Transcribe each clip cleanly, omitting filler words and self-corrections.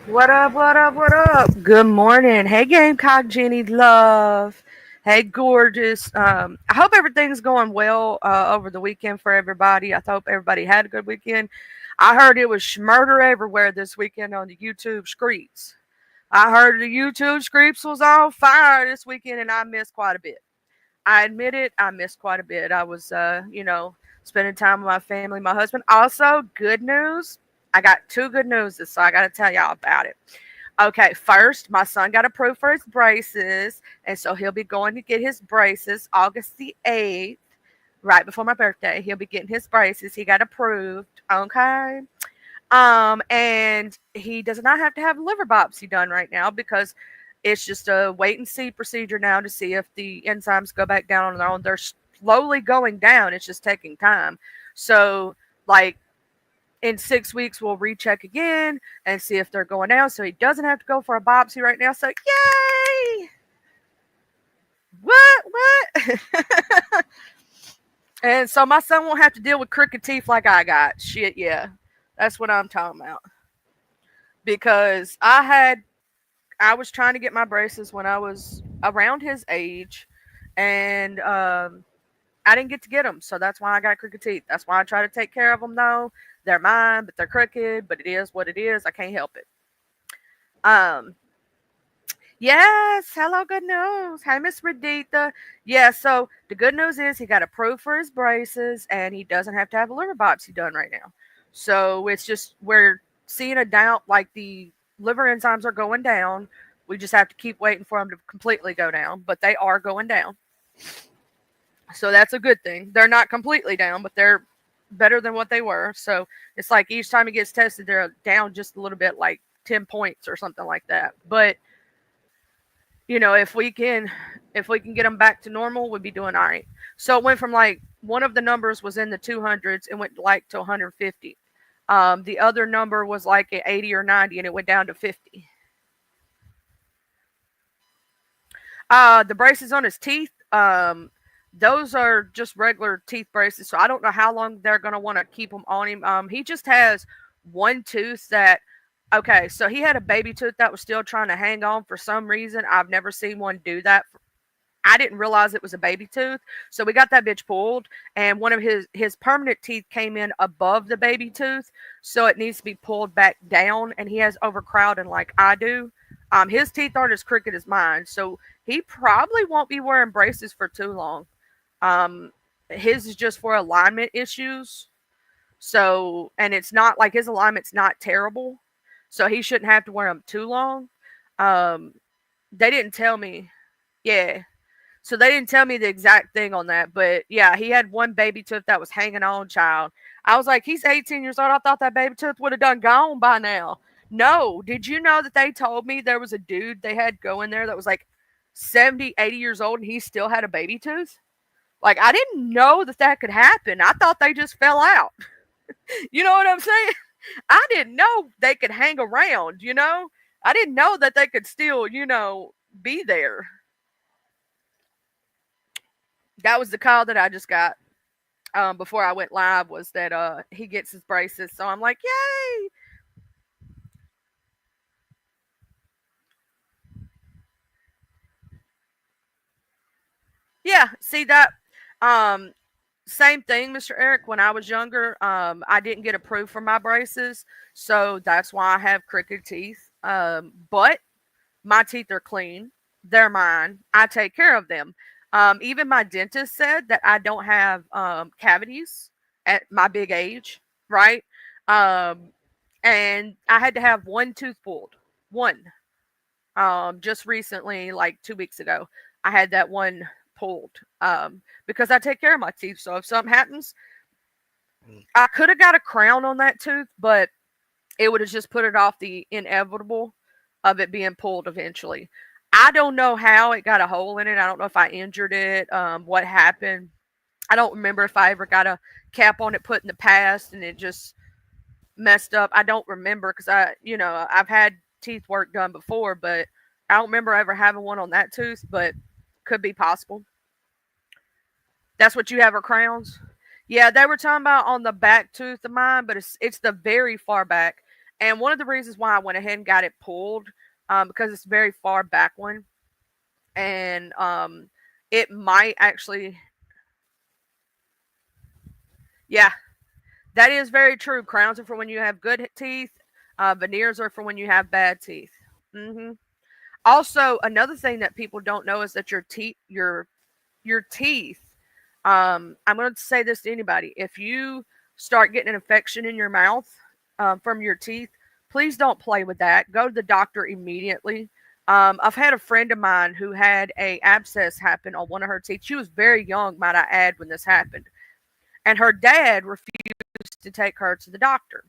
What up, what up, what up? Good morning. Hey, Gamecock Jenny Love. Hey, gorgeous. I hope everything's going well over the weekend for everybody. I hope everybody had a good weekend. I heard it was murder everywhere this weekend on the YouTube streets. I heard the YouTube streets was on fire this weekend, and I missed quite a bit. I admit it, I missed quite a bit. I was, spending time with my family, my husband. Also, good news. I got two good news, so I got to tell y'all about it. Okay, first, my son got approved for his braces, and so he'll be going to get his braces August the 8th, right before my birthday. He'll be getting his braces. He got approved. Okay. And he does not have to have a liver biopsy done right now because it's just a wait and see procedure now to see if the enzymes go back down on their own. They're slowly going down. It's just taking time. So, like, in 6 weeks we'll recheck again and see if they're going down, so he doesn't have to go for a biopsy right now. So yay! What And so my son won't have to deal with crooked teeth like I got. Shit, yeah, that's what I'm talking about. Because I was trying to get my braces when I was around his age, and I didn't get to get them, so that's why I got crooked teeth. That's why I try to take care of them. Though they're mine, but they're crooked. But it is what it is. I can't help it. Um, yes. Hello, good news. Hey, Miss Redita. Yeah. So the good news is he got approved for his braces, and he doesn't have to have a liver biopsy done right now. So it's just we're seeing a down, like the liver enzymes are going down. We just have to keep waiting for them to completely go down, but they are going down. So that's a good thing. They're not completely down, but they're better than what they were. So it's like each time he gets tested, they're down just a little bit, like 10 points or something like that. But if we can get them back to normal, we'd be doing all right. So it went from, like, one of the numbers was in the 200s and went like to 150. The other number was like at 80 or 90 and it went down to 50. The braces on his teeth, those are just regular teeth braces. So I don't know how long they're going to want to keep them on him. He just has one tooth that, okay, so he had a baby tooth that was still trying to hang on for some reason. I've never seen one do that. I didn't realize it was a baby tooth. So we got that bitch pulled, and one of his permanent teeth came in above the baby tooth, so it needs to be pulled back down, and he has overcrowding like I do. His teeth aren't as crooked as mine, so he probably won't be wearing braces for too long. Um, his is just for alignment issues. So, and it's not like his alignment's not terrible, so he shouldn't have to wear them too long. Um, they didn't tell me. Yeah, so they didn't tell me the exact thing on that, but yeah, he had one baby tooth that was hanging on, child. I was like, he's 18 years old. I thought that baby tooth would have done gone by now. No, did you know that they told me there was a dude they had go in there that was like 70, 80 years old and he still had a baby tooth? Like, I didn't know that that could happen. I thought they just fell out. You know what I'm saying? I didn't know they could hang around. I didn't know that they could still be there. That was the call that I just got before I went live, was that he gets his braces. So I'm like, yay! Yeah, see that. Um, Same thing, Mr. Eric. When I was younger, I didn't get approved for my braces, so that's why I have crooked teeth. But my teeth are clean; they're mine. I take care of them. Even my dentist said that I don't have cavities at my big age, right? Um, and I had to have one tooth pulled. One. Just recently, like 2 weeks ago, I had that one pulled. Because I take care of my teeth. So if something happens, I could have got a crown on that tooth, but it would have just put it off the inevitable of it being pulled eventually. I don't know how it got a hole in it. I don't know if I injured it. What happened? I don't remember if I ever got a cap on it put in the past and it just messed up. I don't remember because I've had teeth work done before, but I don't remember ever having one on that tooth. But could be possible. That's what you have, are crowns. Yeah, they were talking about on the back tooth of mine, but it's the very far back, And one of the reasons why I went ahead and got it pulled, because it's a very far back one, and it might actually, yeah, that is very true. Crowns are for when you have good teeth. Veneers are for when you have bad teeth. hmm Also, another thing that people don't know is that your teeth. I'm going to say this to anybody: if you start getting an infection in your mouth from your teeth, please don't play with that. Go to the doctor immediately. I've had a friend of mine who had a abscess happen on one of her teeth. She was very young, might I add, when this happened, and her dad refused to take her to the doctor.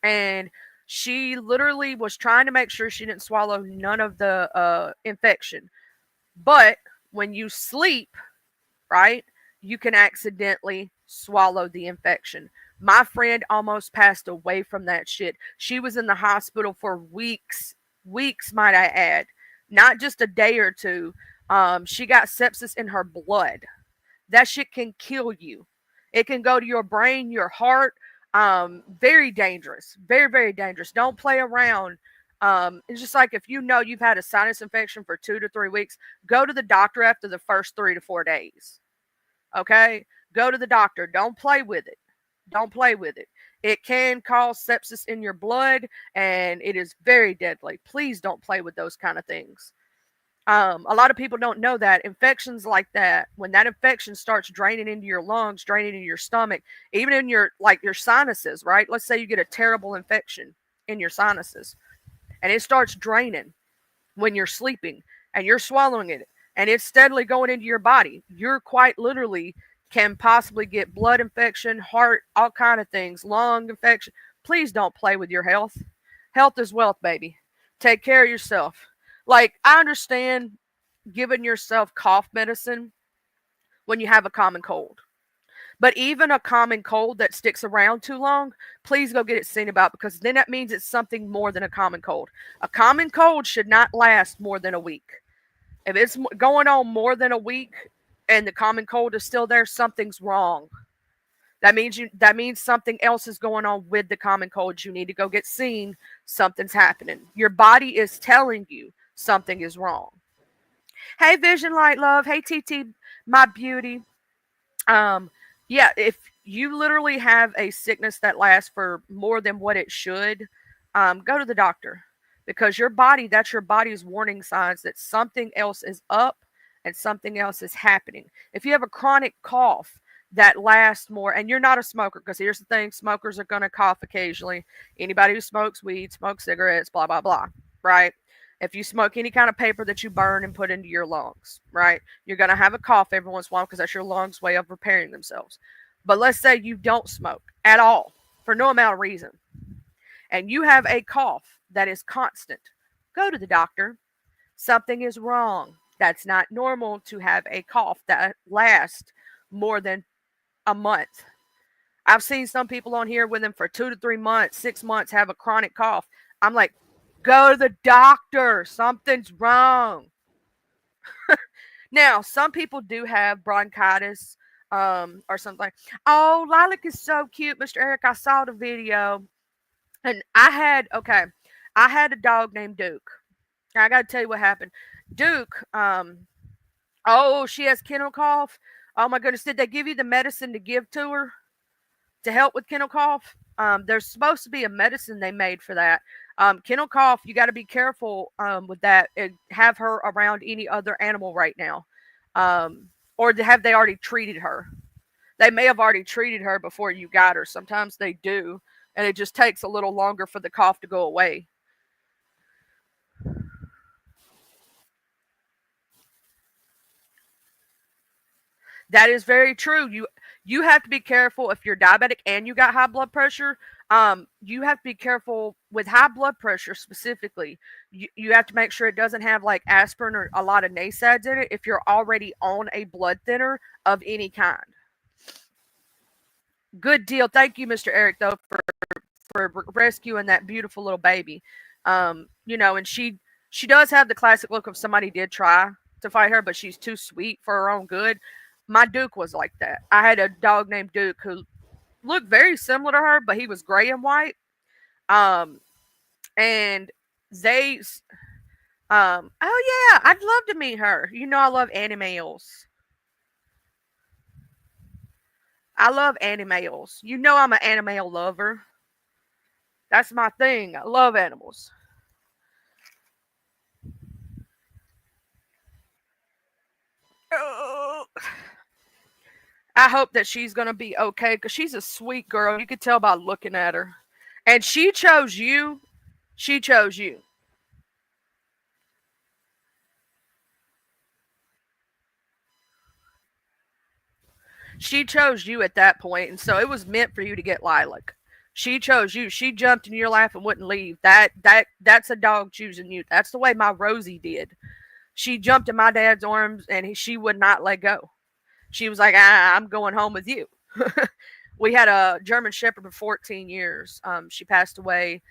And she literally was trying to make sure she didn't swallow none of the infection. But when you sleep, right, you can accidentally swallow the infection. My friend almost passed away from that shit. She was in the hospital for weeks, weeks, might I add, not just a day or two. She got sepsis in her blood. That shit can kill you. It can go to your brain, your heart. Very dangerous. Very, very dangerous. Don't play around. It's just like if you know you've had a sinus infection for 2 to 3 weeks, go to the doctor after the first 3 to 4 days. Okay? Go to the doctor. Don't play with it. Don't play with it. It can cause sepsis in your blood and it is very deadly. Please don't play with those kind of things. A lot of people don't know that infections like that, when that infection starts draining into your lungs, draining into your stomach, even in your like your sinuses, right? Let's say you get a terrible infection in your sinuses and it starts draining when you're sleeping and you're swallowing it and it's steadily going into your body. You're quite literally can possibly get blood infection, heart, all kind of things, lung infection. Please don't play with your health. Health is wealth, baby. Take care of yourself. Like, I understand giving yourself cough medicine when you have a common cold. But even a common cold that sticks around too long, please go get it seen about, because then that means it's something more than a common cold. A common cold should not last more than a week. If it's going on more than a week and the common cold is still there, something's wrong. That means something else is going on with the common cold. You need to go get seen. Something's happening. Your body is telling you something is wrong. Hey, Vision Light Love. Hey, TT, my beauty. Um, yeah, if you literally have a sickness that lasts for more than what it should, go to the doctor, because that's your body's warning signs that something else is up and something else is happening. If you have a chronic cough that lasts more, and you're not a smoker, because here's the thing: smokers are going to cough occasionally. Anybody who smokes weed, smokes cigarettes, blah, blah, blah, right? If you smoke any kind of paper that you burn and put into your lungs, right, you're going to have a cough every once in a while, because that's your lungs' way of repairing themselves. But let's say you don't smoke at all for no amount of reason, and you have a cough that is constant. Go to the doctor. Something is wrong. That's not normal to have a cough that lasts more than a month. I've seen some people on here with them for 2 to 3 months, 6 months, have a chronic cough. I'm like, go to the doctor. Something's wrong. Now, some people do have bronchitis or something. Oh, Lilac is so cute, Mr. Eric. I saw the video. And I had a dog named Duke. I got to tell you what happened. Duke, oh, she has kennel cough. Oh my goodness, did they give you the medicine to give to her to help with kennel cough? There's supposed to be a medicine they made for that. Kennel cough, you got to be careful with that and have her around any other animal right now. Or have they already treated her? They may have already treated her before you got her. Sometimes they do, and it just takes a little longer for the cough to go away. That is very true. You have to be careful if you're diabetic and you got high blood pressure. You have to be careful with high blood pressure specifically. You have to make sure it doesn't have like aspirin or a lot of NSAIDs in it if you're already on a blood thinner of any kind. Good deal. Thank you, Mr. Eric, though, for rescuing that beautiful little baby. And she does have the classic look of somebody did try to fight her, but she's too sweet for her own good. My Duke was like that. I had a dog named Duke who looked very similar to her, but he was gray and white. Um, and they, oh yeah, I'd love to meet her. You know, I love animals. I love animals. You know, I'm an animal lover. That's my thing. I love animals. Oh, I hope that she's gonna be okay because she's a sweet girl. You could tell by looking at her. And she chose you. She chose you. She chose you at that point, and so it was meant for you to get Lilac. She chose you. She jumped in your lap and wouldn't leave. That's a dog choosing you. That's the way my Rosie did. She jumped in my dad's arms and she would not let go. She was like, I'm going home with you. We had a German Shepherd for 14 years. She passed away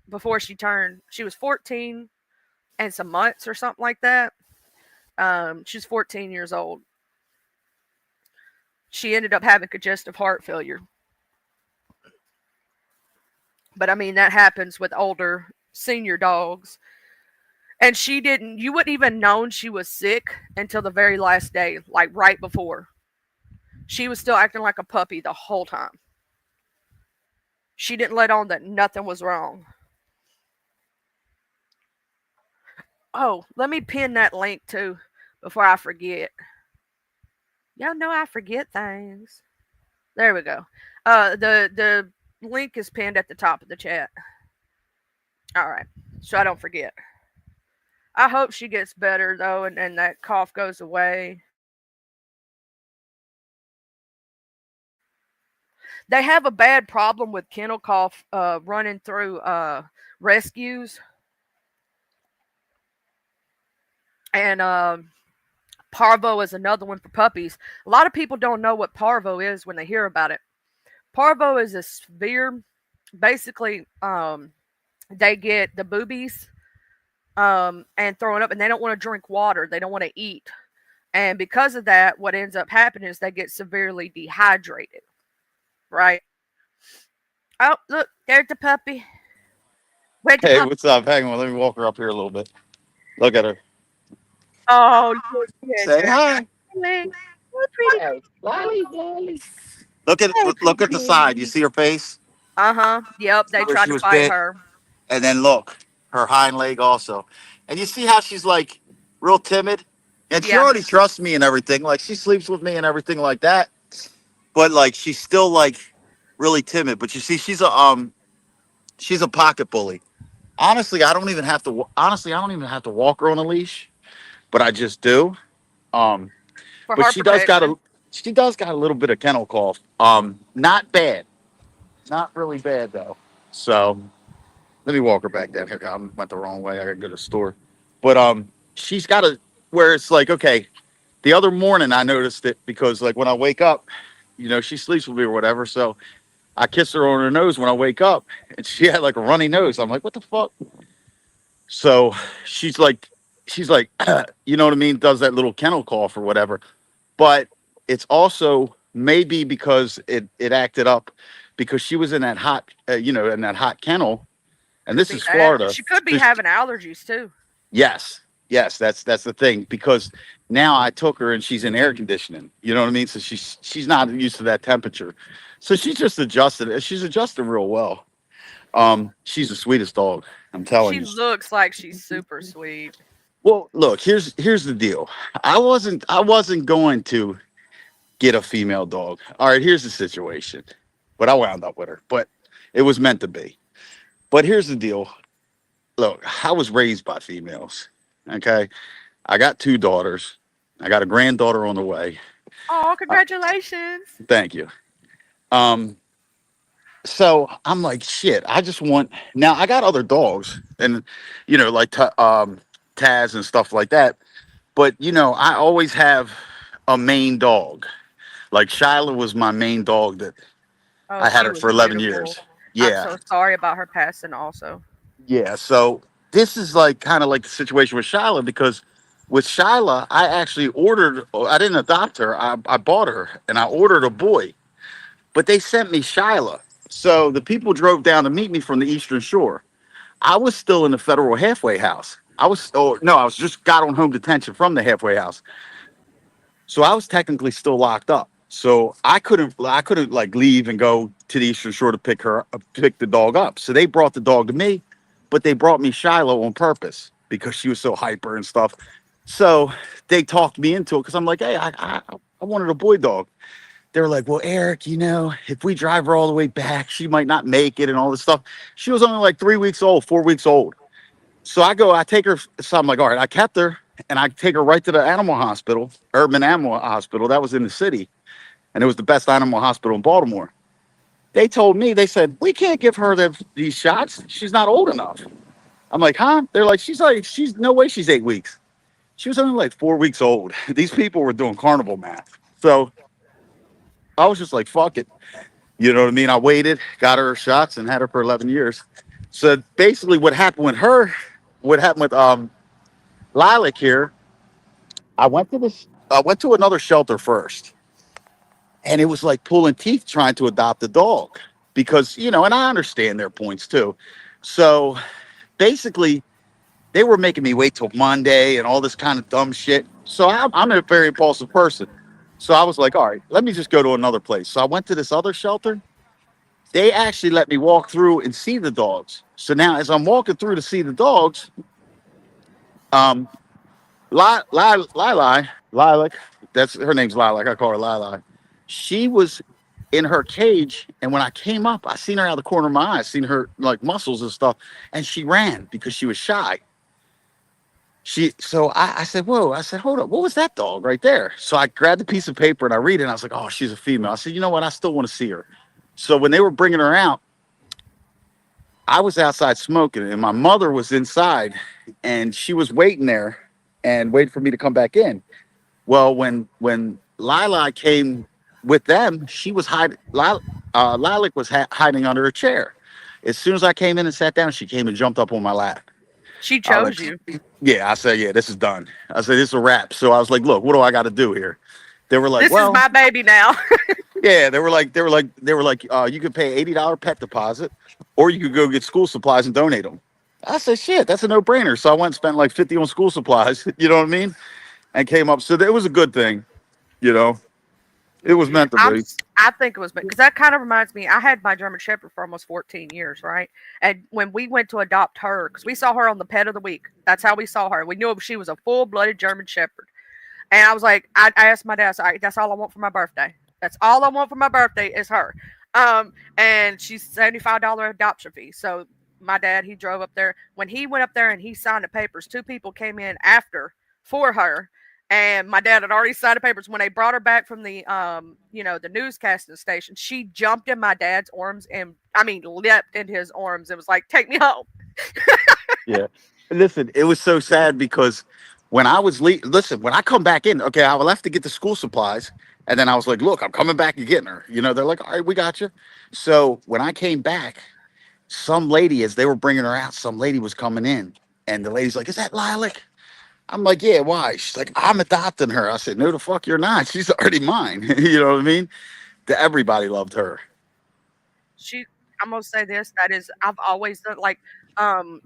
before she was 14 and some months or something like that. She's 14 years old. She ended up having congestive heart failure. But I mean, that happens with older senior dogs. And she didn't, you wouldn't even known she was sick until the very last day, like right before. She was still acting like a puppy the whole time. She didn't let on that nothing was wrong. Oh, let me pin that link too before I forget. Y'all know I forget things. There we go. The link is pinned at the top of the chat. All right, so I don't forget. I hope she gets better though, and that cough goes away. They have a bad problem with kennel cough running through rescues, and parvo is another one for puppies. A lot of people don't know what parvo is when they hear about it. Parvo is a severe, basically, they get the boobies and throwing up, and they don't want to drink water. They don't want to eat. And because of that, what ends up happening is they get severely dehydrated, right? Oh, look, there's the puppy. Where'd the Hey, puppy? what's up? Hang on, let me walk her up here a little bit. Look at her. Oh, look at Say her. hi. Lily. Oh, pretty. Oh, Look at the side. You see her face uh huh. Yep, they where tried she to was fight bit, her. and then look, her hind leg also. And you see how she's like real timid, and she Yeah, already trusts me and everything. Like she sleeps with me and everything like that. But like she's still like really timid. But you see, she's a pocket bully. Honestly, I don't even have to. Honestly, I don't even have to walk her on a leash, but I just do. Um, for but heart protection. she does got a little bit of kennel cough. Not bad, not really bad though. So let me walk her back down here. I went the wrong way. I gotta go to the store. But she's got a where it's like okay. The other morning I noticed it because like when I wake up, she sleeps with me or whatever. So I kiss her on her nose when I wake up, and she had like a runny nose. I'm like, what the fuck? So she's like, she's like, you know what I mean? Does that little kennel cough or whatever. But it's also maybe because it acted up because she was in that hot, in that hot kennel, and Could this be is that. Florida. She could be So having allergies too. yes, yes, that's the thing because now I took her and she's in air conditioning. You know what I mean? So she's not used to that temperature, so she's just adjusted. She's adjusted real well. She's the sweetest dog. I'm telling She you. looks like she's super sweet. Well, look, here's the deal. I wasn't going to get a female dog. All right, here's the situation. But I wound up with her. But it was meant to be. But here's the deal. Look, I was raised by females. Okay. I got two daughters. I got a granddaughter on the way. Oh, Uh, congratulations. thank you. Um, so I'm like, shit, I just want now I got other dogs and like Taz and stuff like that. But I always have a main dog. Like Shyla was my main dog that Oh, I had she her was for 11 beautiful. years. I'm Yeah. so sorry about her passing also. Yeah. So this is like kind of like the situation with Shyla because with Shyla, I actually I didn't adopt her. I bought her and I ordered a boy, but they sent me Shyla. So the people drove down to meet me from the Eastern Shore. I was still in the federal halfway house. I was just got on home detention from the halfway house. So I was technically still locked up. So I couldn't like leave and go to the Eastern Shore to pick the dog up. So they brought the dog to me, but they brought me Shiloh on purpose because she was so hyper and stuff. So they talked me into it because I'm like, hey, I wanted a boy dog. They were like, well, Eric, if we drive her all the way back, she might not make it and all this stuff. She was only like 3 weeks old, 4 weeks old. So I take her. So I'm like, all right, I kept her and I take her right to the animal hospital, urban animal hospital. That was in the city. And it was the best animal hospital in Baltimore. They told me, they said, we can't give her these shots. She's not old enough. I'm like, huh? They're like, she's no way she's 8 weeks. She was only like 4 weeks old. These people were doing carnival math. So I was just like, fuck it. You know what I mean? I waited, got her shots, and had her for 11 years. So basically, what happened with Lilac here, I went to another shelter first, and it was like pulling teeth trying to adopt a dog because and I understand their points too. So basically, they were making me wait till Monday and all this kind of dumb shit. So I'm a very impulsive person. So I was like, all right, let me just go to another place. So I went to this other shelter. They actually let me walk through and see the dogs. So now, as I'm walking through to see the dogs, um, Lilac, that's her name's Lilac. I call her Lilac. She was in her cage, and when I came up, I seen her out of the corner of my eye. I seen her like muscles and stuff, and she ran because she was shy. So I said, whoa, I said, hold up, what was that dog right there? So I grabbed a piece of paper and I read it, and I was like, oh, she's a female. I said, you know what? I still want to see her. So when they were bringing her out, I was outside smoking, and my mother was inside, and she was waiting there and waiting for me to come back in. Well, when Lila came with them, she was hiding. Lilac was hiding under a chair. As soon as I came in and sat down, she came and jumped up on my lap. She I was chose like, you. yeah, I said, yeah, this is done. I said, this is a wrap. So I was like, look, what do I got to do here? They were like, This is well, my baby now. yeah, they were like, you could pay $80 pet deposit, or you could go get school supplies and donate them. I said, shit, that's a no brainer. So I went and spent like 50 on school supplies. You know what I mean? And came up. So it was a good thing. You know, it was meant to be. I think it was because that kind of reminds me. I had my German Shepherd for almost 14 years, right? And when we went to adopt her, because we saw her on the Pet of the Week, that's how we saw her. We knew she was a full-blooded German Shepherd. And I was like, I asked my dad, all right, that's all I want for my birthday. That's all I want for my birthday is her. And she's $75 adoption fee. So my dad, he drove up there. When he went up there and he signed the papers, two people came in after for her. And my dad had already signed the papers. When they brought her back from the newscasting station, she jumped in my dad's arms and leapt in his arms. It was like, take me home. Yeah. Listen, it was so sad because when I was listen, when I come back in, okay, I left to get the school supplies, and then I was like, look, I'm coming back and getting her. They're like, all right, we got you. So when I came back, some lady, as they were bringing her out, some lady was coming in, and the lady's like, is that Lilac? I'm like, yeah, why? She's like, I'm adopting her. I said, no, the fuck you're not. She's already mine. You know what I mean? Everybody loved her. I'm gonna say this. That is, I've always done like, um,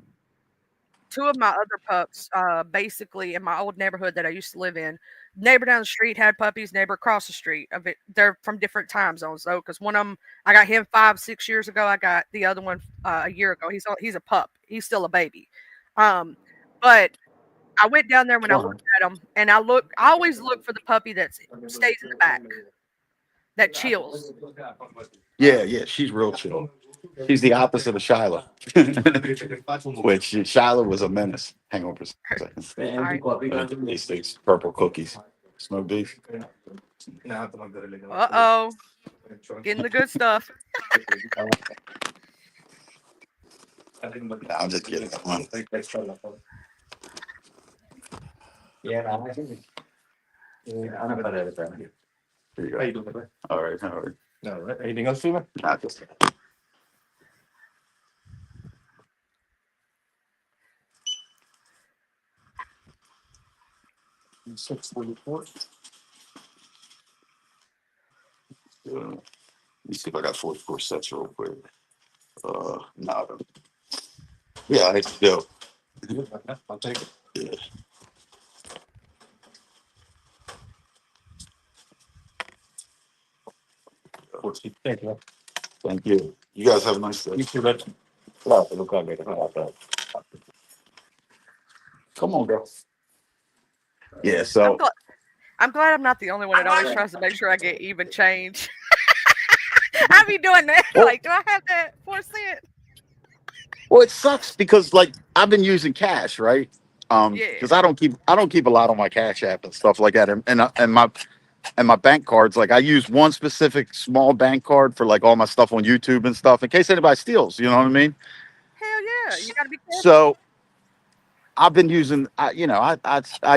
two of my other pups, basically in my old neighborhood that I used to live in. Neighbor down the street had puppies. Neighbor across the street of it, they're from different time zones though. Because one of them, I got him 5, 6 years ago. I got the other one a year ago. He's a pup. He's still a baby. Um, but I went down there when I Wow. looked at him, and I always look for the puppy that stays in the back, that chills. Yeah, yeah, she's real chill. She's the opposite of Shiloh, which Shiloh was a menace. Hang on for a second. All right. These things, purple cookies, smoked beef. Oh, getting the good stuff. No, I'm just kidding. Come on. Here you go. All right, all right. Anything else, Freeman? Not just. 644. Let me see if I got 44 sets real quick. No. Yeah, I do. I'll take it. Yeah. Thank you. Thank you. You guys have a nice day. You too, man. Come on, girl. Yeah, so I'm glad I'm not the only one that always tries to make sure I get even change. I be doing that. Well- Like, do I have that 4 cent? well, it sucks because like I've been using cash, right? Yeah. Because I don't keep a lot on my Cash App and stuff like that, and my bank cards. Like I use one specific small bank card for like all my stuff on YouTube and stuff in case anybody steals. You know what I mean? Hell yeah. You got to be careful. So I've been using, I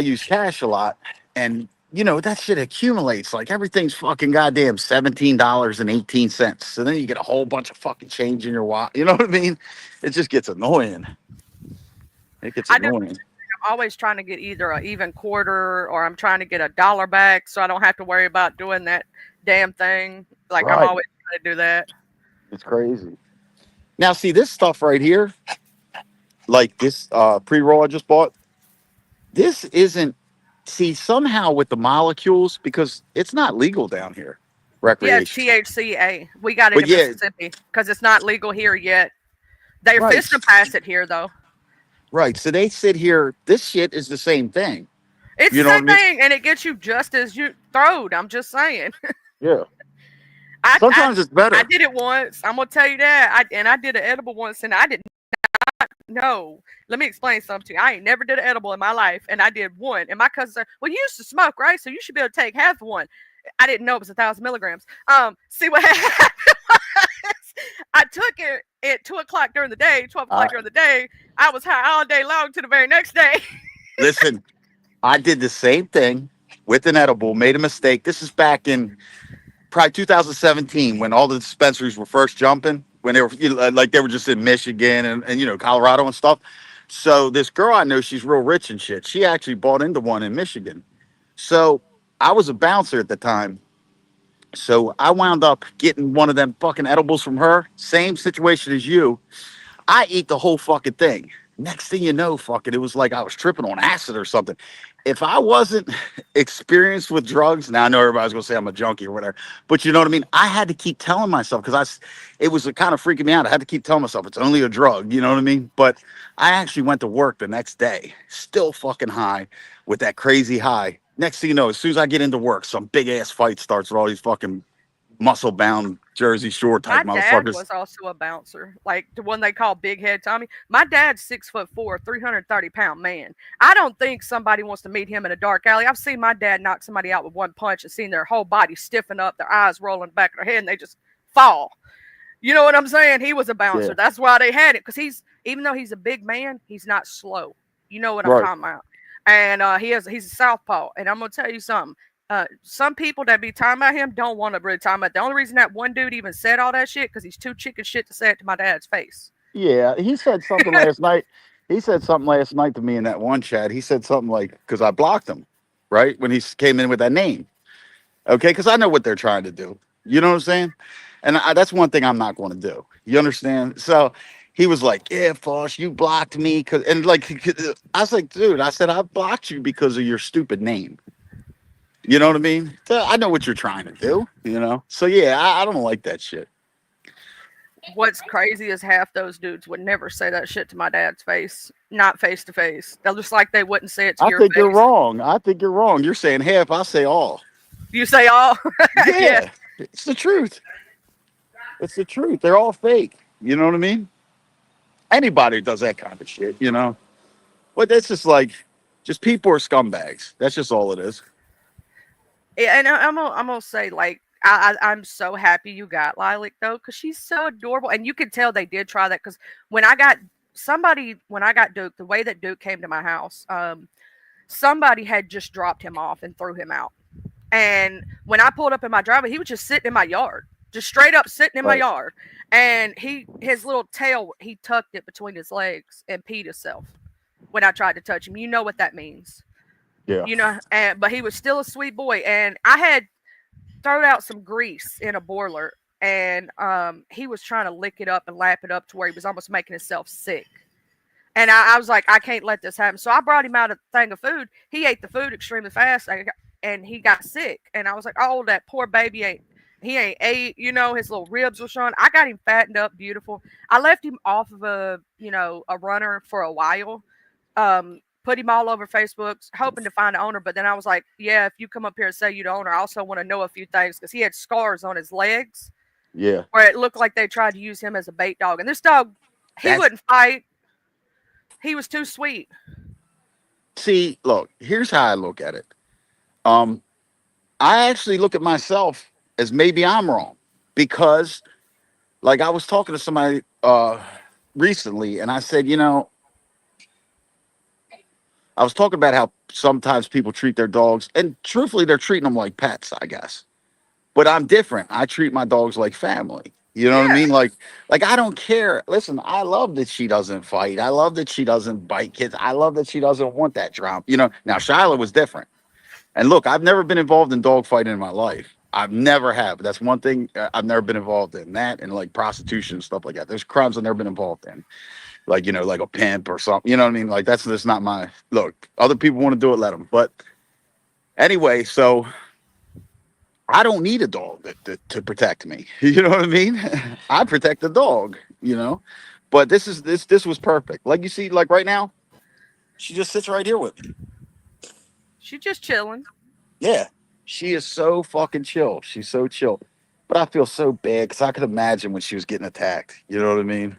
use cash a lot, and that shit accumulates. Like everything's fucking goddamn $17.18. So then you get a whole bunch of fucking change in your wallet. You know what I mean? It just gets annoying. It gets annoying. I'm always trying to get either an even quarter or I'm trying to get $1 back so I don't have to worry about doing that damn thing. Like Right. I'm always trying to do that. It's crazy. Now, see this stuff right here, like this pre-roll I just bought. This isn't. See, somehow with the molecules, because it's not legal down here, Yeah, it's recreation. THCA. We got it But in yeah. Mississippi because it's not legal here yet. They're Right. fixing to pass it here though. Right. So they sit here. This shit is the same thing. It's You the know same what I mean? thing, and it gets you just as you throwed. I'm just saying. Yeah. I Sometimes it's better. I did it once. I'm gonna tell you that. I did an edible once, and I did not know. Let me explain something to you. I ain't never did an edible in my life, and I did one. And my cousin said, "Well, you used to smoke, right? So you should be able to take half one." I didn't know it was 1,000 milligrams. See what happened was I took it at 2 o'clock during the day, 12 o'clock during the day. I was high all day long to the very next day. Listen, I did the same thing with an edible. Made a mistake. This is back in probably 2017 when all the dispensaries were first jumping. When they were like they were just in Michigan and Colorado and stuff. So this girl I know, she's real rich and shit. She actually bought into one in Michigan. So I was a bouncer at the time. So I wound up getting one of them fucking edibles from her. Same situation as you. I eat the whole fucking thing. Next thing you know, fucking, it was like I was tripping on acid or something. If I wasn't experienced with drugs, now I know everybody's gonna say I'm a junkie or whatever, but you know what I mean? I had to keep telling myself because it was kind of freaking me out. I had to keep telling myself it's only a drug, you know what I mean? But I actually went to work the next day, still fucking high with that crazy high. Next thing you know, as soon as I get into work, some big ass fight starts with all these fucking muscle bound Jersey Shore My type dad motherfuckers. was also a bouncer, like the one they call Big Head Tommy. My dad's 6'4", 330-pound man. I don't think somebody wants to meet him in a dark alley. I've seen my dad knock somebody out with one punch and seen their whole body stiffen up, their eyes rolling back of their head, and they just fall. You know what I'm saying? He was a bouncer. Yeah. That's why they had it, because even though he's a big man, he's not slow. You know what I'm Right. talking about? And he's a southpaw. And I'm gonna tell you something. Some people that be talking about him don't want to really talk about. The only reason that one dude even said all that shit because he's too chicken shit to say it to my dad's face. Yeah, he said something last night. He said something last night to me in that one chat. He said something like, because I blocked him, right? When he came in with that name. Okay, because I know what they're trying to do. You know what I'm saying? And that's one thing I'm not going to do. You understand? So he was like, yeah, Fosh, you blocked me. And like, I was like, dude, I said, I blocked you because of your stupid name. You know what I mean? So I know what you're trying to do, So yeah, I don't like that shit. What's crazy is half those dudes would never say that shit to my dad's face, not face to face. They'll just like they wouldn't say it to your face. I think you're wrong. I think you're wrong. You're saying half. I say all. You say all? Yeah, it's the truth. It's the truth. They're all fake. You know what I mean? Anybody does that kind of shit, But that's just people are scumbags. That's just all it is. Yeah, and I'm gonna say, like, I'm so happy you got Lilac though, because she's so adorable, and you can tell they did try that. Because when I got Duke, the way that Duke came to my house, somebody had just dropped him off and threw him out. And when I pulled up in my driveway, he was just sitting in my yard, just straight up sitting in my yard. And his little tail, he tucked it between his legs and peed himself when I tried to touch him. You know what that means. Yeah. But he was still a sweet boy. And I had thrown out some grease in a boiler and he was trying to lick it up and lap it up to where he was almost making himself sick. And I was like, I can't let this happen. So I brought him out a thing of food. He ate the food extremely fast, and he got sick. And I was like, oh, that poor baby ain't. He ain't ate. His little ribs were showing. I got him fattened up, beautiful. I left him off of a runner for a while. Put him all over Facebook, hoping to find an owner. But then I was like, yeah, if you come up here and say you're the owner, I also want to know a few things because he had scars on his legs Yeah. where it looked like they tried to use him as a bait dog. And this dog, he That's wouldn't fight. He was too sweet. See, look, here's how I look at it. Um, I actually look at myself as maybe I'm wrong because, like, I was talking to somebody recently, and I said, I was talking about how sometimes people treat their dogs, and truthfully, they're treating them like pets, I guess. But I'm different. I treat my dogs like family. You know what I Yeah. mean? Like I don't care. Listen, I love that she doesn't fight. I love that she doesn't bite kids. I love that she doesn't want that drama. Now Shyla was different. And look, I've never been involved in dog fighting in my life. I've never have. That's one thing I've never been involved in. That and like prostitution and stuff like that. There's crimes I've never been involved in. Like, like a pimp or something. You know what I mean? Like that's not my look. Other people want to do it, let them. But anyway, so I don't need a dog to protect me. You know what I mean? I protect the dog, But this was perfect. Like you see, like right now, she just sits right here with me. She just chilling. Yeah. She is so fucking chill. She's so chill. But I feel so bad because I could imagine when she was getting attacked. You know what I mean?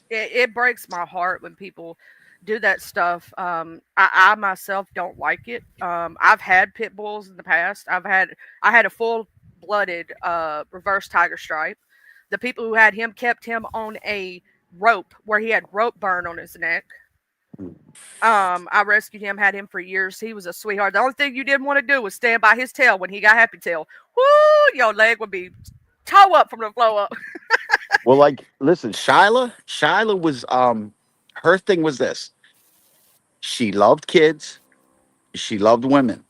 It breaks my heart when people do that stuff. I myself don't like it. I've had pit bulls in the past. I had a full blooded reverse tiger stripe. The people who had him kept him on a rope where he had rope burn on his neck. I rescued him, had him for years. He was a sweetheart. The only thing you didn't want to do was stand by his tail when he got happy tail. Woo, your leg would be toe up from the floor up. Well, like, listen, Shyla was her thing was this. She loved kids, she loved women.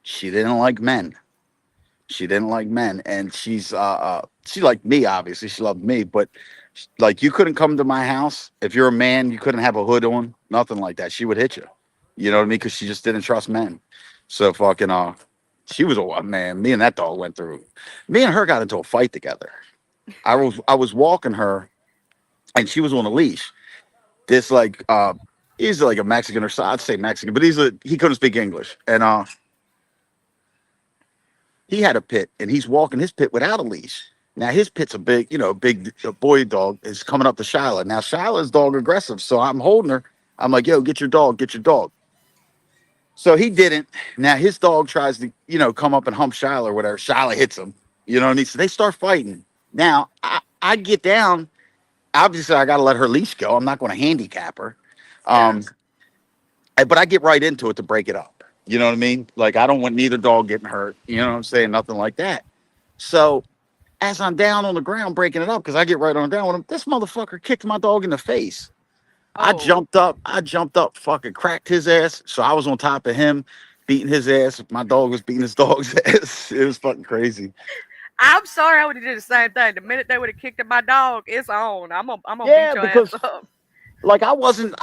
She didn't like men. She didn't like men. And she liked me, obviously. She loved me, but like you couldn't come to my house. If you're a man, you couldn't have a hood on, nothing like that. She would hit you. You know what I mean? Because she just didn't trust men. So fucking she was a man. Me and that dog went through. Me and her got into a fight together. I was walking her, and she was on a leash. This like he's like a Mexican or so. I'd say Mexican, but he couldn't speak English, and he had a pit, and he's walking his pit without a leash. Now his pit's a big boy dog is coming up to Shyla. Now Shyla's dog aggressive, so I'm holding her. I'm like, yo, get your dog, get your dog. So he didn't. Now his dog tries to, come up and hump Shyla or whatever. Shyla hits him. You know what I mean? So they start fighting. Now I get down. Obviously, I got to let her leash go. I'm not going to handicap her. Yeah. Um, but I get right into it to break it up. You know what I mean? Like I don't want neither dog getting hurt. You know what I'm saying? Nothing like that. So as I'm down on the ground breaking it up, because I get right on down with him, this motherfucker kicked my dog in the face. Oh, I jumped up, fucking cracked his ass. So I was on top of him, beating his ass. My dog was beating his dog's ass. It was fucking crazy. I'm sorry. I would have did the same thing. The minute they would have kicked at my dog, it's on. I'm gonna beat Yeah, your ass because up. like I wasn't,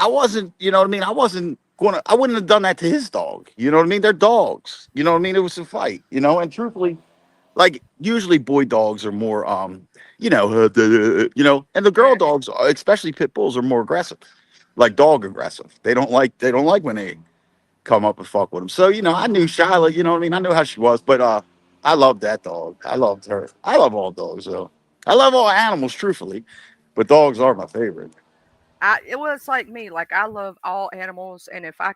you know what I mean? I wouldn't have done that to his dog. You know what I mean? They're dogs. You know what I mean? It was a fight, and truthfully, like usually boy dogs are more, and the girl Yeah. dogs, especially pit bulls, are more aggressive, like dog aggressive. They don't like when they come up and fuck with them. So, I knew Shyla, you know what I mean? I knew how she was, but I loved that dog. I loved her. I love all dogs, though. I love all animals, truthfully, but dogs are my favorite. It was like me. Like I love all animals, and if I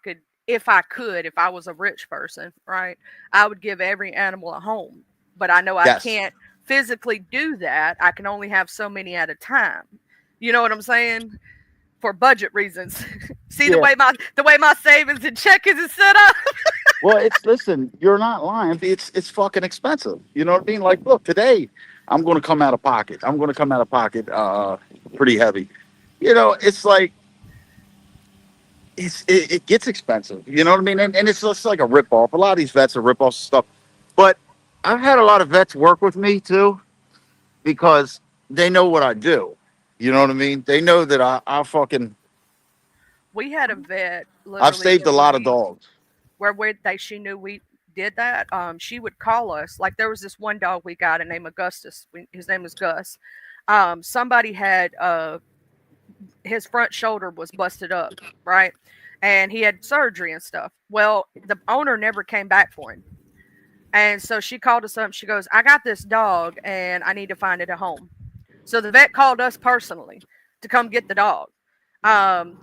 was a rich person, right, I would give every animal a home. But I know I Yes. can't physically do that. I can only have so many at a time. You know what I'm saying? For budget reasons. See Yeah. the way my savings and checkings is set up. Well, listen, you're not lying. It's fucking expensive. You know what I mean? Like, look, today I'm going to come out of pocket. I'm going to come out of pocket pretty heavy. It's like it gets expensive. You know what I mean? And it's just like a rip off. A lot of these vets are rip offs stuff. But I've had a lot of vets work with me too, because they know what I do. You know what I mean? They know that I fucking We had a vet I've literally saved a lot of dogs. she knew we did that. She would call us. Like there was this one dog we got, named Augustus. His name was Gus. Somebody had his front shoulder was busted up, right? And he had surgery and stuff. Well, the owner never came back for him. And so she called us up. She goes, I got this dog and I need to find it a home. So the vet called us personally to come get the dog.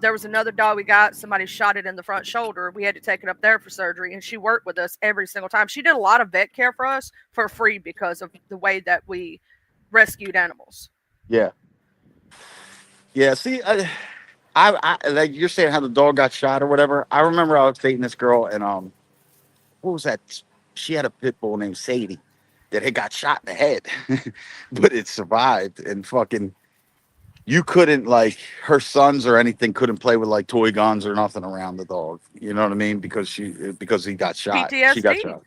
There was another dog we got. Somebody shot it in the front shoulder. We had to take it up there for surgery. And she worked with us every single time. She did a lot of vet care for us for free because of the way that we rescued animals. Yeah. Yeah. See, I like you're saying how the dog got shot or whatever. I remember I was dating this girl and what was that? She had a pit bull named Sadie that had got shot in the head, but it survived. And fucking, you couldn't like her sons or anything couldn't play with like toy guns or nothing around the dog. You know what I mean? Because he got shot. PTSD. She got shot.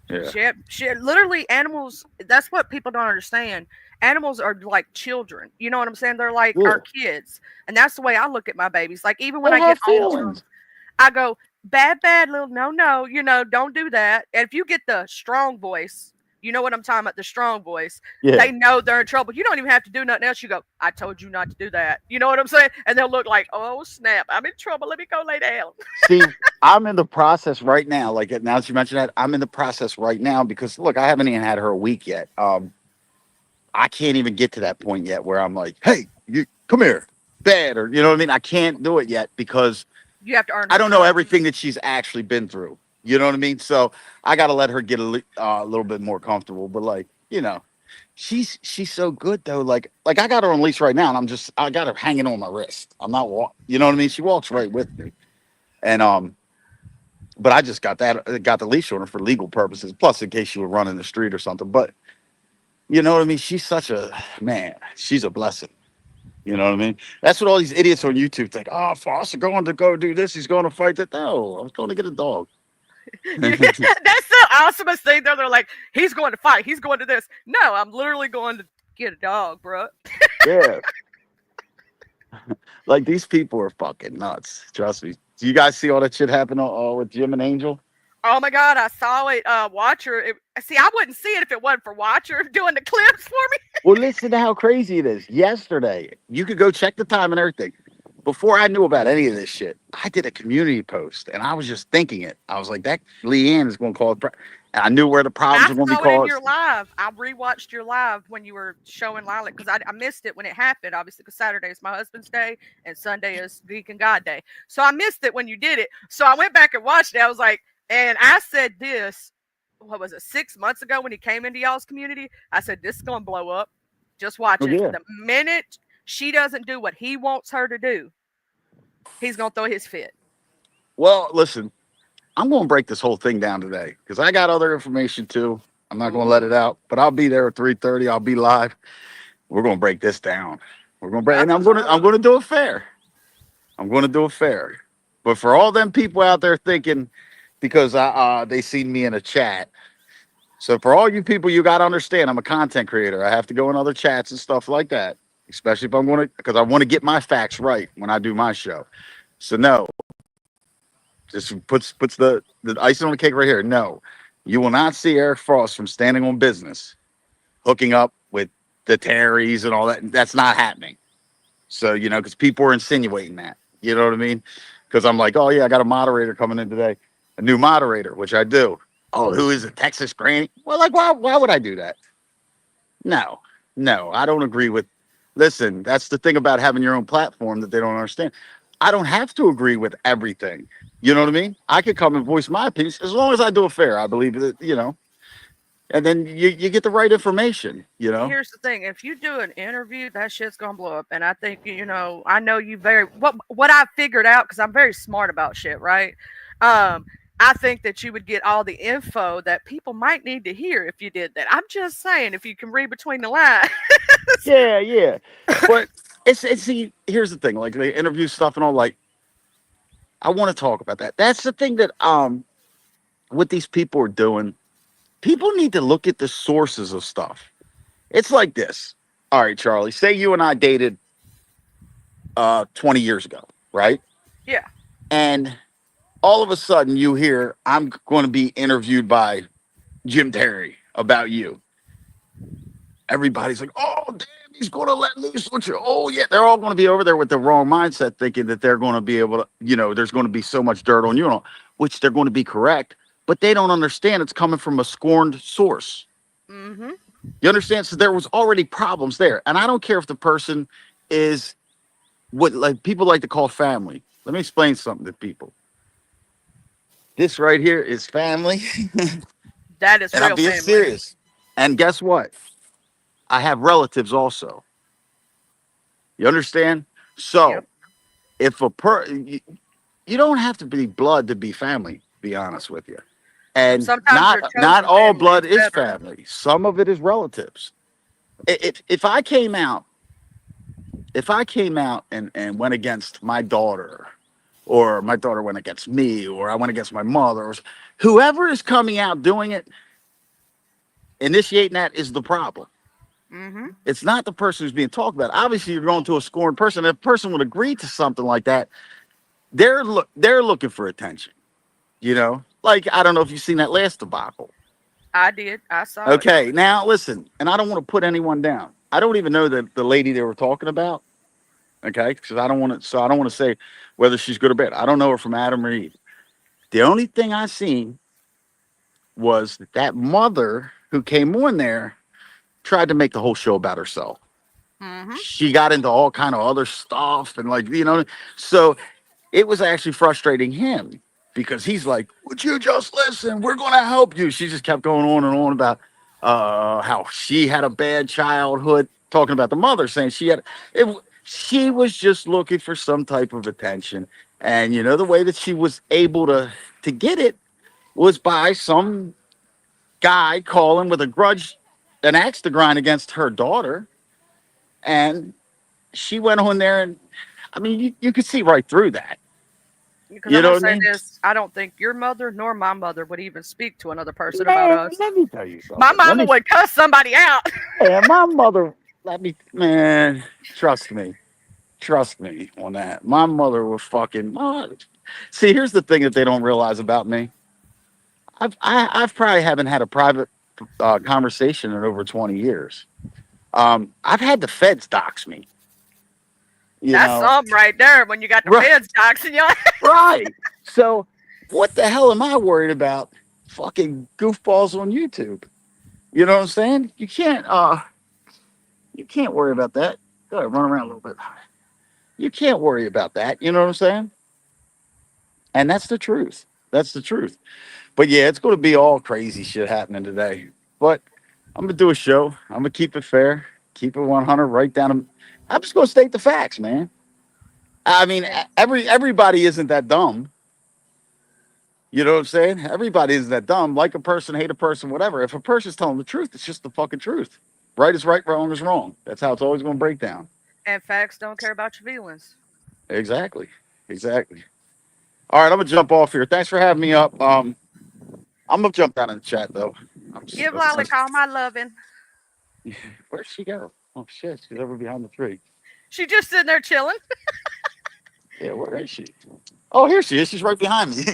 Yeah. Shit, literally animals. That's what people don't understand. Animals are like children. You know what I'm saying? They're like Yeah. our kids, and that's the way I look at my babies. Like even when They I get have home, feelings. I go bad little no. You know, don't do that. And if you get the strong voice, you know what I'm talking about. The strong voice. Yeah. They know they're in trouble. You don't even have to do nothing else. You go, I told you not to do that. You know what I'm saying? And they'll look like, oh snap, I'm in trouble. Let me go lay down. See, I'm in the process right now. Like now that you mentioned that, I'm in the process right now because look, I haven't even had her a week yet. I can't even get to that point yet where I'm like, hey, you come here, bad, or you know what I mean? I can't do it yet because You have to earn. I don't know everything that she's actually been through. You know what I mean? So I got to let her get a little bit more comfortable. But like, you know, she's so good though. Like I got her on leash right now, and I got her hanging on my wrist. I'm not you know what I mean? She walks right with me, and but I just got the leash on her for legal purposes, plus in case she would run in the street or something. But you know what I mean? She's such a man. She's a blessing. You know what I mean? That's what all these idiots on YouTube think. Oh, Foster going to go do this. He's going to fight that. No, I was going to get a dog. That's the awesomest thing. They're like, he's going to fight. He's going to this. No, I'm literally going to get a dog, bro. Yeah. Like these people are fucking nuts. Trust me. Do you guys see all that shit happen with Jim and Angel? Oh my god, I saw it. Watcher. See, I wouldn't see it if it wasn't for Watcher doing the clips for me. Well, listen to how crazy it is. Yesterday, you could go check the time and everything. Before I knew about any of this shit, I did a community post and I was just thinking it. I was like, that Leanne is going to cause and I knew where the problems were going to be I saw it in caused. your live. I rewatched your live when you were showing Lilac because I missed it when it happened. Obviously, because Saturday is my husband's day and Sunday is Geek and God Day. So I missed it when you did it. So I went back and watched it. I was like, and I said this, what was it, 6 months ago when he came into y'all's community? I said, this is going to blow up. Just watch it. Yeah. The minute she doesn't do what he wants her to do, he's going to throw his fit. Well, listen, I'm going to break this whole thing down today because I got other information too. I'm not going to let it out, but I'll be there at 3:30. I'll be live. We're going to break this down. We're going to break, and I'm going to do it fair. I'm going to do it fair. But for all them people out there thinking, because they seen me in a chat. So for all you people, you got to understand, I'm a content creator. I have to go in other chats and stuff like that, especially if I'm going to, because I want to get my facts right when I do my show. So no, this puts the icing on the cake right here. No, you will not see Eric Frost from Standing on Business hooking up with the Terrys and all that. That's not happening. So, you know, because people are insinuating that, you know what I mean? Because I'm like, oh yeah, I got a moderator coming in today. A new moderator, which I do. Oh, who is it? Texas Granny? Well, like, why would I do that? No, I don't agree with. Listen, that's the thing about having your own platform that they don't understand. I don't have to agree with everything. You know what I mean? I could come and voice my opinions as long as I do it fair. I believe that, you know, and then you get the right information, you know? Here's the thing. If you do an interview, that shit's going to blow up. And I think, you know, I know you what I figured out, because I'm very smart about shit, right? I think that you would get all the info that people might need to hear if you did that. I'm just saying, if you can read between the lines. Yeah. But see, here's the thing, like the interview stuff and all, like, I want to talk about that. That's the thing that what these people are doing. People need to look at the sources of stuff. It's like this. All right, Charlie. Say you and I dated 20 years ago, right? Yeah. And all of a sudden you hear I'm going to be interviewed by Jim Terry about you. Everybody's like, "Oh, damn, he's going to let loose with you." Oh, yeah, they're all going to be over there with the wrong mindset, thinking that they're going to be able to, there's going to be so much dirt on you, and all, which they're going to be correct, but they don't understand it's coming from a scorned source. Mm-hmm. You understand? So there was already problems there, and I don't care if the person is what like people like to call family. Let me explain something to people. This right here is family, That is and I'm real being family. serious. And guess what? I have relatives also. You understand? So Yep. if you don't have to be blood to be family. To be honest with you, and Sometimes your not chosen all family is blood is better. family. Some of it is relatives. If I came out, and went against my daughter, or my daughter went against me, or I went against my mother, or whoever is coming out doing it, initiating that is the problem. Mm-hmm. It's not the person who's being talked about. Obviously, you're going to a scorned person. If a person would agree to something like that, they're looking for attention. Like I don't know if you've seen that last debacle. I did. I saw it. Okay, now listen, and I don't want to put anyone down. I don't even know the lady they were talking about. Okay, because I don't want to. So I don't want to say whether she's good or bad. I don't know her from Adam or Eve. The only thing I seen was that mother who came on there tried to make the whole show about herself. Mm-hmm. She got into all kind of other stuff and so it was actually frustrating him because he's like, "Would you just listen? We're going to help you." She just kept going on and on about how she had a bad childhood, talking about the mother, saying it. She was just looking for some type of attention, and the way that she was able to get it was by some guy calling with a grudge, an axe to grind against her daughter, and she went on there and I mean, you could see right through that. Because You I'm know gonna what I say mean? this: I don't think your mother nor my mother would even speak to another person about Man, us. let me tell you My something. mama would cuss somebody out. Man, my mother, man, trust me. Trust me on that. My mother was fucking. See, here's the thing that they don't realize about me. I've probably haven't had a private conversation in over 20 years. I've had the feds dox me. You That's know, something right there. When you got the right? feds doxing you. Right. So, what the hell am I worried about? Fucking goofballs on YouTube. You know what I'm saying? You can't worry about that. Go ahead, run around a little bit. You can't worry about that. You know what I'm saying? And that's the truth. That's the truth. But yeah, it's going to be all crazy shit happening today. But I'm gonna do a show. I'm gonna keep it fair, keep it 100, right down. I'm just gonna state the facts, man. I mean, And everybody isn't that dumb. You know what I'm saying? Everybody isn't that dumb. Like a person, hate a person, whatever. If a person's telling the truth, it's just the fucking truth. Right is right, wrong is wrong. That's how it's always going to break down. and facts don't care about your feelings. Exactly. Exactly. All right, I'm gonna jump off here. Thanks for having me up. I'm gonna jump down in the chat though. I'm just, Give Lolly all my loving. where'd she go? Oh shit, she's over behind the tree. She just sitting there chilling. Yeah, where is she? Oh, here she is. She's right behind me.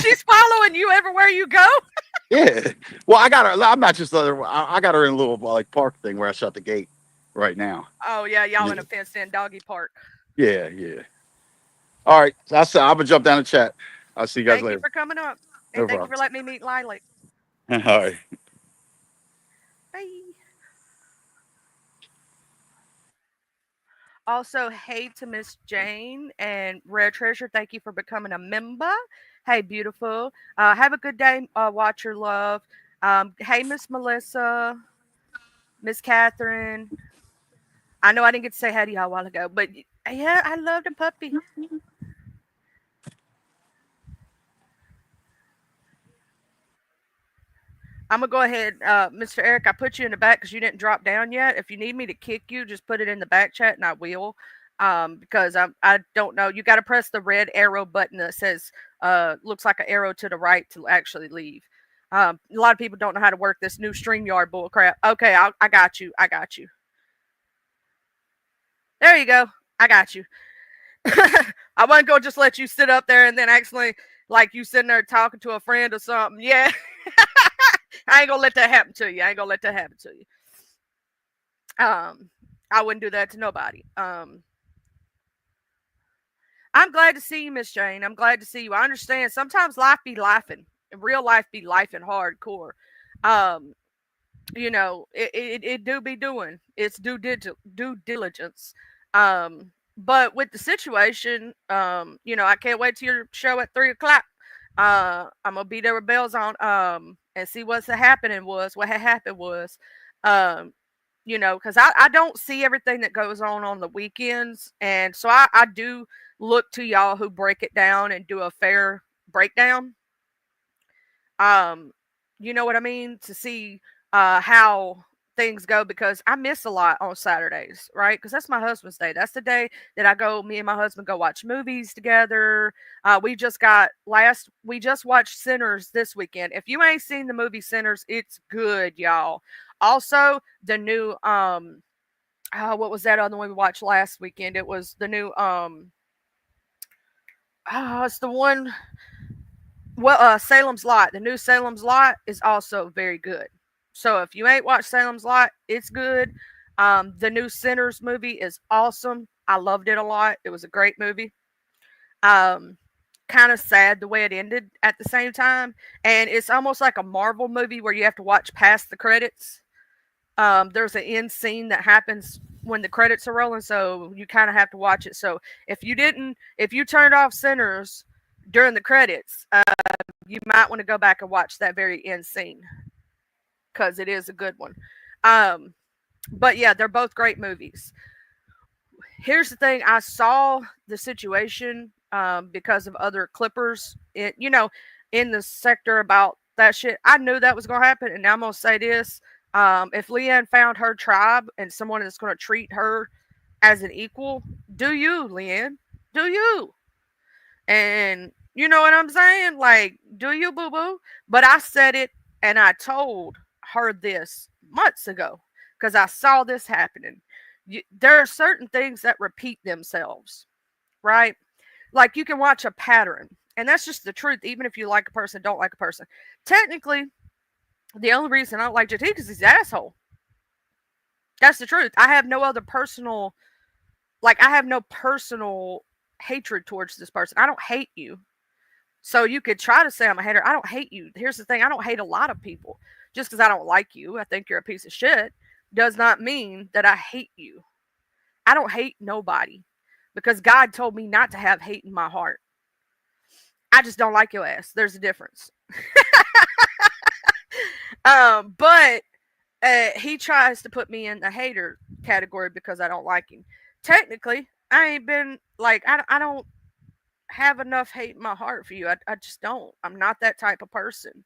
She's following you everywhere you go. Yeah. Well, I got her. I'm not just other. I got her in a little like park thing where I shut the gate right now. Oh yeah, y'all Yeah. in a fenced-in doggy park. Yeah. Yeah. All right. I'm gonna jump down and chat. I'll see you guys Thank you later. for coming up, and No thank you problem. for letting me meet Lily. All right. Bye. Also, hey to Miss Jane and Rare Treasure. Thank you for becoming a member. Hey, beautiful. Have a good day. Watch your love. Hey, Miss Melissa, Miss Catherine. I know I didn't get to say hi to y'all a while ago, but yeah, I love the puppy. I'm gonna go ahead, Mr. Eric. I put you in the back because you didn't drop down yet. If you need me to kick you, just put it in the back chat and I will. Because I don't know. You got to press the red arrow button that says looks like an arrow to the right to actually leave. A lot of people don't know how to work this new StreamYard bull crap. Okay, I got you. I got you. There you go. I got you. I wasn't going to just let you sit up there and then accidentally, like you sitting there talking to a friend or something. Yeah. I ain't going to let that happen to you. I ain't going to let that happen to you. I wouldn't do that to nobody. I'm glad to see you, Miss Jane. I'm glad to see you. I understand. Sometimes life be laughing. Real life be laughing hardcore. Um, it do be doing. It's due diligence. But with the situation, I can't wait till your show at 3 o'clock. I'm gonna be there with bells on, and see what had happened was, um, because I don't see everything that goes on the weekends, and so I do look to y'all who break it down and do a fair breakdown. Um, you know what I mean? To see how things go, because I miss a lot on Saturdays, right? Because that's my husband's day. That's the day that me and my husband go watch movies together. We just watched Sinners this weekend. If you ain't seen the movie Sinners, it's good, y'all. Also, the new what was that other one we watched last weekend? It was the new it's the one. Well, Salem's Lot. The new Salem's Lot is also very good. So if you ain't watched Salem's Lot, it's good. The new Sinners movie is awesome. I loved it a lot. It was a great movie. Um, Kind of sad the way it ended at the same time, and it's almost like a Marvel movie where you have to watch past the credits. There's an end scene that happens when the credits are rolling, so you kind of have to watch it. So if you turned off Sinners during the credits, you might want to go back and watch that very end scene because it is a good one. But yeah, they're both great movies. Here's the thing: I saw the situation because of other Clippers, in the sector about that shit. I knew that was gonna happen, and now I'm gonna say this: if Leanne found her tribe and someone that's gonna treat her as an equal, do you, Leanne? Do you? And you know what I'm saying? Like, do you, boo boo? But I said it and I told her this months ago because I saw this happening. There are certain things that repeat themselves, right? Like you can watch a pattern, and that's just the truth. Even if you like a person, don't like a person. Technically, the only reason I don't like JT is he's an asshole. That's the truth. I have no other personal, I have no personal hatred towards this person. I don't hate you. So you could try to say I'm a hater. I don't hate you. Here's the thing: I don't hate a lot of people. Just because I don't like you, I think you're a piece of shit, does not mean that I hate you. I don't hate nobody because God told me not to have hate in my heart. I just don't like your ass. There's a difference. But he tries to put me in the hater category because I don't like him. Technically, I ain't been like I don't have enough hate in my heart for you. I just don't. I'm not that type of person.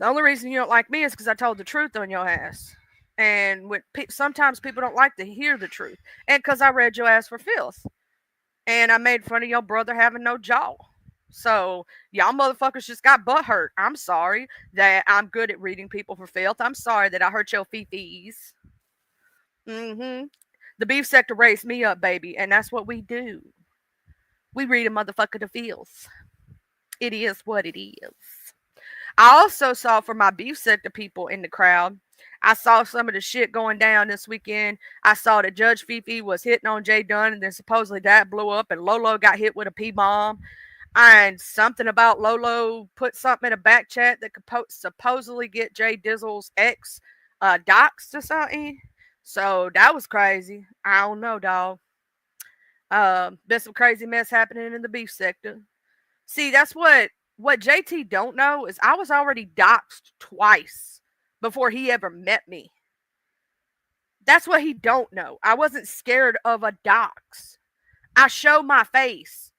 The only reason you don't like me is because I told the truth on your ass. And sometimes people don't like to hear the truth. And because I read your ass for filth. And I made fun of your brother having no jaw. So y'all motherfuckers just got butt hurt. I'm sorry that I'm good at reading people for filth. I'm sorry that I hurt your fifis. Mm-hmm. The beef sector raised me up, baby. And that's what we do. We read a motherfucker to filth. It is what it is. I also saw for my beef sector people in the crowd, I saw some of the shit going down this weekend. I saw that Judge Fifi was hitting on Jay Dunn, and then supposedly that blew up, and Lolo got hit with a P-bomb. And something about Lolo put something in a back chat that could supposedly get Jay Dizzle's ex doxxed or something. So that was crazy. I don't know, dog. Been some crazy mess happening in the beef sector. See, that's what JT don't know is I was already doxxed twice before he ever met me. That's what he don't know. I wasn't scared of a dox. I show my face.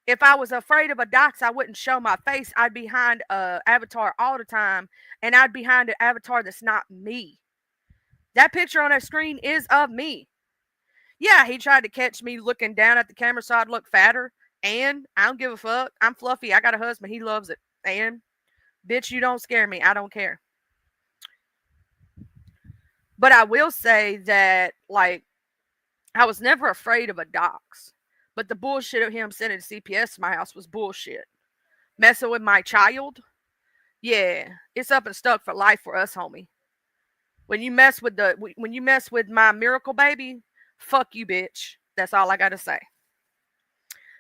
If I was afraid of a dox, I wouldn't show my face. I'd be behind a avatar all the time, and I'd be behind an avatar that's not me. That picture on that screen is of me. Yeah, he tried to catch me looking down at the camera so I'd look fatter. And I don't give a fuck. I'm fluffy. I got a husband. He loves it. And Bitch, you don't scare me. I don't care. But I will say that, like, I was never afraid of a dox. But the bullshit of him sending CPS to my house was bullshit. Messing with my child, yeah, it's up and stuck for life for us, homie. When you mess with my miracle baby, fuck you, bitch. That's all I gotta say.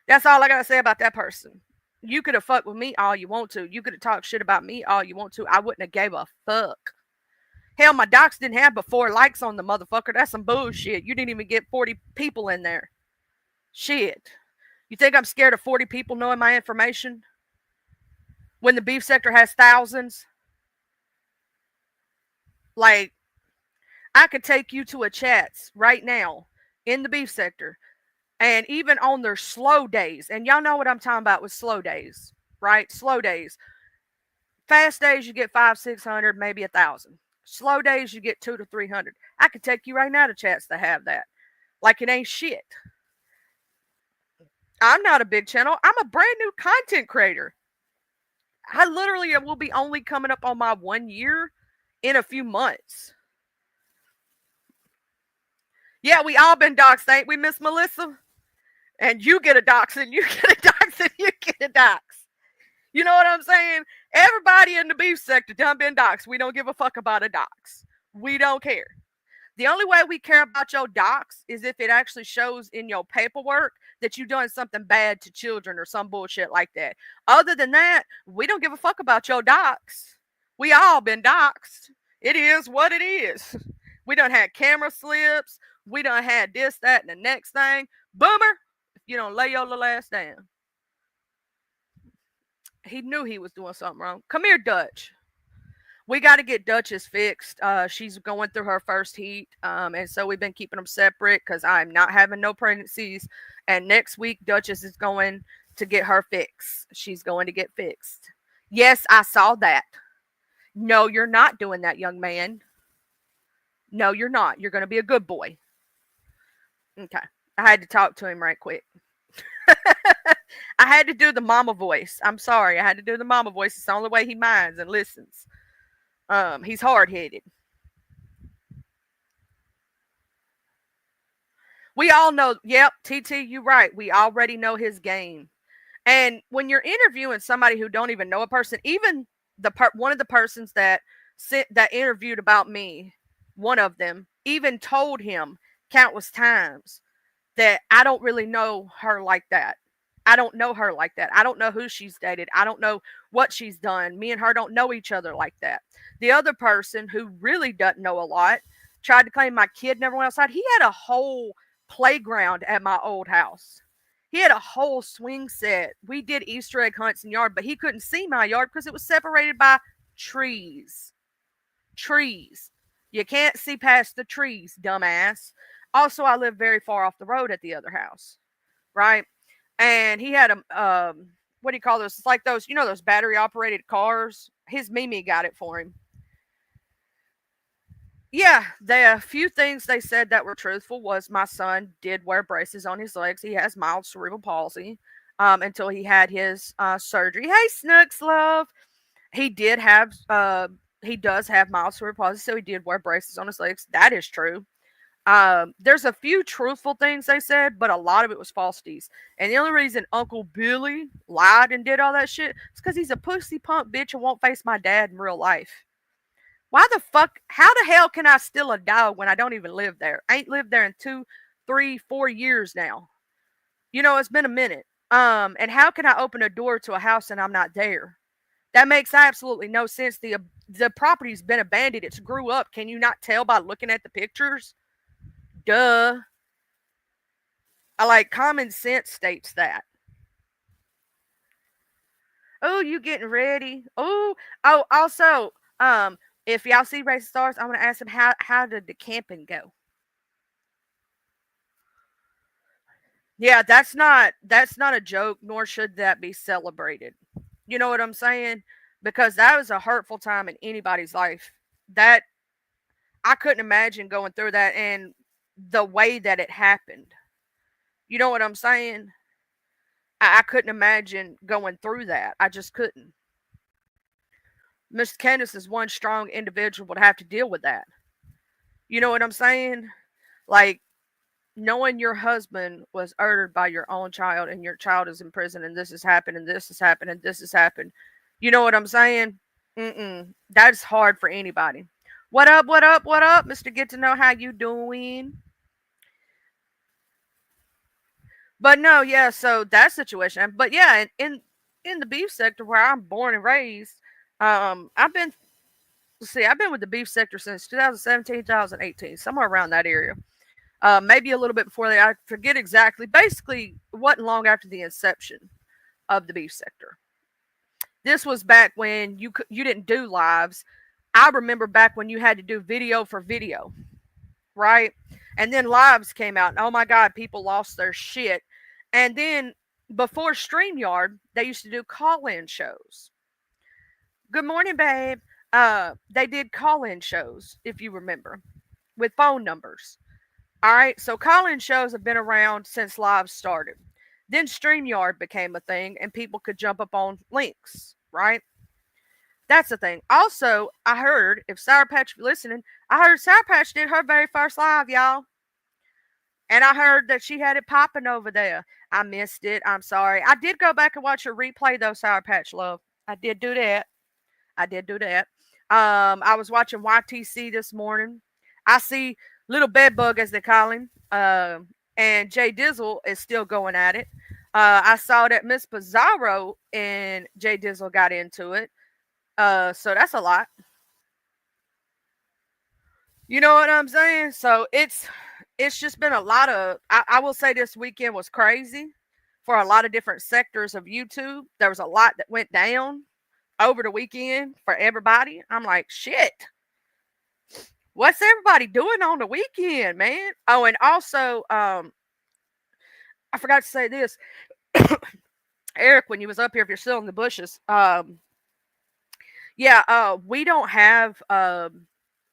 That's all I gotta say about that person. You could have fucked with me all you want to. You could have talked shit about me all you want to. I wouldn't have gave a fuck. Hell, my docs didn't have but 4 likes on the motherfucker. That's some bullshit. You didn't even get 40 people in there. Shit. You think I'm scared of 40 people knowing my information? When the beef sector has thousands? Like, I could take you to a chats right now in the beef sector, and even on their slow days, and y'all know what I'm talking about with slow days, right? Slow days. Fast days, you get 500, 600, maybe 1,000. Slow days, you get 200 to 300. I could take you right now to chats that have that. Like, it ain't shit. I'm not a big channel. I'm a brand new content creator. I literally will be only coming up on my 1 year in a few months. Yeah, we all been doxxed, ain't we, Miss Melissa? And you get a dox, and you get a dox, and you get a dox. You know what I'm saying? Everybody in the beef sector done been doxxed. We don't give a fuck about a dox. We don't care. The only way we care about your dox is if it actually shows in your paperwork that you done something bad to children or some bullshit like that. Other than that, we don't give a fuck about your dox. We all been doxed. It is what it is. We done had camera slips. We done had this, that, and the next thing. Boomer, if you don't lay your little ass down. He knew he was doing something wrong. Come here, Dutch. We got to get Duchess fixed. She's going through her first heat. And so we've been keeping them separate because I'm not having no pregnancies. And next week, Duchess is going to get her fix. She's going to get fixed. Yes, I saw that. No, you're not doing that, young man. No, you're not. You're going to be a good boy. Okay. I had to talk to him right quick. I had to do the mama voice. I'm sorry. I had to do the mama voice. It's the only way he minds and listens. He's hard-headed. We all know, yep, TT, you're right. We already know his game. And when you're interviewing somebody who don't even know a person, even one of the persons that interviewed about me, one of them, even told him countless times that I don't really know her like that. I don't know her like that. I don't know who she's dated. I don't know what she's done. Me and her don't know each other like that. The other person who really doesn't know a lot tried to claim my kid never went outside. He had a whole playground at my old house. He had a whole swing set. We did Easter egg hunts in yard, but he couldn't see my yard because it was separated by trees. Trees. You can't see past the trees, dumbass. Also, I live very far off the road at the other house, right? And he had a, what do you call those? It's like those, those battery operated cars. His Mimi got it for him. Yeah, the few things they said that were truthful was my son did wear braces on his legs. He has mild cerebral palsy until he had his surgery. Hey, Snooks, love. He does have mild cerebral palsy, so he did wear braces on his legs. That is true. There's a few truthful things they said, but a lot of it was falsities. And the only reason Uncle Billy lied and did all that shit is because he's a pussy punk bitch and won't face my dad in real life. How the hell can I steal a dog when I don't even live there? I ain't lived there in 2, 3, 4 years now. It's been a minute. And how can I open a door to a house and I'm not there? That makes absolutely no sense. The property's been abandoned. It's grew up. Can you not tell by looking at the pictures? Duh. Common sense states that. Oh, you getting ready? Oh, also, if y'all see Racing Stars, I'm gonna ask him how did the camping go? Yeah, that's not a joke, nor should that be celebrated. You know what I'm saying? Because that was a hurtful time in anybody's life. That I couldn't imagine going through that and the way that it happened. You know what I'm saying? I couldn't imagine going through that. I just couldn't. Miss Candace is one strong individual would have to deal with that. You know what I'm saying? Like, knowing your husband was murdered by your own child and your child is in prison and this has happened and this has happened and this has happened. You know what I'm saying? That's hard for anybody. What up, what up, what up, Mr. Get to Know How You Doing? But no, yeah, so that situation. But yeah, in the beef sector where I'm born and raised, I've been I've been with the beef sector since 2017, 2018, somewhere around that area. Maybe a little bit before that. I forget exactly. Basically, it wasn't long after the inception of the beef sector. This was back when you didn't do lives. I remember back when you had to do video for video, right? And then lives came out, and oh my God, people lost their shit. And then before StreamYard, they used to do call-in shows. Good morning, babe. They did call-in shows, if you remember, with phone numbers. All right, so call-in shows have been around since live started. Then StreamYard became a thing, and people could jump up on links, right? That's the thing. Also, I heard, if Sour Patch listening, I heard Sour Patch did her very first live, y'all. And I heard that she had it popping over there. I missed it. I'm sorry. I did go back and watch a replay, though, Sour Patch Love. I did do that. I did do that. I was watching YTC this morning. I see Little Bedbug, as they call him, and Jay Dizzle is still going at it. I saw that Miss Pizarro and Jay Dizzle got into it. So that's a lot. You know what I'm saying? So it's just been a lot of. I will say this weekend was crazy for a lot of different sectors of YouTube. There was a lot that went down over the weekend for everybody. I'm like, shit. What's everybody doing on the weekend, man? Oh, and also, I forgot to say this. Eric, when you was up here, if you're still in the bushes, we don't have,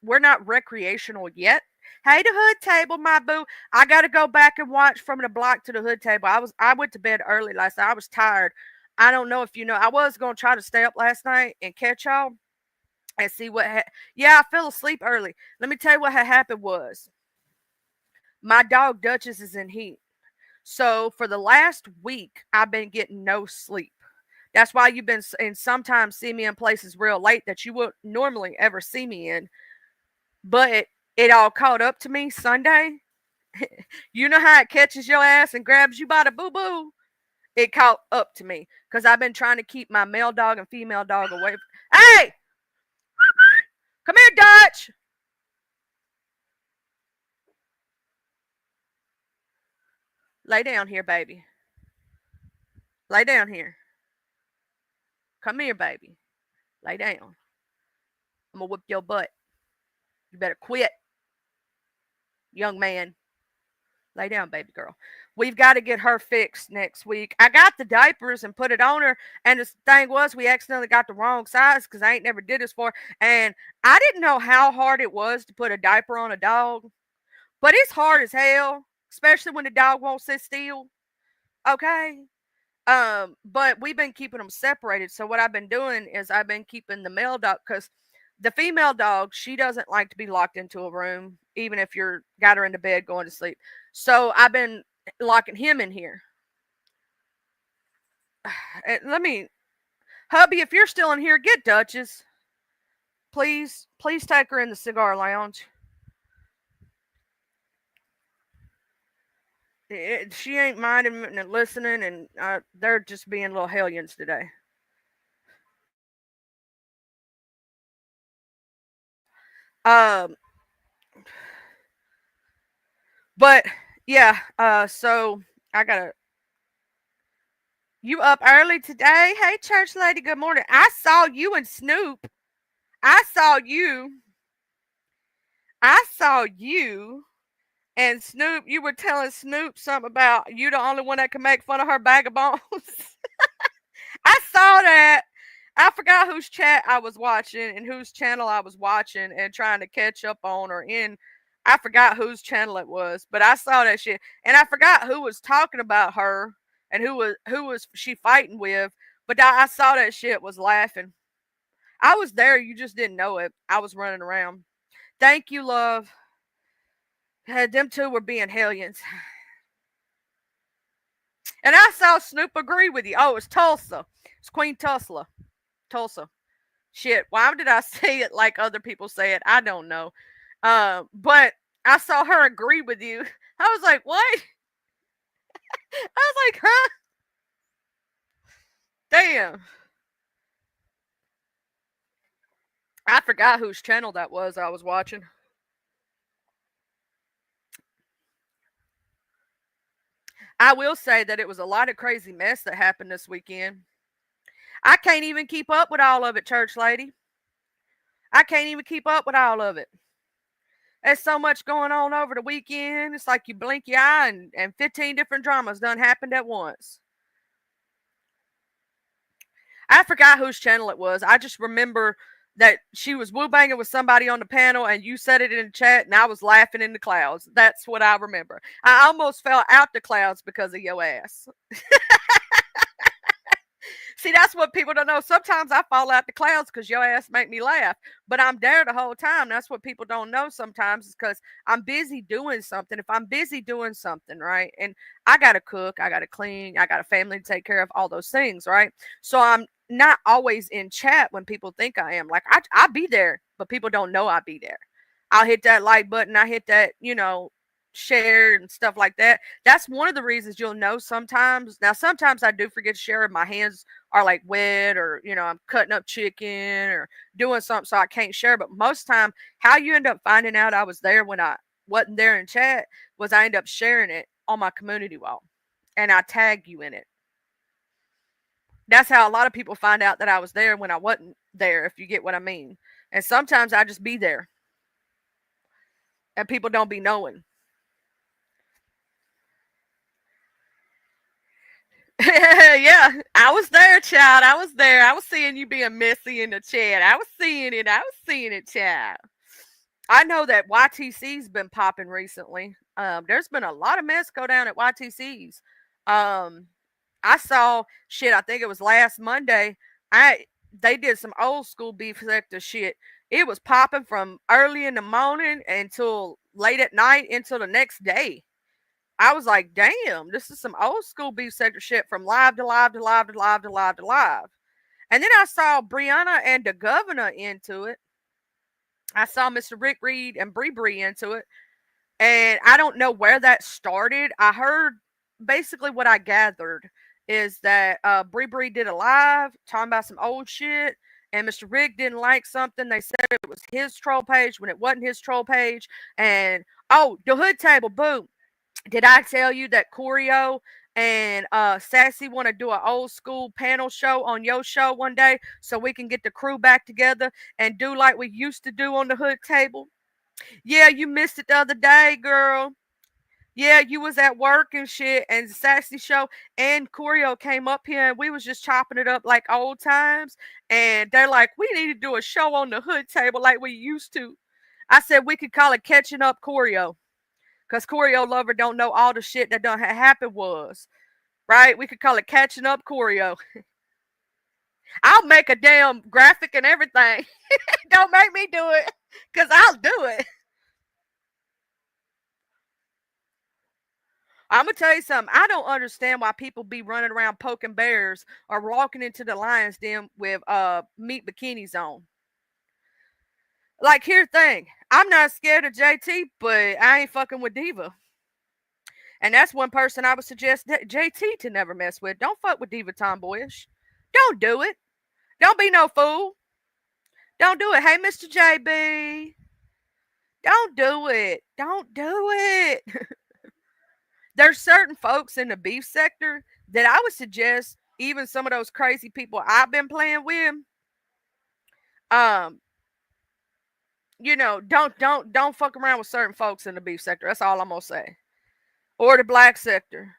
we're not recreational yet. Hey, the hood table, my boo. I got to go back and watch From the Block to the Hood Table. I went to bed early last night. I was tired. I don't know if you know. I was going to try to stay up last night and catch y'all and see what. Yeah, I fell asleep early. Let me tell you what had happened was my dog Duchess is in heat. So for the last week, I've been getting no sleep. That's why you've been and sometimes see me in places real late that you wouldn't normally ever see me in. But it all caught up to me Sunday. You know how it catches your ass and grabs you by the boo boo? It caught up to me because I've been trying to keep my male dog and female dog away. Hey! Come here, Dutch! Lay down here, baby. Lay down here. Come here, baby. Lay down. I'm going to whip your butt. You better quit, young man. Lay down, baby girl. We've got to get her fixed next week. I got the diapers and put it on her. And the thing was, we accidentally got the wrong size because I ain't never did this for. And I didn't know how hard it was to put a diaper on a dog. But it's hard as hell, especially when the dog won't sit still. Okay. But we've been keeping them separated. So what I've been doing is I've been keeping the male dog because the female dog, she doesn't like to be locked into a room, even if you're got her into bed going to sleep. So I've been locking him in here. Let me, hubby, if you're still in here, get Duchess. Please take her in the cigar lounge. She ain't minding and listening, and they're just being little hellions today. But yeah, so I gotta. You up early today? Hey, church lady, good morning. I saw you and Snoop. I saw you. I saw you and Snoop. You were telling Snoop something about you the only one that can make fun of her bag of bones. I saw that. I forgot whose chat I was watching and whose channel I was watching and trying to catch up on or in. I forgot whose channel it was, but I saw that shit. And I forgot who was talking about her and who was she fighting with. But I saw that shit, was laughing. I was there. You just didn't know it. I was running around. Thank you, love. Them two were being hellions. And I saw Snoop agree with you. Oh, it's Tulsa. It's Queen Tulsa. Tulsa. Shit. Why did I say it like other people say it? I don't know. But I saw her agree with you. I was like, what? I was like, huh? Damn. I forgot whose channel that was I was watching. I will say that it was a lot of crazy mess that happened this weekend. I can't even keep up with all of it, church lady. I can't even keep up with all of it. There's so much going on over the weekend. It's like you blink your eye and 15 different dramas done happened at once. I forgot whose channel it was. I just remember that she was woo banging with somebody on the panel and you said it in the chat and I was laughing in the clouds. That's what I remember. I almost fell out the clouds because of your ass. See, that's what people don't know. Sometimes I fall out the clouds because your ass make me laugh, but I'm there the whole time. That's what people don't know sometimes is because I'm busy doing something. If I'm busy doing something, right, and I got to cook, I got to clean, I got a family to take care of, all those things, right? So I'm not always in chat when people think I am. Like, I be there, but people don't know I be there. I'll hit that like button. I hit that, share and stuff like that. That's one of the reasons you'll know sometimes. Now, sometimes I do forget to share if my hands are like wet or, I'm cutting up chicken or doing something so I can't share. But most time, how you end up finding out I was there when I wasn't there in chat was I end up sharing it on my community wall and I tag you in it. That's how a lot of people find out that I was there when I wasn't there, if you get what I mean. And sometimes I just be there and people don't be knowing. Yeah, I was there, child. I was there. I was seeing you being messy in the chat. I was seeing it. I was seeing it, child. I know that YTC's been popping recently. There's been a lot of mess go down at YTC's. I saw shit. I think it was last Monday. They did some old school beef sector shit. It was popping from early in the morning until late at night until the next day. I was like, damn, this is some old school beef sector shit from live to live to live to live to live to live. And then I saw Brianna and the governor into it. I saw Mr. Rick Reed and Bree Bree into it. And I don't know where that started. I heard basically what I gathered is that Bree Bree did a live talking about some old shit. And Mr. Rick didn't like something. They said it was his troll page when it wasn't his troll page. And oh, the hood table, boom. Did I tell you that Corio and Sassy want to do an old school panel show on your show one day so we can get the crew back together and do like we used to do on the hood table? Yeah, you missed it the other day, girl. Yeah, you was at work and shit, and Sassy show and Corio came up here, and we was just chopping it up like old times. And they're like, we need to do a show on the hood table like we used to. I said we could call it Catching Up Corio. Because Corio Lover don't know all the shit that done happened was. Right? We could call it Catching Up Corio. I'll make a damn graphic and everything. Don't make me do it. Because I'll do it. I'm going to tell you something. I don't understand why people be running around poking bears or walking into the lion's den with meat bikinis on. Like, here's the thing. I'm not scared of JT, but I ain't fucking with Diva. And that's one person I would suggest JT to never mess with. Don't fuck with Diva Tomboyish. Don't do it. Don't be no fool. Don't do it. Hey, Mr. JB. Don't do it. Don't do it. There's certain folks in the beef sector that I would suggest, even some of those crazy people I've been playing with, don't fuck around with certain folks in the beef sector. That's all I'm gonna say. Or the black sector.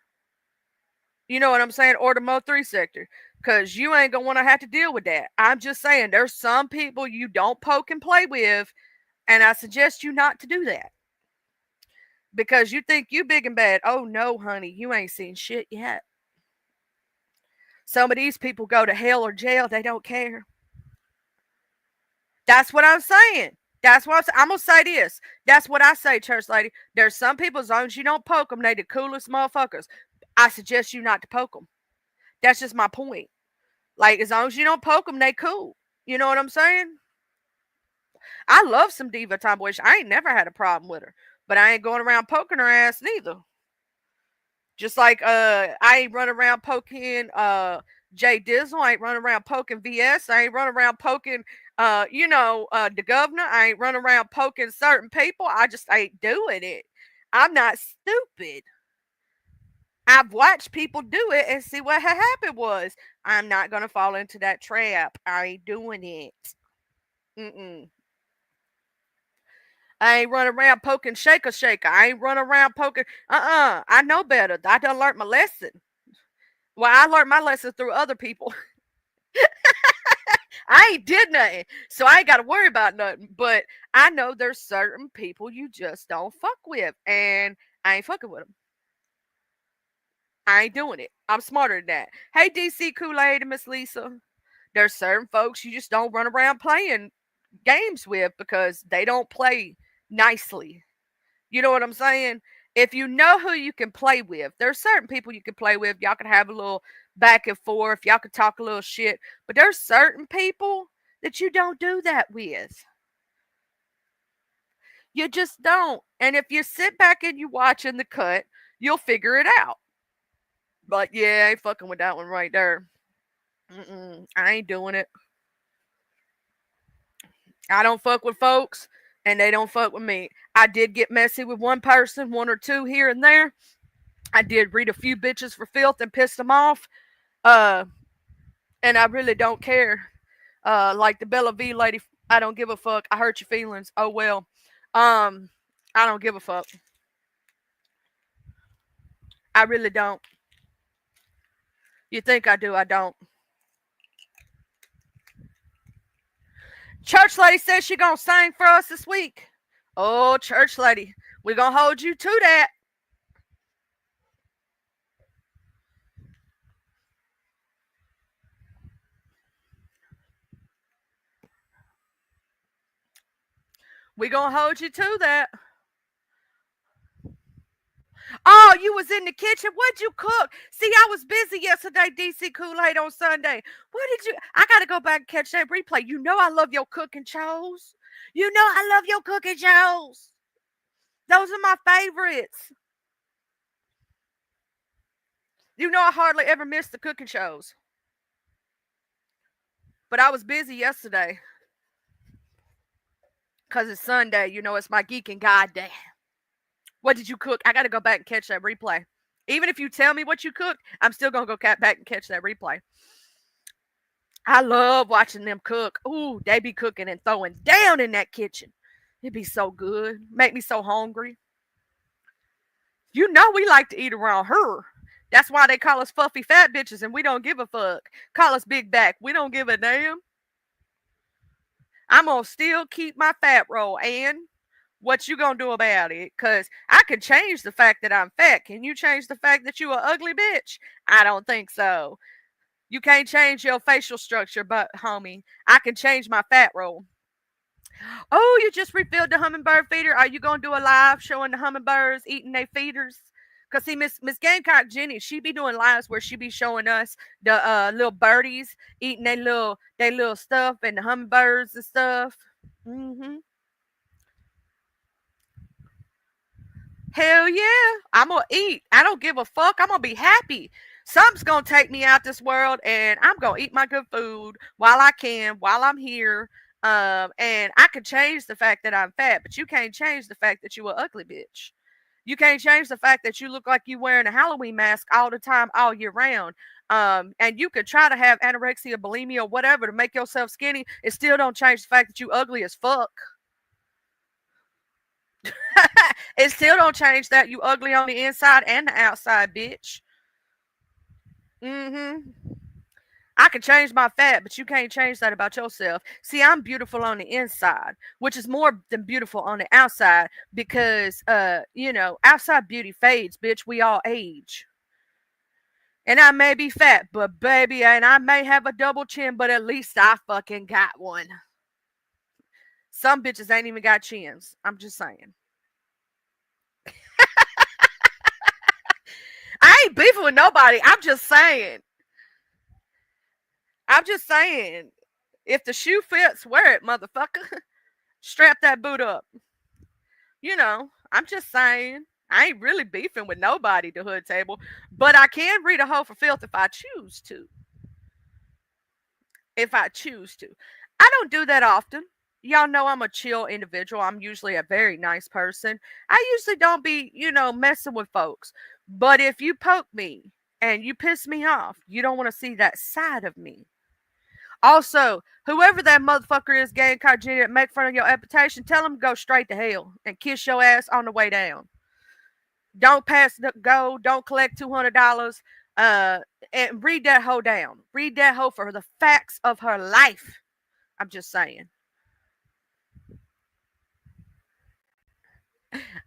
You know what I'm saying? Or the Mo3 sector. Because you ain't going to want to have to deal with that. I'm just saying, there's some people you don't poke and play with, and I suggest you not to do that. Because you think you big and bad. Oh, no, honey, you ain't seen shit yet. Some of these people go to hell or jail. They don't care. That's what I'm saying. That's what I'm going to say this. That's what I say, church lady. There's some people, as long as you don't poke them, they the coolest motherfuckers. I suggest you not to poke them. That's just my point. Like, as long as you don't poke them, they cool. You know what I'm saying? I love some diva tomboyish. I ain't never had a problem with her. But I ain't going around poking her ass neither. Just like I ain't running around poking Jay Dizzle. I ain't running around poking VS. I ain't running around poking the governor. I ain't running around poking certain people. I just ain't doing it. I'm not stupid. I've watched people do it and see what happened was. I'm not gonna fall into that trap. I ain't doing it. Mm-mm. I ain't running around poking shaker shaker. I ain't running around poking. I know better. I done learned my lesson. Well, I learned my lesson through other people. I ain't did nothing, so I ain't got to worry about nothing. But I know there's certain people you just don't fuck with, and I ain't fucking with them. I ain't doing it. I'm smarter than that. Hey, DC Kool-Aid and Miss Lisa. There's certain folks you just don't run around playing games with because they don't play nicely. You know what I'm saying? If you know who you can play with, there's certain people you can play with. Y'all can have a little back and forth. Y'all can talk a little shit. But there's certain people that you don't do that with. You just don't. And if you sit back and you watch in the cut, you'll figure it out. But yeah, I ain't fucking with that one right there. I ain't doing it. I don't fuck with folks, and they don't fuck with me. I did get messy with one person, one or two here and there. I did read a few bitches for filth and pissed them off. Uh, and I really don't care. Like the Bella V lady, I don't give a fuck. I hurt your feelings. Oh well. I don't give a fuck. I really don't. You think I do? I don't. Church lady says she gonna sing for us this week. Oh, church lady, we gonna hold you to that. We gonna hold you to that. Oh, you was in the kitchen. What'd you cook? See, I was busy yesterday, DC Kool-Aid on Sunday. What did you? I gotta go back and catch that replay. You know I love your cooking shows. You know I love your cooking shows. Those are my favorites. You know I hardly ever miss the cooking shows. But I was busy yesterday. Because it's Sunday. You know, it's my geek and God day. What did you cook? I got to go back and catch that replay. Even if you tell me what you cooked, I'm still going to go back and catch that replay. I love watching them cook. Ooh, they be cooking and throwing down in that kitchen. It'd be so good. Make me so hungry. You know we like to eat around her. That's why they call us fluffy fat bitches and we don't give a fuck. Call us big back. We don't give a damn. I'm going to still keep my fat roll, and what you gonna do about it? Because I can change the fact that I'm fat. Can you change the fact that you an ugly bitch? I don't think so. You can't change your facial structure, but homie, I can change my fat roll. Oh, you just refilled the hummingbird feeder. Are you gonna do a live showing the hummingbirds eating their feeders? Cause see, Miss Gamecock Jenny, she be doing lives where she be showing us the little birdies eating their little stuff and the hummingbirds and stuff. Mm-hmm. Hell yeah. I'm gonna eat. I don't give a fuck. I'm gonna be happy. Something's gonna take me out this world and I'm gonna eat my good food while I can, while I'm here. And I can change the fact that I'm fat, but you can't change the fact that you an ugly bitch. You can't change the fact that you look like you wearing a Halloween mask all the time, all year round. And you could try to have anorexia, bulimia, whatever to make yourself skinny. It still don't change the fact that you ugly as fuck. It still don't change that you ugly on the inside and the outside, bitch. Mm-hmm. I can change my fat, but you can't change that about yourself. See, I'm beautiful on the inside, which is more than beautiful on the outside because, outside beauty fades, bitch. We all age. And I may be fat, but baby, and I may have a double chin, but at least I fucking got one. Some bitches ain't even got chins. I'm just saying. I ain't beefing with nobody. I'm just saying. I'm just saying. If the shoe fits, wear it, motherfucker. Strap that boot up. You know, I'm just saying. I ain't really beefing with nobody, the hood table. But I can read a hoe for filth if I choose to. If I choose to. I don't do that often. Y'all know I'm a chill individual. I'm usually a very nice person. I usually don't be, messing with folks. But if you poke me and you piss me off, you don't want to see that side of me. Also, whoever that motherfucker is, gang card Jenny, that make fun of your reputation, tell him to go straight to hell and kiss your ass on the way down. Don't pass the go. Don't collect $200. And read that hoe down. Read that hoe for the facts of her life. I'm just saying.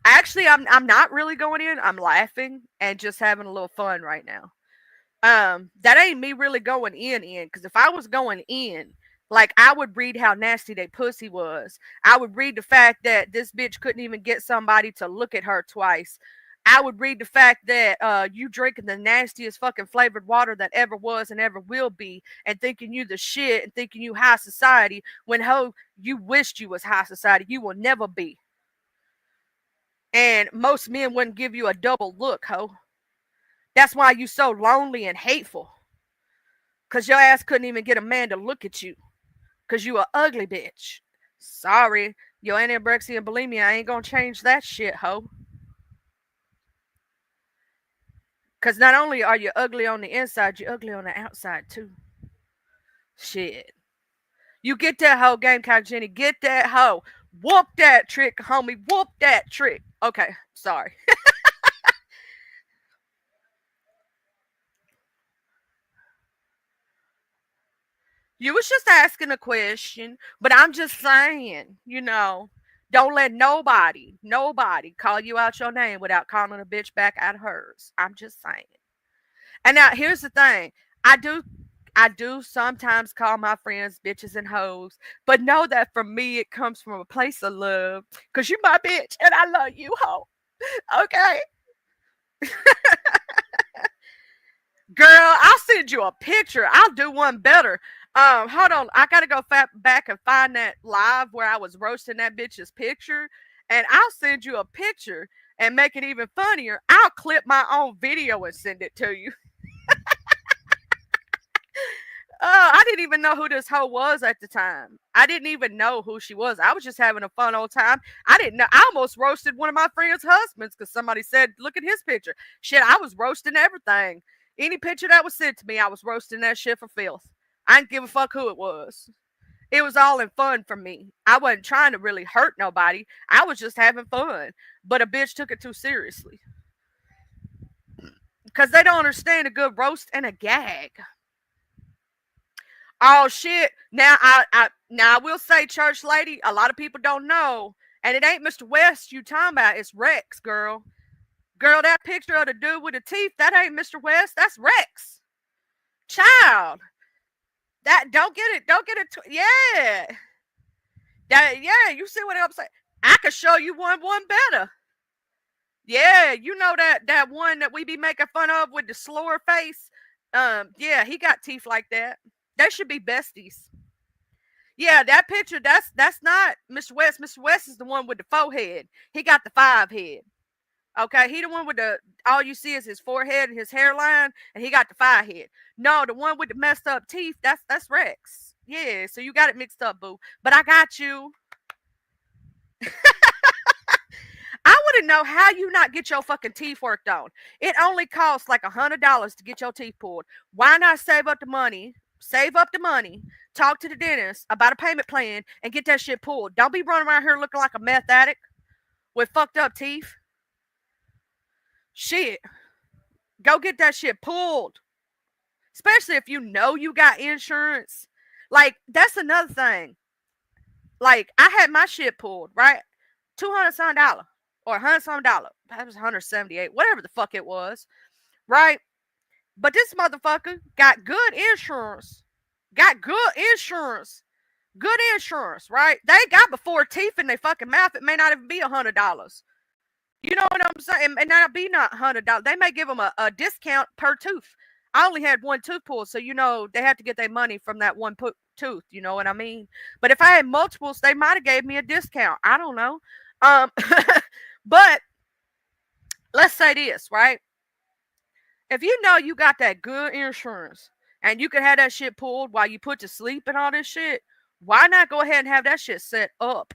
Actually, I'm not really going in. I'm laughing and just having a little fun right now. That ain't me really going in. Because if I was going in, like I would read how nasty they pussy was. I would read the fact that this bitch couldn't even get somebody to look at her twice. I would read the fact that you drinking the nastiest fucking flavored water that ever was and ever will be, and thinking you the shit and thinking you high society when ho you wished you was high society. You will never be. And most men wouldn't give you a double look, ho. That's why you so lonely and hateful. Cause your ass couldn't even get a man to look at you. Cause you a ugly bitch. Sorry, your anorexia and bulimia ain't gonna change that shit, ho. Cause not only are you ugly on the inside, you're ugly on the outside too. Shit. You get that hoe, Game Cow Jenny. Get that hoe. Whoop that trick, homie. Whoop that trick. Okay, sorry. You was just asking a question, but I'm just saying, don't let nobody call you out your name without calling a bitch back out hers. I'm just saying. And now here's the thing. I do sometimes call my friends bitches and hoes, but know that for me it comes from a place of love. Cause you my bitch and I love you, hoe. Okay. Girl, I'll send you a picture. I'll do one better. Hold on. I gotta go back and find that live where I was roasting that bitch's picture, and I'll send you a picture and make it even funnier. I'll clip my own video and send it to you. I didn't even know who this hoe was at the time. I didn't even know who she was. I was just having a fun old time. I didn't know. I almost roasted one of my friends' husbands because somebody said, "Look at his picture." Shit, I was roasting everything. Any picture that was sent to me, I was roasting that shit for filth. I didn't give a fuck who it was. It was all in fun for me. I wasn't trying to really hurt nobody. I was just having fun. But a bitch took it too seriously. Because they don't understand a good roast and a gag. Oh shit. Now I will say, church lady, a lot of people don't know. And it ain't Mr. West you talking about, it's Rex, girl. Girl, that picture of the dude with the teeth, that ain't Mr. West, that's Rex. Child. That don't get it. Yeah. You see what I'm saying? I could show you one better. Yeah, you know that one that we be making fun of with the slower face. Yeah, he got teeth like that. They should be besties. Yeah, that picture, that's not Mr. West. Mr. West is the one with the forehead. He got the 5 head. Okay, he the one with all you see is his forehead and his hairline, and he got the 5 head. No, the one with the messed up teeth, that's Rex. Yeah, so you got it mixed up, boo. But I got you. I want to know how you not get your fucking teeth worked on. It only costs like $100 to get your teeth pulled. Why not save up the money? Talk to the dentist about a payment plan and get that shit pulled. Don't be running around here looking like a meth addict with fucked up teeth. Shit. Go get that shit pulled. Especially if you know you got insurance. Like, that's another thing. Like, I had my shit pulled, right? $200 some dollar. Or $100 some dollar. That was $178. Whatever the fuck it was. Right? But this motherfucker got good insurance. Good insurance, right? They got before teeth in their fucking mouth. It may not even be $100. You know what I'm saying? It may not be not $100. They may give them a discount per tooth. I only had one tooth pulled, so they had to get their money from that one tooth. You know what I mean? But if I had multiples, they might have gave me a discount. I don't know. But let's say this, right? If you know you got that good insurance and you can have that shit pulled while you put to sleep and all this shit, why not go ahead and have that shit set up?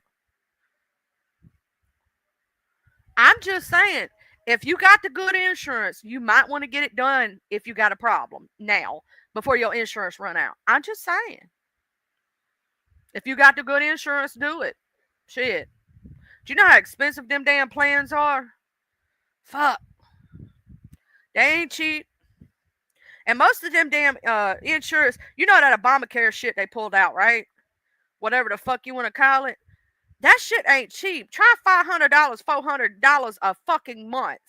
I'm just saying, if you got the good insurance, you might want to get it done if you got a problem now before your insurance run out. I'm just saying. If you got the good insurance, do it. Shit. Do you know how expensive them damn plans are? Fuck. They ain't cheap. And most of them damn insurance, you know that Obamacare shit they pulled out, right? Whatever the fuck you want to call it. That shit ain't cheap. Try $500, $400 a fucking month.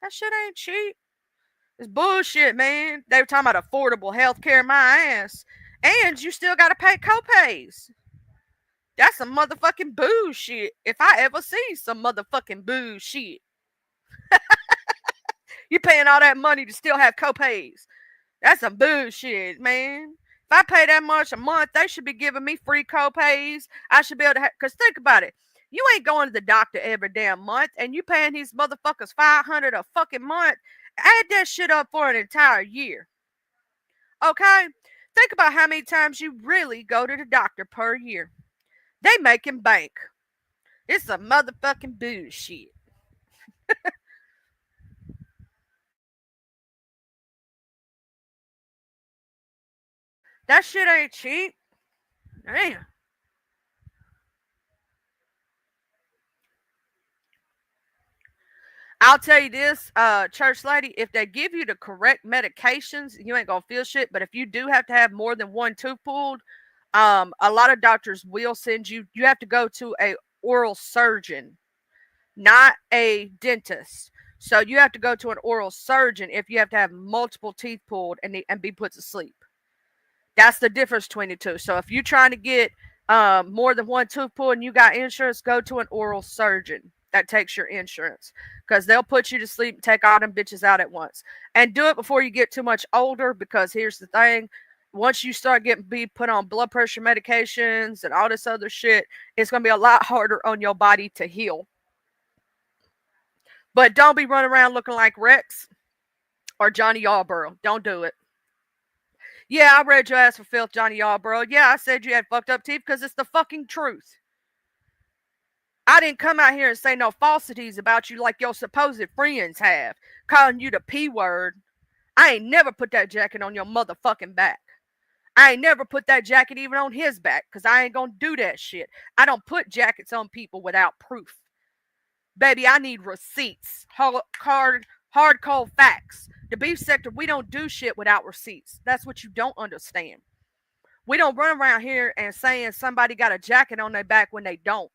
That shit ain't cheap. It's bullshit, man. They were talking about affordable health care, my ass. And you still got to pay copays. That's some motherfucking bullshit. If I ever see some motherfucking bullshit. You paying all that money to still have copays. That's some bullshit, man. If I pay that much a month, they should be giving me free copays. I should be able to have, because think about it. You ain't going to the doctor every damn month, and you paying these motherfuckers $500 a fucking month. Add that shit up for an entire year. Okay? Think about how many times you really go to the doctor per year. They making bank. It's a motherfucking bullshit. That shit ain't cheap. Damn. I'll tell you this, church lady, if they give you the correct medications, you ain't gonna feel shit. But if you do have to have more than one tooth pulled, a lot of doctors will send you have to go to a oral surgeon, not a dentist. So you have to go to an oral surgeon if you have to have multiple teeth pulled and be put to sleep. That's the difference between the two. So if you're trying to get more than one tooth pulled and you got insurance, go to an oral surgeon that takes your insurance because they'll put you to sleep and take all them bitches out at once. And do it before you get too much older because here's the thing. Once you start getting be put on blood pressure medications and all this other shit, it's going to be a lot harder on your body to heal. But don't be running around looking like Rex or Johnny Yarborough. Don't do it. Yeah, I read your ass for filth, Johnny Yarborough. Yeah, I said you had fucked up teeth because it's the fucking truth. I didn't come out here and say no falsities about you like your supposed friends have, calling you the P word. I ain't never put that jacket on your motherfucking back. I ain't never put that jacket even on his back because I ain't gonna do that shit. I don't put jackets on people without proof. Baby, I need receipts. Hard, cold facts. The beef sector, we don't do shit without receipts. That's what you don't understand. We don't run around here and saying somebody got a jacket on their back when they don't.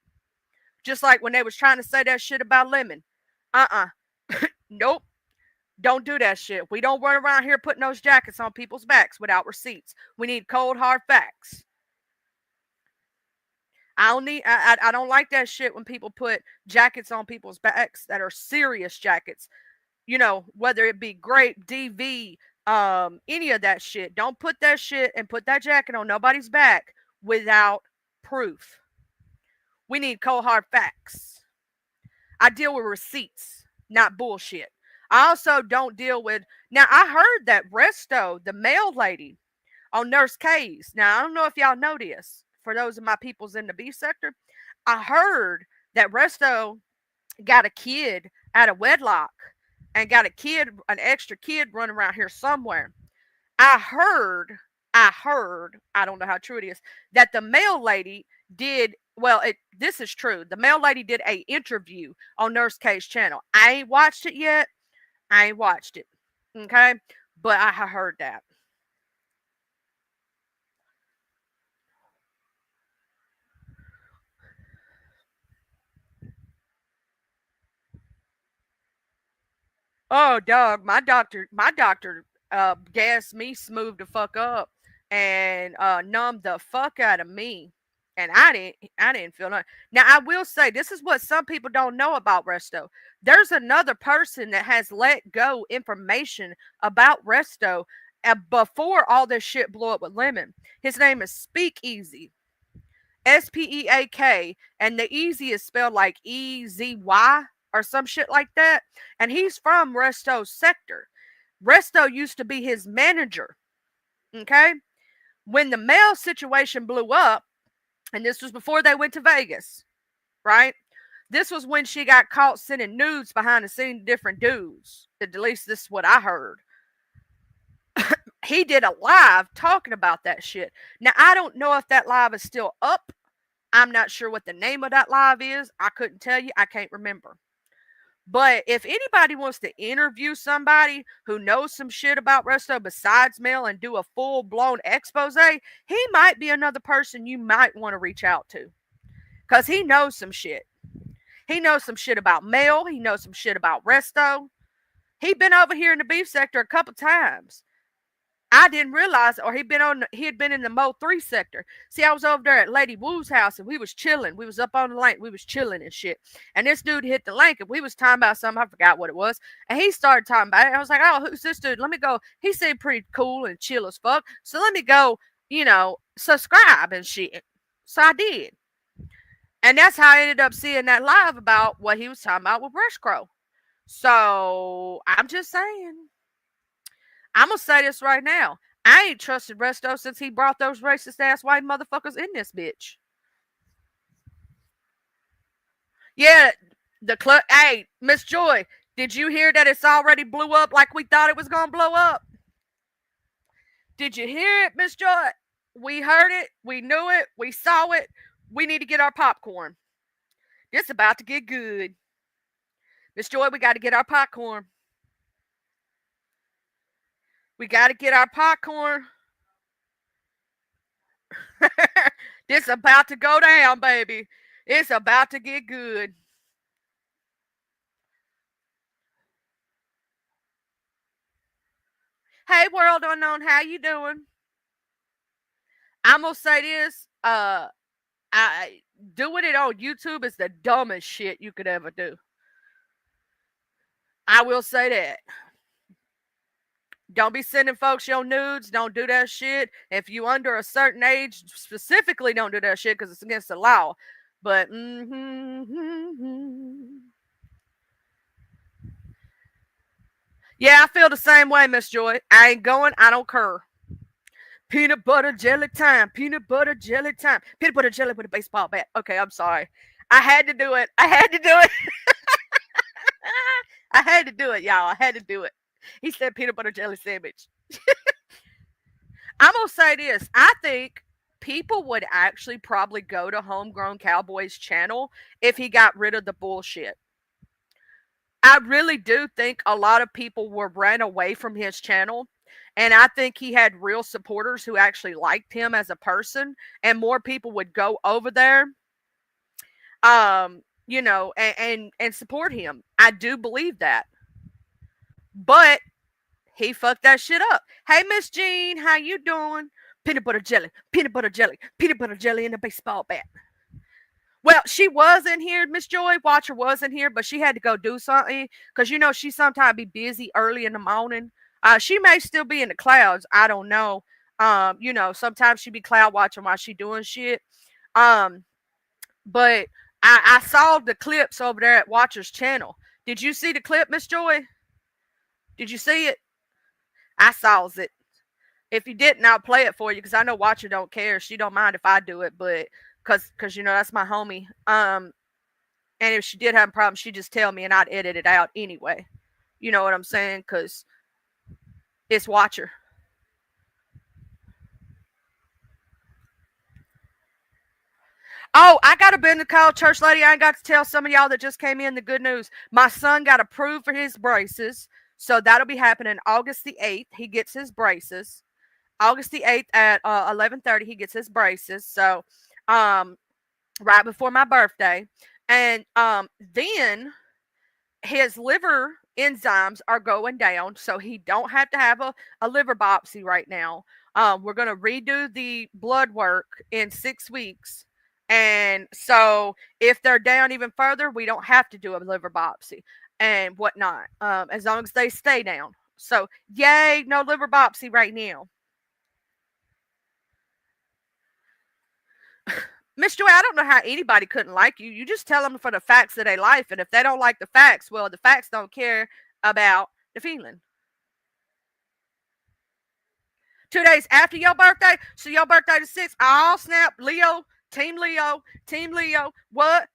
Just like when they was trying to say that shit about Lemon. Nope. Don't do that shit. We don't run around here putting those jackets on people's backs without receipts. We need cold, hard facts. I don't like that shit when people put jackets on people's backs that are serious jackets. You know, whether it be grape, DV, any of that shit. Don't put that shit and put that jacket on nobody's back without proof. We need cold hard facts. I deal with receipts, not bullshit. I also don't deal with. Now, I heard that Resto, the mail lady on Nurse K's. Now, I don't know if y'all know this. For those of my peoples in the beef sector, I heard that Resto got a kid out of wedlock and got an extra kid running around here somewhere. I heard, I don't know how true it is, that the mail lady did, well, this is true. The mail lady did a interview on Nurse K's channel. I ain't watched it yet. Okay? But I heard that. Oh, dog, my doctor gassed me smooth the fuck up and numbed the fuck out of me. And I didn't feel nothing. Now I will say this is what some people don't know about Resto. There's another person that has let go information about Resto before all this shit blew up with Lemon. His name is Speakeasy. Speak, and the easy is spelled like EZY or some shit like that. And he's from Resto's sector. Resto used to be his manager. Okay? When the mail situation blew up, and this was before they went to Vegas, right? This was when she got caught sending nudes behind the scenes to different dudes. At least this is what I heard. He did a live talking about that shit. Now, I don't know if that live is still up. I'm not sure what the name of that live is. I couldn't tell you. I can't remember. But if anybody wants to interview somebody who knows some shit about Resto besides mail and do a full blown expose, he might be another person you might want to reach out to. Because he knows some shit. He knows some shit about mail. He knows some shit about Resto. He been over here in the beef sector a couple times. I didn't realize, or he had been in the Mo 3 sector. See, I was over there at Lady Wu's house and we was chilling. We was up on the lake. We was chilling and shit. And this dude hit the link and we was talking about something. I forgot what it was. And he started talking about it. I was like, oh, who's this dude? Let me go. He seemed pretty cool and chill as fuck. So let me go, subscribe and shit. So I did. And that's how I ended up seeing that live about what he was talking about with Brush Crow. So I'm just saying. I'm going to say this right now. I ain't trusted Resto since he brought those racist ass white motherfuckers in this bitch. Yeah, hey, Miss Joy, did you hear that it's already blew up like we thought it was going to blow up? Did you hear it, Miss Joy? We heard it. We knew it. We saw it. We need to get our popcorn. This about to get good. Miss Joy, we got to get our popcorn. We got to get our popcorn. This about to go down, baby. It's about to get good. Hey, World Unknown, how you doing? I'm going to say this. Doing it on YouTube is the dumbest shit you could ever do. I will say that. Don't be sending folks your nudes. Don't do that shit. If you under a certain age, specifically don't do that shit because it's against the law. But, yeah, I feel the same way, Miss Joy. I ain't going. I don't care. Peanut butter jelly time. Peanut butter jelly time. Peanut butter jelly with a baseball bat. Okay, I'm sorry. I had to do it. I had to do it. I had to do it, y'all. I had to do it. He said peanut butter jelly sandwich. I'm going to say this. I think people would actually probably go to Homegrown Cowboys channel if he got rid of the bullshit. I really do think a lot of people were ran away from his channel. And I think he had real supporters who actually liked him as a person. And more people would go over there, and support him. I do believe that. But he fucked that shit up. Hey, Miss Jean, how you doing? Peanut butter jelly, peanut butter jelly, peanut butter jelly in a baseball bat. Well, she was in here. Miss Joy Watcher was in here, but she had to go do something because, she sometimes be busy early in the morning. She may still be in the clouds. I don't know. Sometimes she be cloud watching while she doing shit. But I saw the clips over there at Watcher's channel. Did you see the clip, Miss Joy? Did you see it? I saw it. If you didn't, I'll play it for you because I know Watcher don't care. She don't mind if I do it, but because that's my homie. And if she did have a problem, she'd just tell me and I'd edit it out anyway. You know what I'm saying? Because it's Watcher. Oh, I got a business call, church lady. I ain't got to tell some of y'all that just came in the good news. My son got approved for his braces. So that'll be happening August the 8th. He gets his braces. August the 8th at 11:30, he gets his braces. So right before my birthday. And then his liver enzymes are going down. So he don't have to have a liver biopsy right now. We're going to redo the blood work in 6 weeks. And so if they're down even further, we don't have to do a liver biopsy and whatnot, as long as they stay down. So, yay, no liver biopsy right now. Miss Joy, I don't know how anybody couldn't like you. You just tell them for the facts of their life. And if they don't like the facts, well, the facts don't care about the feeling. 2 days after your birthday, so your birthday the 6th, I'll snap, Leo, Team Leo, Team Leo. What?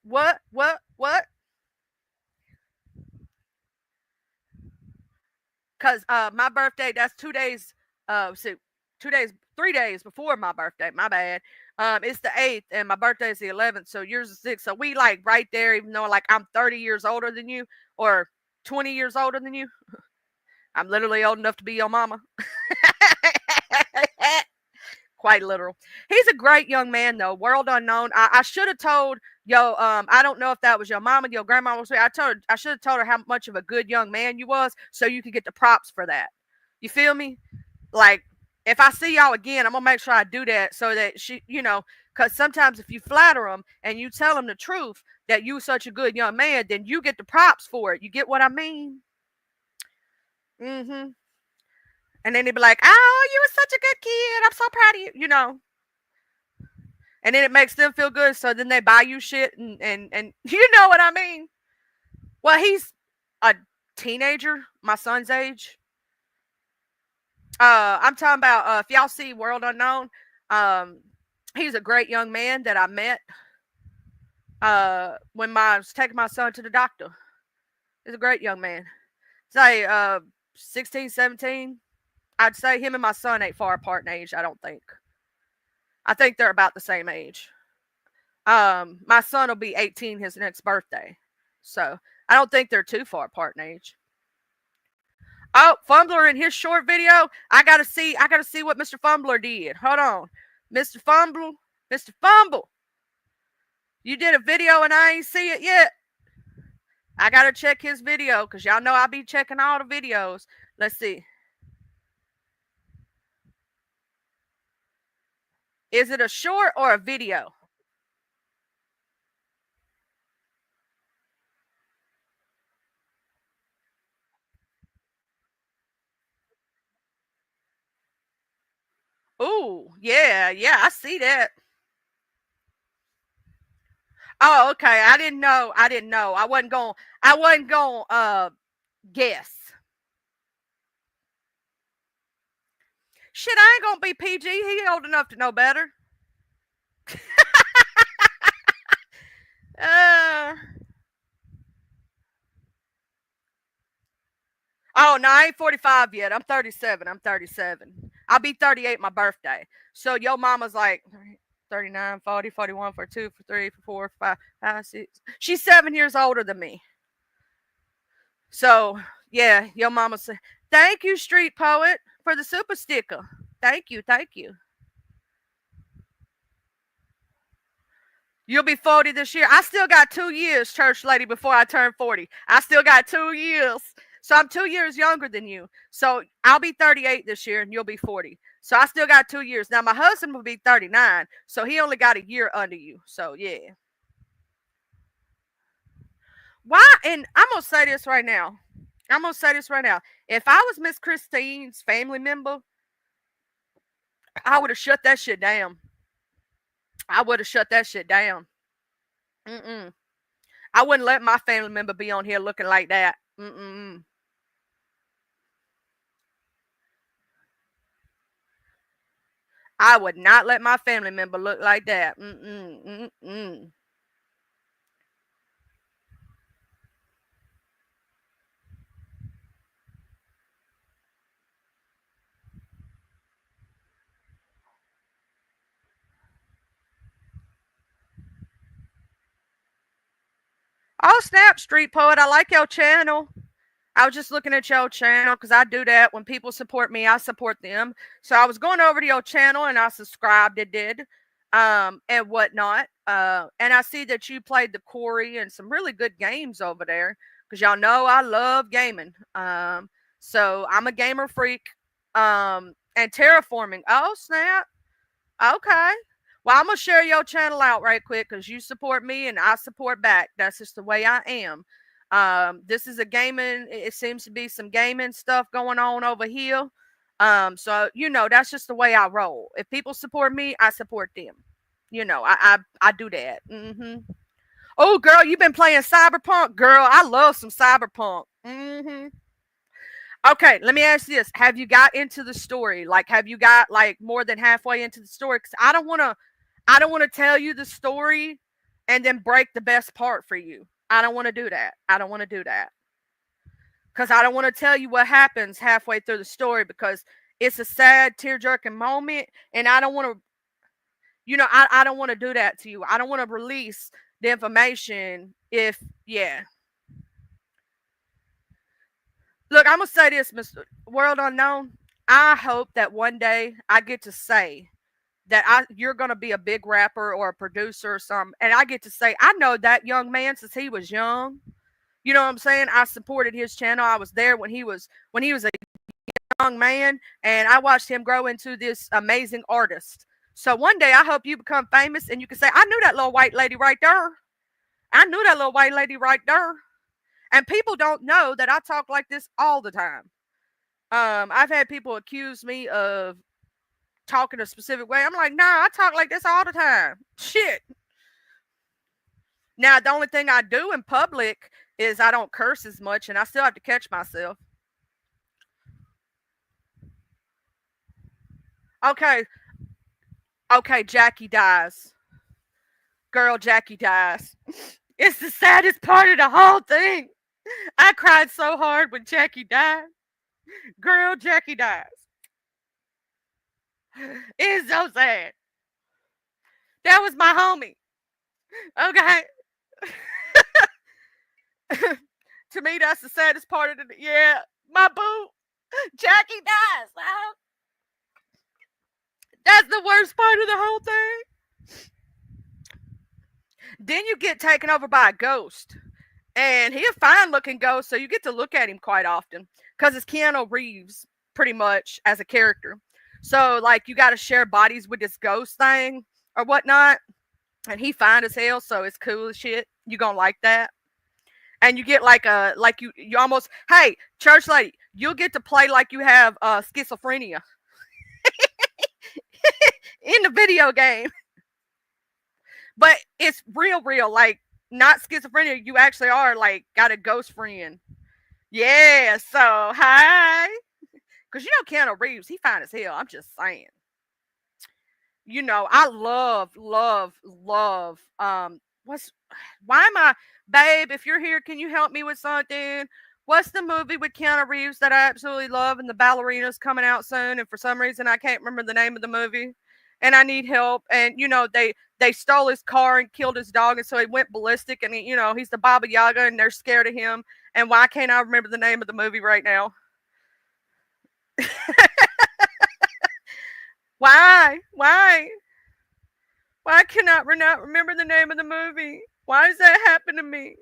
Because my birthday, that's 2 days, 3 days before my birthday, my bad. It's the 8th, and my birthday is the 11th, so yours is 6th. So we like right there, even though like I'm 30 years older than you, or 20 years older than you. I'm literally old enough to be your mama. Quite literal. He's a great young man, though. World unknown. I should have told I don't know if that was your mama, your grandma was. I should have told her how much of a good young man you was, so you could get the props for that. You feel me? Like, if I see y'all again, I'm gonna make sure I do that so that she, because sometimes if you flatter them and you tell them the truth that you such a good young man, then you get the props for it. You get what I mean? Mm-hmm. And then they'd be like, "Oh, you were such a good kid. I'm so proud of you." And then it makes them feel good, so then they buy you shit, and you know what I mean? Well, he's a teenager, my son's age. I'm talking about if y'all see World Unknown, he's a great young man that I met when I was taking my son to the doctor. He's a great young man. Say 16, 17. I'd say him and my son ain't far apart in age, I don't think. I think they're about the same age. My son will be 18 his next birthday. So I don't think they're too far apart in age. Oh, Fumbler in his short video. I gotta see what Mr. Fumbler did. Hold on. Mr. Fumble. You did a video and I ain't see it yet. I gotta check his video because y'all know I be checking all the videos. Let's see. Is it a short or a video? Ooh, yeah, I see that. Oh, okay. I didn't know. I wasn't going guess. Shit, I ain't gonna be PG. He old enough to know better. Oh, no, I ain't 45 yet. I'm 37. I'll be 38 my birthday. So your mama's like 39, 40, 41, 42, 43, 44, 45, 5, 6. She's 7 years older than me. So, yeah, your mama said, "Thank you, Street Poet, for the super sticker. Thank you. You'll be 40 this year. I still got 2 years, church lady, before I turn 40. I still got 2 years. So I'm 2 years younger than you. So I'll be 38 this year and you'll be 40. So I still got 2 years. Now my husband will be 39. So he only got a year under you. So yeah. Why? And I'm going to say this right now. If I was Miss Christine's family member, I would have shut that shit down. Mm-mm. I wouldn't let my family member be on here looking like that. Mm-mm. I would not let my family member look like that. Mm-mm. Mm-mm. Oh, snap, Street Poet. I like your channel. I was just looking at your channel because I do that. When people support me, I support them. So I was going over to your channel and I subscribed. It did. And whatnot. And I see that you played the Corey and some really good games over there because y'all know I love gaming. So I'm a gamer freak. And terraforming. Oh, snap. Okay. Well, I'm gonna share your channel out right quick because you support me and I support back. That's just the way I am. This is a gaming. It seems to be some gaming stuff going on over here. So that's just the way I roll. If people support me, I support them. I do that. Oh, girl, you've been playing Cyberpunk, girl. I love some Cyberpunk. Okay, let me ask you this: have you got into the story? Like, have you got like more than halfway into the story? Because I don't want to tell you the story and then break the best part for you. I don't want to do that. I don't want to do that. Because I don't want to tell you what happens halfway through the story because it's a sad, tear jerking moment. And I don't want to, I don't want to do that to you. I don't want to release the information yeah. Look, I'm going to say this, Mr. World Unknown. I hope that one day I get to say that you're going to be a big rapper or a producer or something. And I get to say, I know that young man since he was young. You know what I'm saying? I supported his channel. I was there when he was a young man, and I watched him grow into this amazing artist. So one day I hope you become famous and you can say, I knew that little white lady right there. I knew that little white lady right there. And people don't know that I talk like this all the time. I've had people accuse me of talking a specific way. I'm like, nah, I talk like this all the time. Shit. Now, the only thing I do in public is I don't curse as much, and I still have to catch myself. Okay. Okay, Jackie dies. Girl, Jackie dies. It's the saddest part of the whole thing. I cried so hard when Jackie died. Girl, Jackie dies. It's so sad. That was my homie. Okay. To me, that's the saddest part of the. Yeah, my boo. Jackie dies. That's the worst part of the whole thing. Then you get taken over by a ghost. And he's a fine looking ghost, so you get to look at him quite often. Because it's Keanu Reeves, pretty much, as a character. So, like, you got to share bodies with this ghost thing or whatnot. And he fine as hell, so it's cool as shit. You gonna like that. And you get you almost, hey, church lady, you'll get to play like you have schizophrenia in the video game. But it's real, like not schizophrenia. You actually are like got a ghost friend. Yeah, so hi. Because Keanu Reeves, he fine as hell. I'm just saying. I love. Why am I, babe? If you're here, can you help me with something? What's the movie with Keanu Reeves that I absolutely love and the ballerina's coming out soon? And for some reason, I can't remember the name of the movie. And I need help. And, they stole his car and killed his dog. And so he went ballistic. And, he's the Baba Yaga and they're scared of him. And why can't I remember the name of the movie right now? Why? Why cannot not remember the name of the movie? Why does that happen to me?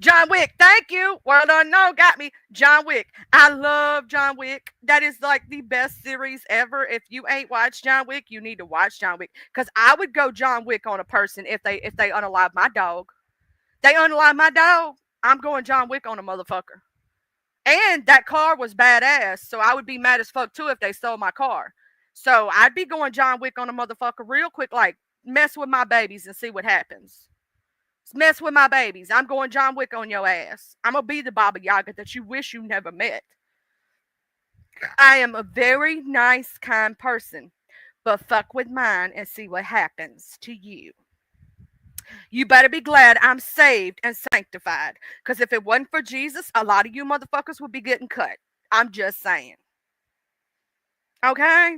John Wick, thank you. World Unknown got me. John Wick. I love John Wick. That is like the best series ever. If you ain't watched John Wick, you need to watch John Wick. Because I would go John Wick on a person if they unalive my dog. They unalive my dog. I'm going John Wick on a motherfucker. And that car was badass, so I would be mad as fuck too if they stole my car. So I'd be going John Wick on a motherfucker real quick, like mess with my babies and see what happens. Mess with my babies. I'm going John Wick on your ass. I'm going to be the Baba Yaga that you wish you never met. I am a very nice, kind person, but fuck with mine and see what happens to you. You better be glad I'm saved and sanctified. Because if it wasn't for Jesus, a lot of you motherfuckers would be getting cut. I'm just saying. Okay?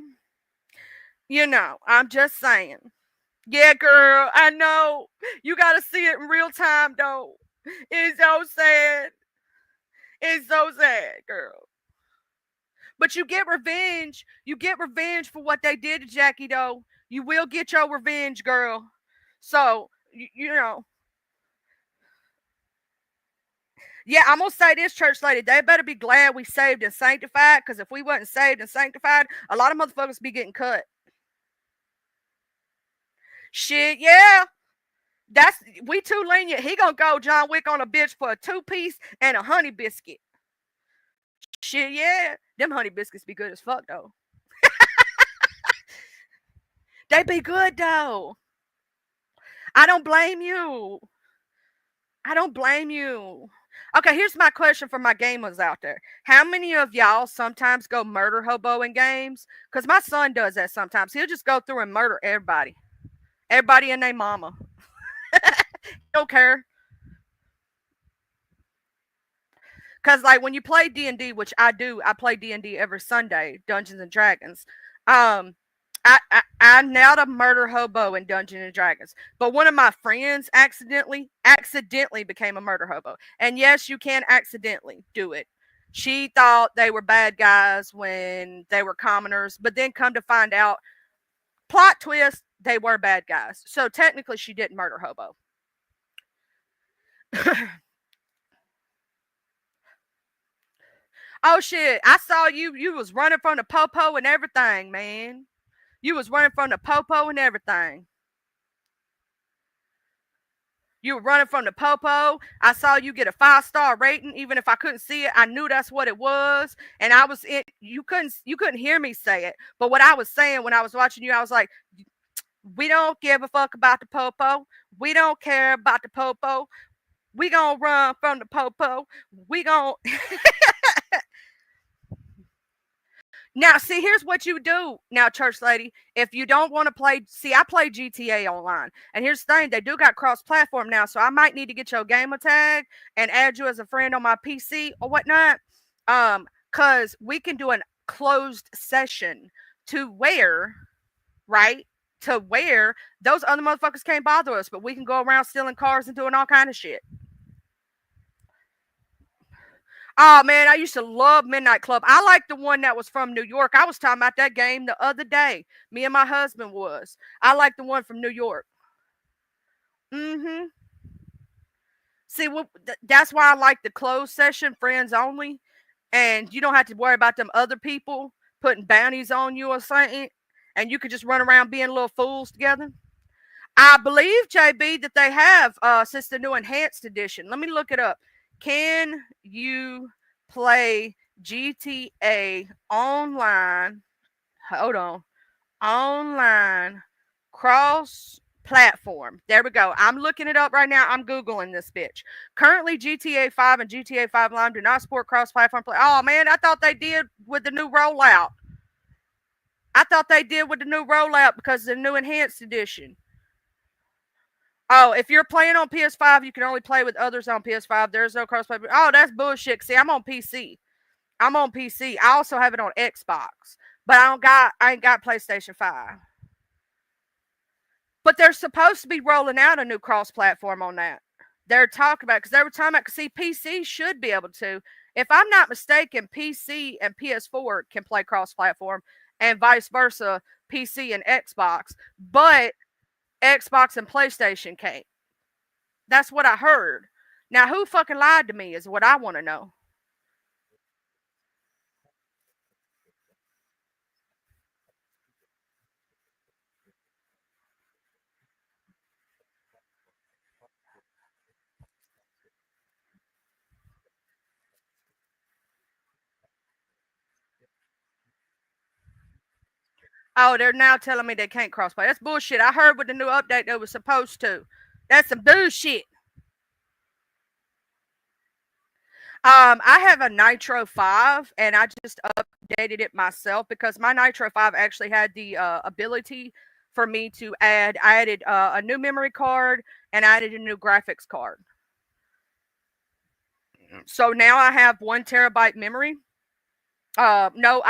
I'm just saying. Yeah, girl, I know. You got to see it in real time, though. It's so sad. It's so sad, girl. But you get revenge. You get revenge for what they did to Jackie, though. You will get your revenge, girl. So, Yeah, I'm gonna say this, church lady. They better be glad we saved and sanctified, because if we wasn't saved and sanctified, a lot of motherfuckers be getting cut. Shit, yeah. That's we too lenient. He gonna go John Wick on a bitch for a 2-piece and a honey biscuit. Shit, yeah. Them honey biscuits be good as fuck though. They be good though. I don't blame you. I don't blame you. Okay, here's my question for my gamers out there. How many of y'all sometimes go murder hobo in games? Because my son does that sometimes. He'll just go through and murder everybody. Everybody and their mama. Don't care. Because like when you play D&D, which I do, I play D&D every Sunday, Dungeons and Dragons. Um, I nailed a murder hobo in Dungeons and Dragons, but one of my friends accidentally became a murder hobo. And yes, you can accidentally do it. She thought they were bad guys when they were commoners, but then come to find out, plot twist, they were bad guys. So technically, she didn't murder hobo. Oh shit! I saw you. You was running from the popo and everything, man. You was running from the popo and everything. You were running from the popo. I saw you get a 5-star rating, even if I couldn't see it. I knew that's what it was, and I was in. You couldn't hear me say it, but what I was saying when I was watching you, I was like, "We don't give a fuck about the popo. We don't care about the popo. We gonna run from the popo. We gonna." Now, see, here's what you do now, church lady. If you don't want to play, see, I play GTA online. And here's the thing, they do got cross-platform now, so I might need to get your gamer tag and add you as a friend on my PC or whatnot. Because we can do a closed session to where, right? To where those other motherfuckers can't bother us, but we can go around stealing cars and doing all kind of shit. Oh man, I used to love Midnight Club. I like the one that was from New York. I was talking about that game the other day. Me and my husband was. I like the one from New York. Mm-hmm. See, that's why I like the closed session, friends only, and you don't have to worry about them other people putting bounties on you or something, and you could just run around being little fools together. I believe, JB, that they have since the new enhanced edition. Let me look it up. Can you play GTA online? Hold on. Online cross platform. There we go. I'm looking it up right now. I'm Googling this bitch. Currently, GTA 5 and GTA 5 Lime do not support cross platform play. Oh, man. I thought they did with the new rollout. I thought they did with the new rollout because of the new enhanced edition. Oh, if you're playing on PS5, you can only play with others on PS5. There's no crossplay. Oh, that's bullshit. See, I'm on PC. I'm on PC. I also have it on Xbox, but I ain't got PlayStation 5. But they're supposed to be rolling out a new cross-platform on that. They're talking about because they were talking about. See, PC should be able to. If I'm not mistaken, PC and PS4 can play cross-platform, and vice versa, PC and Xbox. But Xbox and PlayStation can't. That's what I heard. Now, who fucking lied to me is what I want to know. Oh, they're now telling me they can't crossplay. That's bullshit. I heard with the new update they was supposed to. That's some bullshit. I have a Nitro 5 and I just updated it myself because my Nitro 5 actually had the ability for me to add. I added a new memory card and I added a new graphics card. So now I have 1 terabyte memory. No,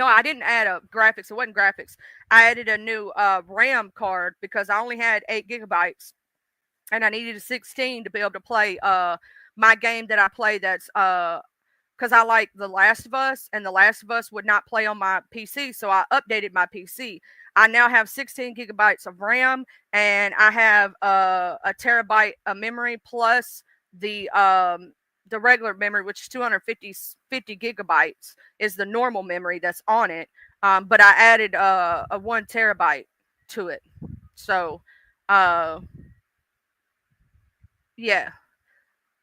I didn't add a graphics. It wasn't graphics. I added a new RAM card because I only had 8 gigabytes, and I needed a 16 to be able to play my game that I play. That's because I like The Last of Us, and The Last of Us would not play on my PC, so I updated my PC. I now have 16 gigabytes of RAM, and I have a terabyte of memory plus the regular memory, which is 250 gigabytes, is the normal memory that's on it. But I added a 1 terabyte to it. So, uh, yeah.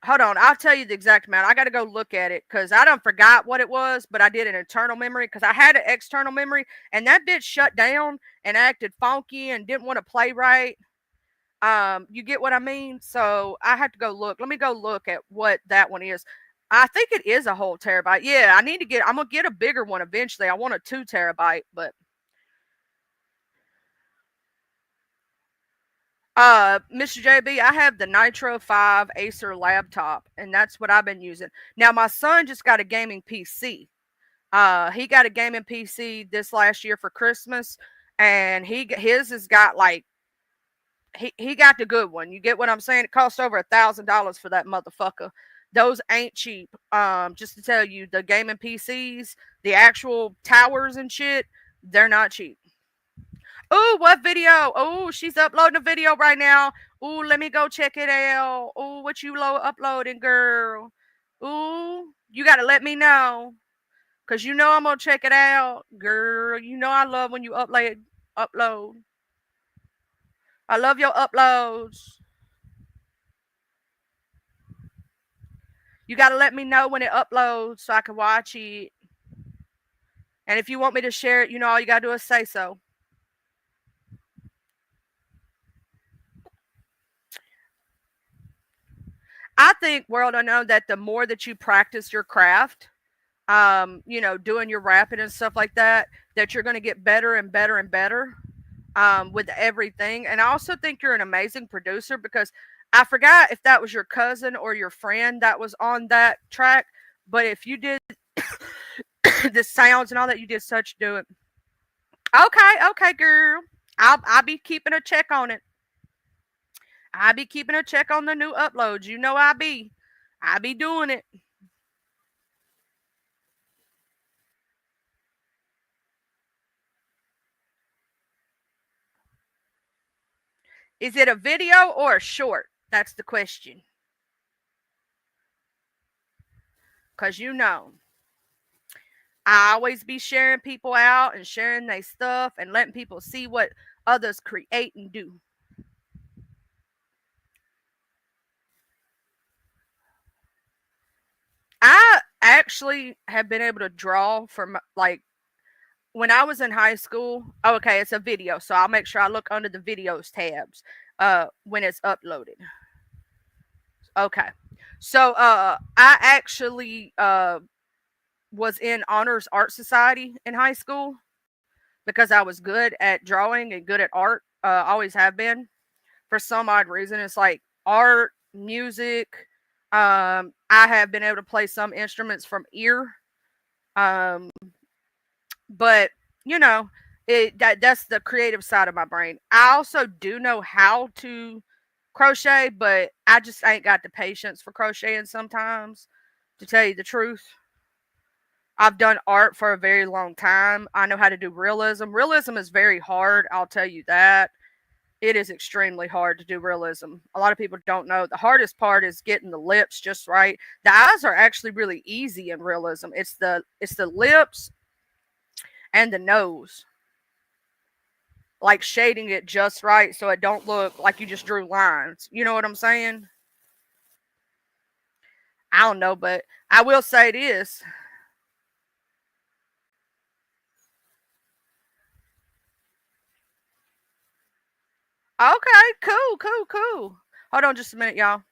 Hold on, I'll tell you the exact amount. I got to go look at it because I don't forgot what it was, but I did an internal memory because I had an external memory and that bitch shut down and acted funky and didn't want to play right. You get what I mean? So I had to go look. Let me go look at what that one is. I think it is a whole terabyte. Yeah, I need to get. I'm gonna get a bigger one eventually. I want a 2 terabyte, but Mr. JB, I have the Nitro 5 Acer laptop, and that's what I've been using. Now my son just got a gaming PC. He got a gaming PC this last year for Christmas, and his has got like he got the good one. You get what I'm saying? It cost over $1,000 for that motherfucker. Those ain't cheap. Just to tell you, the gaming PCs, the actual towers and shit, they're not cheap. Ooh, what video? Ooh, she's uploading a video right now. Ooh, let me go check it out. Ooh, what you uploading, girl? Ooh, you gotta let me know. Cause you know I'm gonna check it out. Girl, you know I love when you upload. I love your uploads. You gotta let me know when it uploads so I can watch it. And if you want me to share it, you know all you gotta do is say so. I think, world, I know that the more that you practice your craft, doing your rapping and stuff like that, that you're going to get better and better and better with everything. And I also think you're an amazing producer because I forgot if that was your cousin or your friend that was on that track, but if you did the sounds and all that, you did such do it. Okay, okay, girl. I'll be keeping a check on it. I be keeping a check on the new uploads. You know I be doing it. Is it a video or a short? That's the question. Cause I always be sharing people out and sharing their stuff and letting people see what others create and do. I actually have been able to draw from like when I was in high school. Oh, okay, it's a video, so I'll make sure I look under the videos tabs when it's uploaded. Okay. So I actually was in honors art society in high school because I was good at drawing and good at art. Always have been. For some odd reason, it's like art, music. I have been able to play some instruments from ear. Um, but you know, that's the creative side of my brain. I also do know how to crochet, but I just ain't got the patience for crocheting sometimes, to tell you the truth. I've done art for a very long time. I know how to do realism. Realism is very hard, I'll tell you that. It is extremely hard to do realism. A lot of people don't know. The hardest part is getting the lips just right. The eyes are actually really easy in realism. It's the lips and the nose. Like shading it just right so it don't look like you just drew lines. You know what I'm saying? I don't know, but I will say this. Okay, cool, cool, cool. Hold on just a minute, y'all.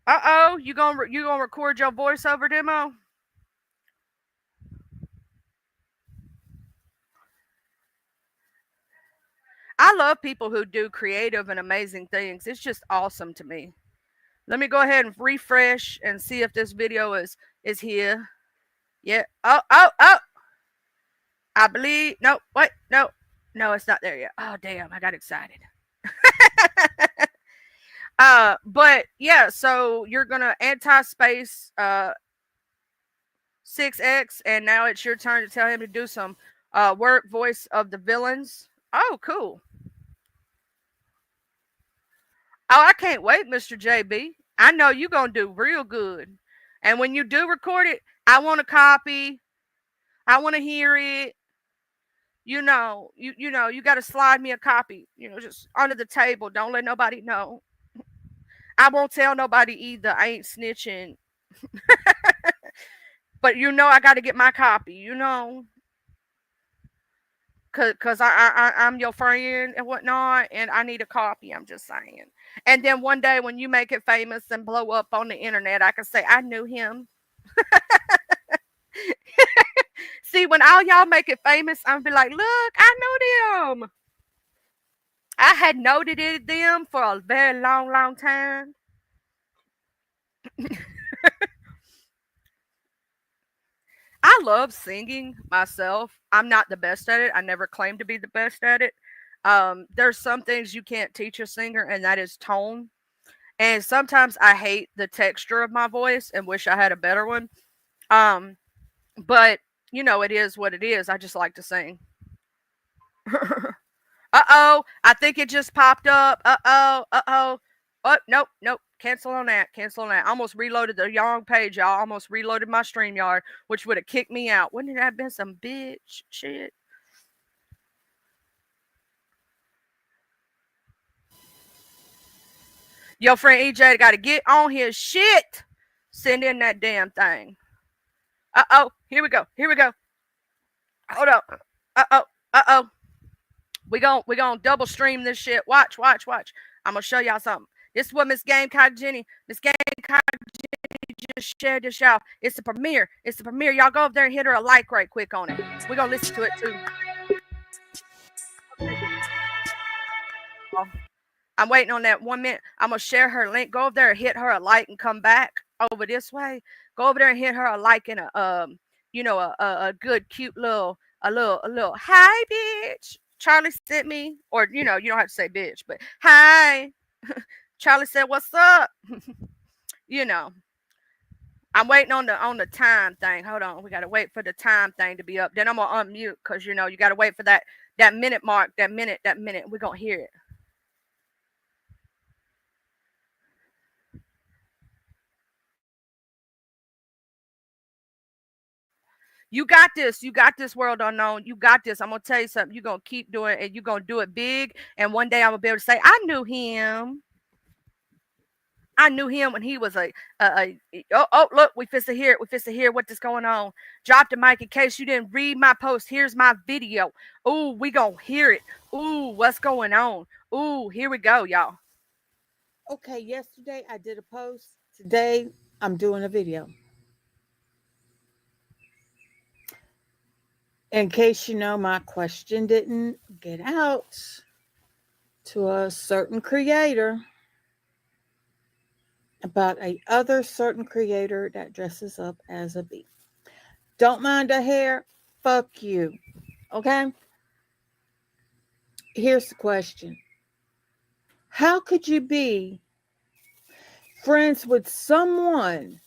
Uh oh, you gonna record your voiceover demo? I love people who do creative and amazing things. It's just awesome to me. Let me go ahead and refresh and see if this video is here. Yeah. Oh, oh, oh. I believe. No, wait, no. No, it's not there yet. Oh, damn. I got excited. But yeah, so you're going to anti-space 6X, and now it's your turn to tell him to do some work voice of the villains. Oh, cool. Oh, I can't wait, Mr. JB. I know you're going to do real good. And when you do record it, I want a copy. I want to hear it. You know, you got to slide me a copy, just under the table. Don't let nobody know. I won't tell nobody either. I ain't snitching. But I got to get my copy, Cause I'm your friend and whatnot, and I need a copy. I'm just saying. And then one day when you make it famous and blow up on the internet, I can say I knew him. See, when all y'all make it famous, I'm be like, look, I know them. I had noted them for a very long, long time. I love singing myself. I'm not the best at it. I never claimed to be the best at it. There's some things you can't teach a singer, and that is tone. And sometimes I hate the texture of my voice and wish I had a better one. But it is what it is. I just like to sing. Uh-oh, I think it just popped up. Uh-oh. Oh, nope. Cancel on that. I almost reloaded the wrong page, y'all. Almost reloaded my StreamYard, which would have kicked me out. Wouldn't it have been some bitch shit? Your friend EJ got to get on his shit. Send in that damn thing. Uh-oh, here we go. Hold up. Uh-oh. We gon' double stream this shit. Watch. I'm gonna show y'all something. This is what Miss Game Cock Jenny just shared this, y'all. It's the premiere. Y'all go over there and hit her a like right quick on it. We're gonna listen to it too. I'm waiting on that 1 minute. I'm gonna share her link. Go over there and hit her a like and come back over this way. Go over there and hit her a like and a good cute little hi bitch. Charlie sent me, or you don't have to say bitch, but hi. Charlie said, "What's up?" I'm waiting on the time thing. Hold on, we gotta wait for the time thing to be up. Then I'm gonna unmute because you gotta wait for that minute mark. That minute. We're gonna hear it. You got this. World Unknown. You got this. I'm gonna tell you something. You're gonna keep doing it, and you're gonna do it big. And one day I'm gonna be able to say, I knew him. When he was look, we fist to hear what is going on. Drop the mic in case you didn't read my post. Here's my video. Ooh, we gonna hear it. Ooh, what's going on? Ooh, here we go, y'all. Okay, yesterday I did a post. Today I'm doing a video. In case my question didn't get out to a certain creator about a other certain creator that dresses up as a bee. Don't mind the hair, fuck you. Okay? Here's the question. How could you be friends with someone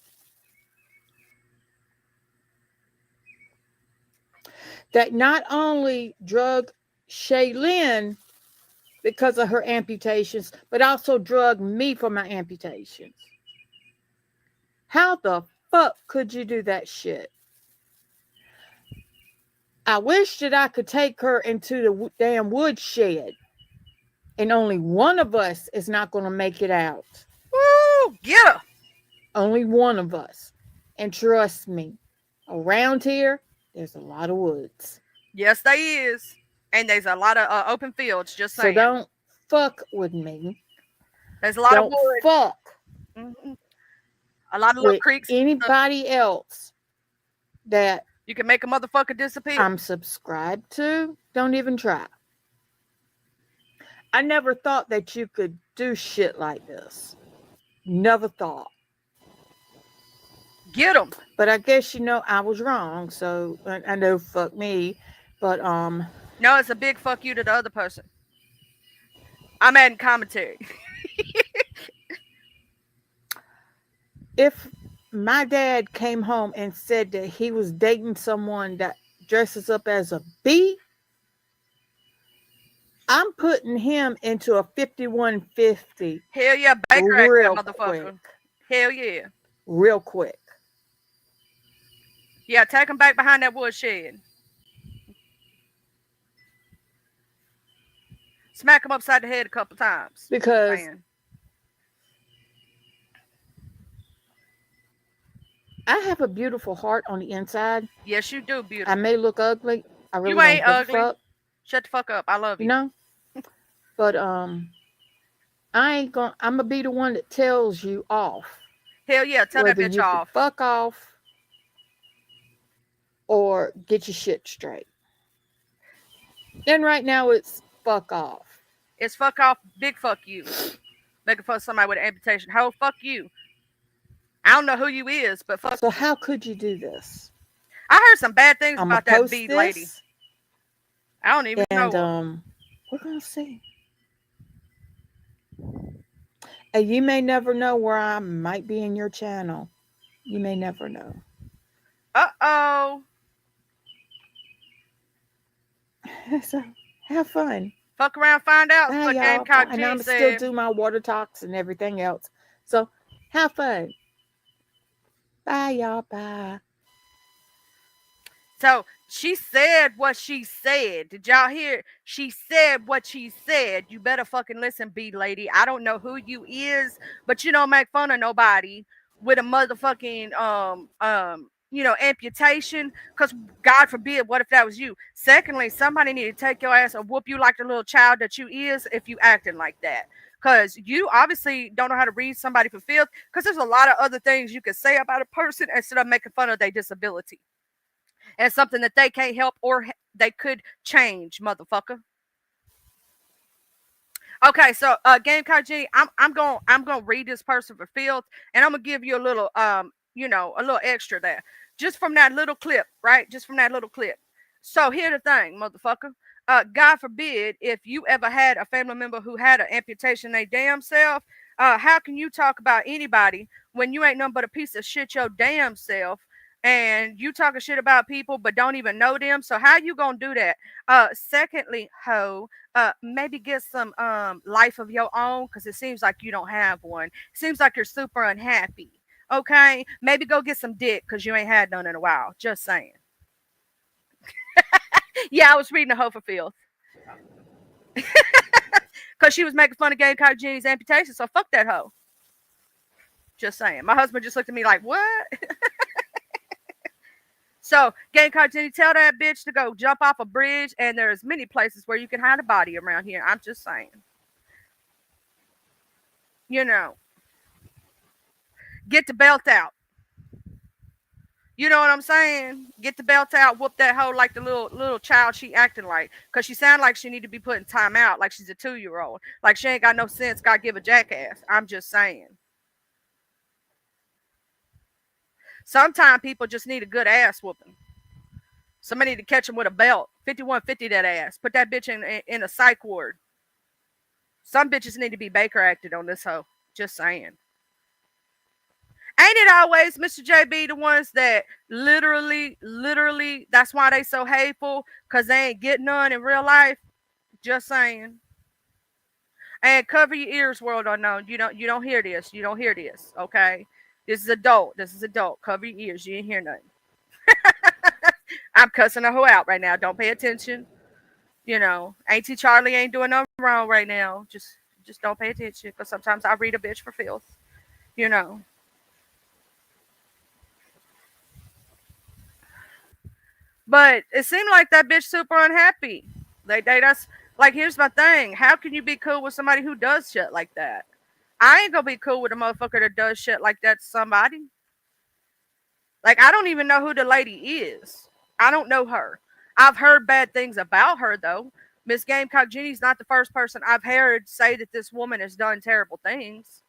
that not only drug Shaylin because of her amputations, but also drug me for my amputations? How the fuck could you do that shit? I wish that I could take her into the damn woodshed, and only one of us is not going to make it out. Woo, get her. Only one of us. And trust me, around here, there's a lot of woods. Yes, there is. And there's a lot of open fields, just saying. So don't fuck with me. There's a lot of wood. Fuck. Mm-hmm. A lot of little creeks. Anybody else that you can make a motherfucker disappear. I'm subscribed to, don't even try. I never thought that you could do shit like this. Never thought. Get them. But I guess I was wrong. So I know fuck me. But No, it's a big fuck you to the other person. I'm adding commentary. if my dad came home and said that he was dating someone that dresses up as a bee, I'm putting him into a 5150 Hell yeah, Baker Act real that motherfucker. quick. Hell yeah. Real quick. Yeah, take him back behind that woodshed. Smack him upside the head a couple times. Because Man. I have a beautiful heart on the inside. Yes, you do, I beautiful. may look ugly. I really You don't ain't give a ugly. fuck, Shut the fuck up. I love you. you know? But I ain't gonna I'm gonna be the one that tells you off. Hell yeah, tell that Whether bitch you can off. fuck off or get your shit straight. And right now it's fuck off. It's fuck off, big fuck you. Making fun of somebody with an amputation. How fuck you? I don't know who you is, but fuck. So how could you do this? I heard some bad things I'm gonna about that post bee this, lady. I don't even and know. we're gonna see. And you may never know where I might be in your channel. You may never know. Uh-oh. So have fun. Fuck around, find out. Bye, What y'all. Gamecock And G I'm still said. do my water talks and everything else. So have fun. Bye, y'all. Bye. So she said what she said. Did y'all hear? She said what she said. You better fucking listen, bee lady. I don't know who you is, but you don't make fun of nobody with a motherfucking amputation. Cause God forbid, what if that was you? Secondly, somebody need to take your ass and whoop you like the little child that you is if you acting like that. Because you obviously don't know how to read somebody for filth. Because there's a lot of other things you can say about a person instead of making fun of their disability. And something that they can't help or they could change, motherfucker. Okay, so Gamecock G, I'm gonna read this person for filth, and I'm gonna give you a little a little extra there. Just from that little clip, right? Just from that little clip. So here's the thing, motherfucker. God forbid if you ever had a family member who had an amputation they damn self. How can you talk about anybody when you ain't nothing but a piece of shit your damn self? And you talking shit about people but don't even know them. So how you gonna do that? Secondly, maybe get some life of your own, because it seems like you don't have one. It seems like you're super unhappy. Okay, maybe go get some dick because you ain't had none in a while. Just saying. Yeah, I was reading a hoe for filth. Because she was making fun of Gamecock Jenny's amputation, so fuck that hoe. Just saying. My husband just looked at me like, what? So, Gamecock Jenny, tell that bitch to go jump off a bridge, and there's many places where you can hide a body around here. I'm just saying. You know. Get the belt out. You know what I'm saying? Get the belt out, whoop that hoe like the little child she acting like. Because she sound like she need to be put in time out like she's a 2-year-old. Like she ain't got no sense, gotta give a jackass. I'm just saying. Sometimes people just need a good ass whooping. Somebody need to catch them with a belt. 5150 that ass. Put that bitch in a psych ward. Some bitches need to be Baker acted on this hoe. Just saying. Ain't it always Mr. JB the ones that literally, that's why they so hateful, because they ain't getting none in real life? Just saying. And cover your ears, world unknown. You don't hear this. You don't hear this. Okay? This is adult. Cover your ears. You didn't hear nothing. I'm cussing a hoe out right now. Don't pay attention. You know, Auntie Charlie ain't doing nothing wrong right now. Just don't pay attention, because sometimes I read a bitch for filth. You know. But it seemed like that bitch super unhappy. That's like, here's my thing. How can you be cool with somebody who does shit like that? I ain't gonna be cool with a motherfucker that does shit like that to somebody. Like, I don't even know who the lady is. I don't know her. I've heard bad things about her, though. Miss Gamecock Jenny's not the first person I've heard say that this woman has done terrible things.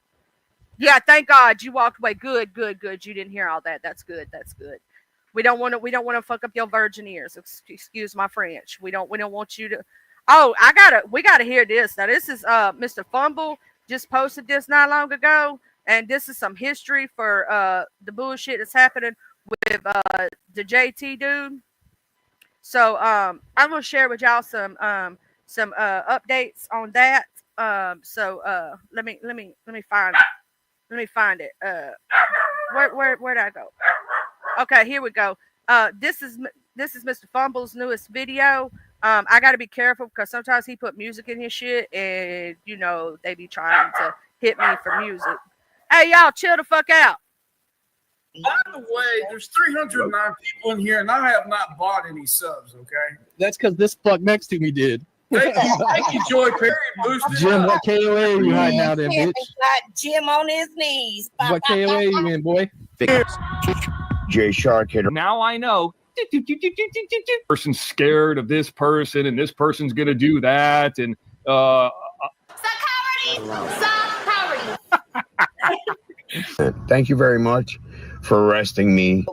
Yeah, thank God you walked away. Good. You didn't hear all that. That's good. We don't want to fuck up your virgin ears. Excuse my French. We don't want you to. Oh, we gotta hear this. Now this is Mr. Fumble just posted this not long ago, and this is some history for the bullshit that's happening with the JT dude. So I'm gonna share with y'all some updates on that. So let me find it. Let me find it. Where'd I go? Okay, here we go. This is Mr. Fumble's newest video. I got to be careful because sometimes he put music in his shit, and you know they be trying to hit me for music. Hey, y'all, chill the fuck out. By the way, there's 309 people in here, and I have not bought any subs. Okay, That's because this fuck next to me did. thank you, Joy Perry. Boosted Jim, up. what KOA are you hiding out in, bitch? Got Jim on his knees. What KOA you in, boy? Jay Shark hitter. Now I know. Person's scared of this person, and this person's gonna do that, and Thank you very much for arresting me.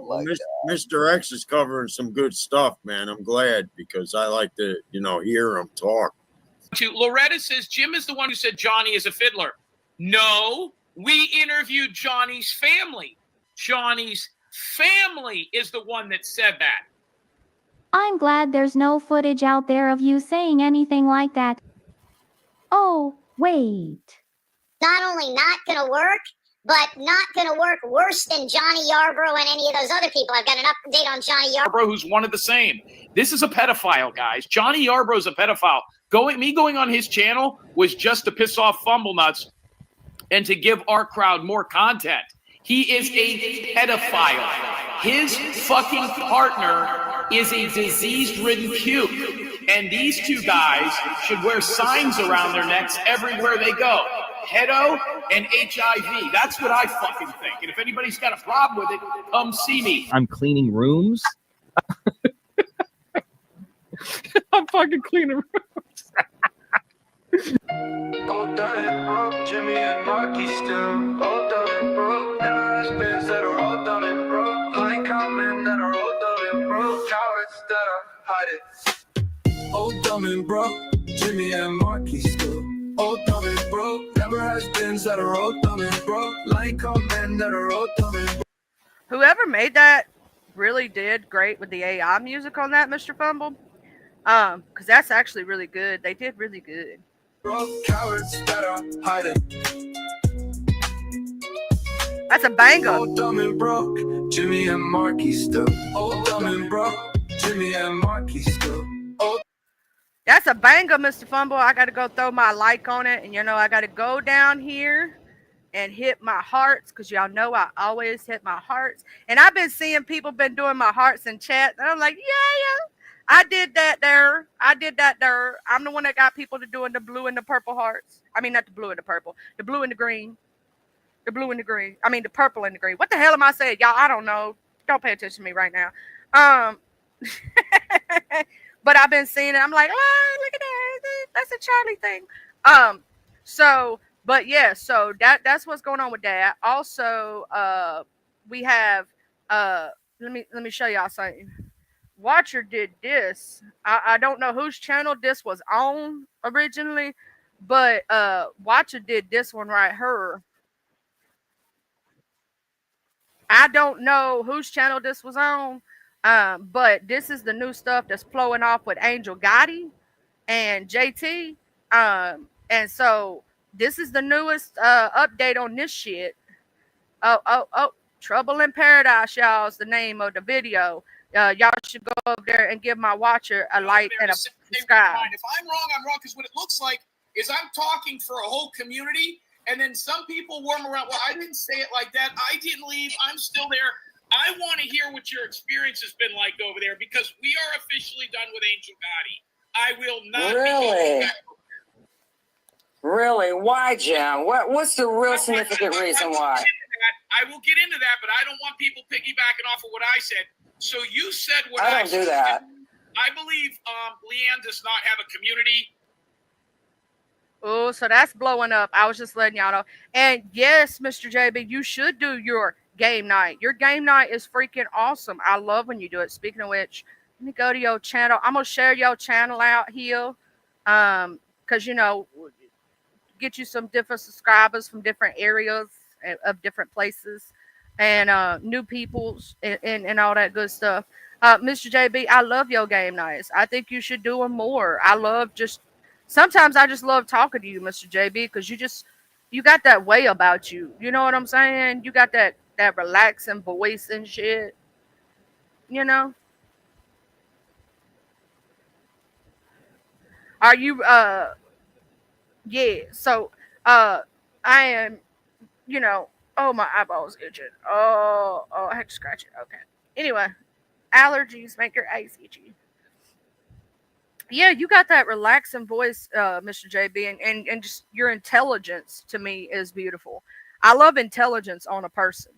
Mr. X is covering some good stuff, man. I'm glad because I like to, hear him talk. Loretta says Jim is the one who said Johnny is a fiddler. No, we interviewed Johnny's family. Johnny's family is the one that said that. I'm glad there's no footage out there of you saying anything like that. Oh, wait. Not only not going to work, but not going to work worse than Johnny Yarbrough and any of those other people. I've got an update on Johnny Yarbrough. Who's one of the same. This is a pedophile, guys. Johnny Yarbrough's a pedophile. Going on his channel was just to piss off Fumble Nuts and to give our crowd more content. He is a pedophile. His fucking partner is a disease-ridden puke. And these two guys should wear signs around their necks everywhere they go. Pedo and HIV. That's what I fucking think. And if anybody's got a problem with it, come see me. I'm cleaning rooms. I'm fucking cleaning rooms. All done, bro. Jimmy and Marky still all done, bro. Never has been that are all done, bro. Like comment that are all done, bro. Cowards that are hiding. All done, bro. Jimmy and Marky still all done, bro. Never has been that are all done, bro. Like comment that are all done, bro. Whoever made that really did great with the AI music on that, Mr. Fumble. Because that's actually really good. They did really good. Cowards that are hiding. That's a banger. All dumb and broke, Jimmy and Marky still. All dumb and broke, Jimmy and Marky still. That's a banger, Mr. Fumble. I got to go throw my like on it. And, I got to go down here and hit my hearts because y'all know I always hit my hearts. And I've been seeing people been doing my hearts in chat. And I'm like, yeah. I did that there. I'm the one that got people to doing the blue and the purple hearts. I mean, not the blue and the purple. The blue and the green. The blue and the green. I mean, the purple and the green. What the hell am I saying? Y'all, I don't know. Don't pay attention to me right now. But I've been seeing it. I'm like, oh, look at that. That's a Charlie thing. So that's what's going on with that. Also, we have let me show y'all something. Watcher did this. I don't know whose channel this was on originally, but Watcher did this one right here. I don't know whose channel this was on, but this is the new stuff that's flowing off with Angel Gotti and JT. And so this is the newest update on this shit. Oh, Trouble in Paradise, y'all, is the name of the video. Y'all should go over there and give my Watcher a like and a subscribe. If I'm wrong, because what it looks like is I'm talking for a whole community, and then some people worm around. Well, I didn't say it like that. I didn't leave. I'm still there. I want to hear what your experience has been like over there because we are officially done with Angel Gotti. I will not. Really? Why, Jim? What's the real significant reason why? I will get into that, but I don't want people piggybacking off of what I said. So you said what I don't do that. I believe Leanne does not have a community. Oh, so that's blowing up. I was just letting y'all know. And yes, Mr. JB, you should do your game night. Your game night is freaking awesome. I love when you do it. Speaking of which, let me go to your channel. I'm gonna share your channel out here. Because get you some different subscribers from different areas of different places and new peoples and all that good stuff. Mr. JB, I love your game nights. I think you should do them more. Sometimes I just love talking to you, Mr. JB, because you got that way about you. You know what I'm saying? You got that relaxing voice and shit. You know? Are you yeah, so I am, oh, my eyeballs itching. Oh, I had to scratch it. Okay. Anyway, allergies make your eyes itchy. Yeah, you got that relaxing voice, Mr. JB, and just your intelligence to me is beautiful. I love intelligence on a person.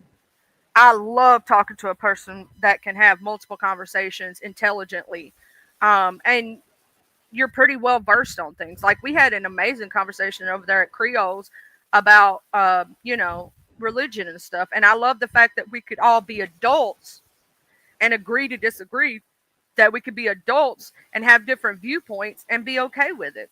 I love talking to a person that can have multiple conversations intelligently. And you're pretty well versed on things. Like we had an amazing conversation over there at Creoles about, religion and stuff. And I love the fact that we could all be adults and agree to disagree, that we could be adults and have different viewpoints and be okay with it.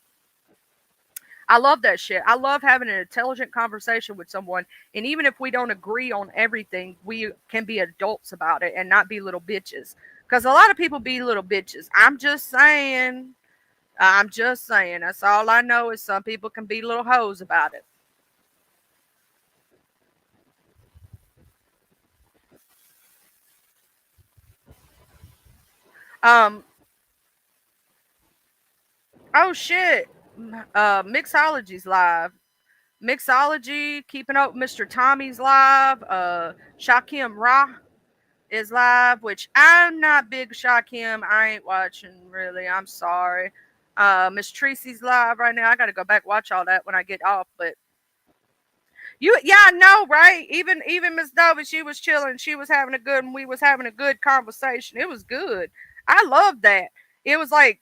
I love that shit. I love having an intelligent conversation with someone. And even if we don't agree on everything, we can be adults about it and not be little bitches. Because a lot of people be little bitches. I'm just saying. That's all I know is some people can be little hoes about it. Oh shit. Mixology's live. Mixology, keeping up with Mr. Tommy's live. Shakim Ra is live, which I'm not big Shakim. I ain't watching really. I'm sorry. Miss Tracy's live right now. I gotta go back watch all that when I get off, but I know, right? Even Miss Dovey, she was chilling. She was having and we was having a good conversation. It was good. I loved that. It was like,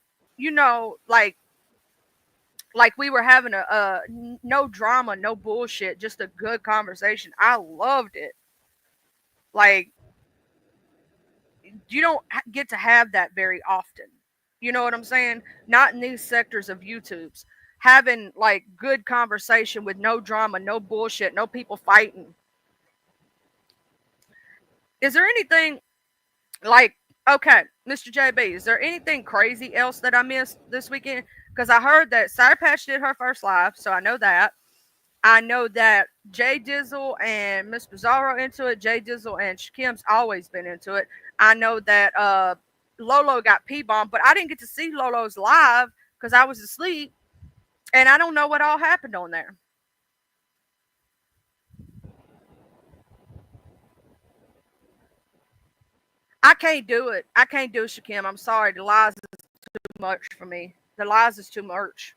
like we were having a no drama, no bullshit, just a good conversation. I loved it. Like, you don't get to have that very often. You know what I'm saying? Not in these sectors of YouTube's. Having like good conversation with no drama, no bullshit, no people fighting. Is there anything like, okay, Mr. JB, is there anything crazy else that I missed this weekend? Because I heard that Sour Patch did her first live, so I know that. I know that Jay Dizzle and Miss Bizarro into it. Jay Dizzle and Shakim's always been into it. I know that Lolo got P-bombed, but I didn't get to see Lolo's live because I was asleep. And I don't know what all happened on there. I can't do it. I can't do it, Shakim. I'm sorry. The lies is too much for me. The lies is too much.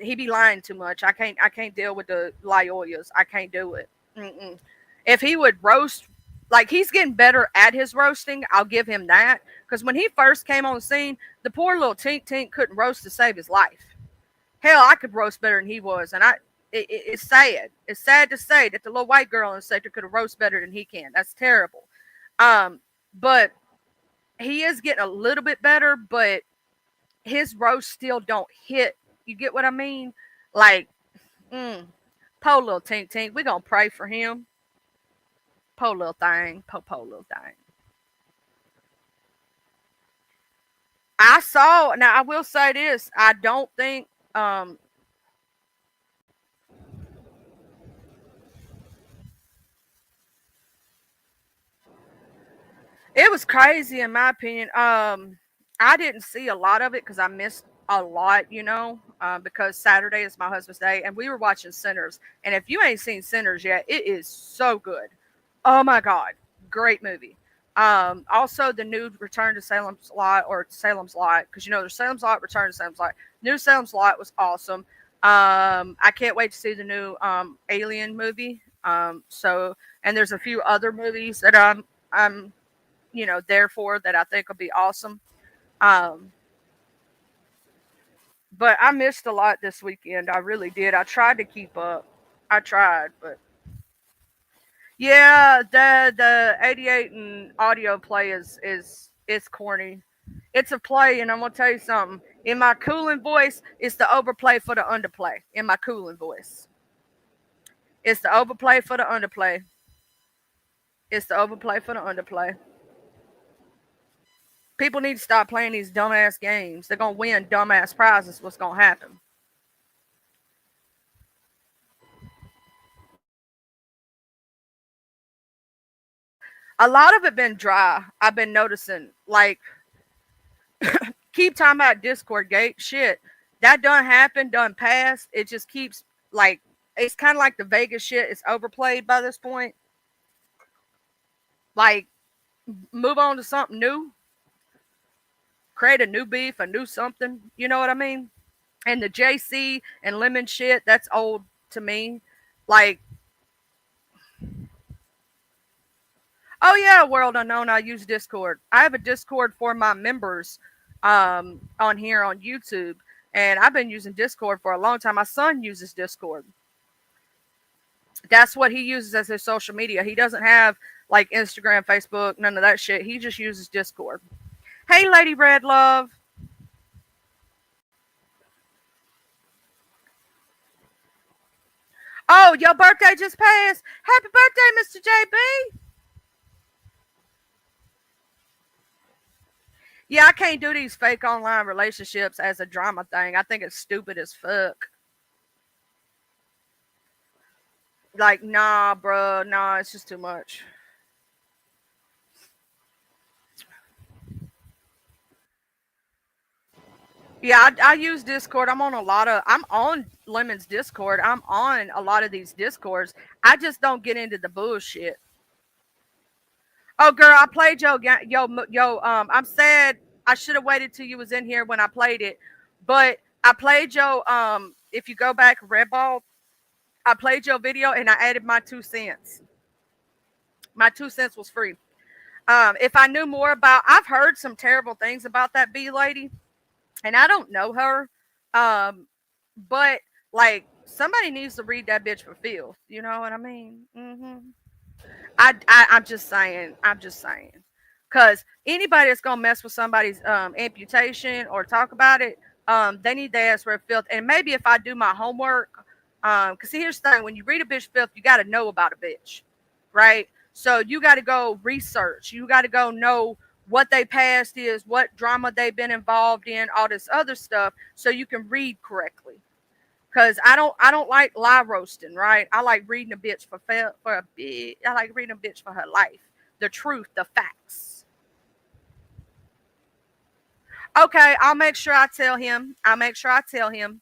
He be lying too much. I can't deal with the liars. I can't do it. Mm-mm. If he would roast, like he's getting better at his roasting, I'll give him that. Because when he first came on the scene, the poor little Tink couldn't roast to save his life. Hell, I could roast better than he was. And it's sad. It's sad to say that the little white girl in the sector could have roast better than he can. That's terrible. But he is getting a little bit better, but his roast still don't hit. You get what I mean? Like, poor little Tink. We're going to pray for him. Poor little thing. Poor little thing. Now I will say this. I don't think, it was crazy in my opinion. I didn't see a lot of it because I missed a lot, because Saturday is my husband's day and we were watching Sinners. And if you ain't seen Sinners yet, it is so good. Oh my God. Great movie. Also the new Return to Salem's Lot, or Salem's Lot, because there's Salem's Lot, Return to Salem's Lot. New Salem's Lot was awesome. I can't wait to see the new Alien movie. And there's a few other movies that I'm there for that I think will be awesome. But I missed a lot this weekend. I really did. I tried to keep up. I tried, but yeah, the 88 and audio play is corny. It's a play, and I'm gonna tell you something. In my cooling voice, it's the overplay for the underplay. In my cooling voice, it's the overplay for the underplay. It's the overplay for the underplay. People need to stop playing these dumbass games. They're gonna win dumbass prizes. What's gonna happen? A lot of it been dry. I've been noticing. Like, keep talking about Discord gate shit. That done happened, done passed. It just keeps like it's kind of like the Vegas shit. It's overplayed by this point. Like, move on to something new. Create a new beef, a new something. You know what I mean? And the JC and Lemon shit, that's old to me. Like, oh yeah, World Unknown, I use Discord. I have a Discord for my members on here on YouTube. And I've been using Discord for a long time. My son uses Discord. That's what he uses as his social media. He doesn't have like Instagram, Facebook, none of that shit. He just uses Discord. Hey, Lady Red Love. Oh, your birthday just passed. Happy birthday, Mr. JB. Yeah, I can't do these fake online relationships as a drama thing. I think it's stupid as fuck. Like, nah, bro. Nah, it's just too much. Yeah, I use Discord. I'm on Lemon's Discord. I'm on a lot of these Discords. I just don't get into the bullshit. Oh, girl, I played I'm sad. I should have waited till you was in here when I played it. But I played if you go back, Red Ball, I played your video and I added my 2 cents. My 2 cents was free. If I knew more I've heard some terrible things about that bee lady. And I don't know her. But like somebody needs to read that bitch for filth. You know what I mean? Mm-hmm. I'm just saying. Because anybody that's gonna mess with somebody's amputation or talk about it, they need to ask for filth. And maybe if I do my homework, because here's the thing: when you read a bitch filth, you got to know about a bitch, right? So you got to go research. You got to go know what they past is, what drama they've been involved in, all this other stuff, so you can read correctly. Cause I don't like live roasting, right? I like reading a bitch I like reading a bitch for her life, the truth, the facts. Okay, I'll make sure I tell him. I'll make sure I tell him.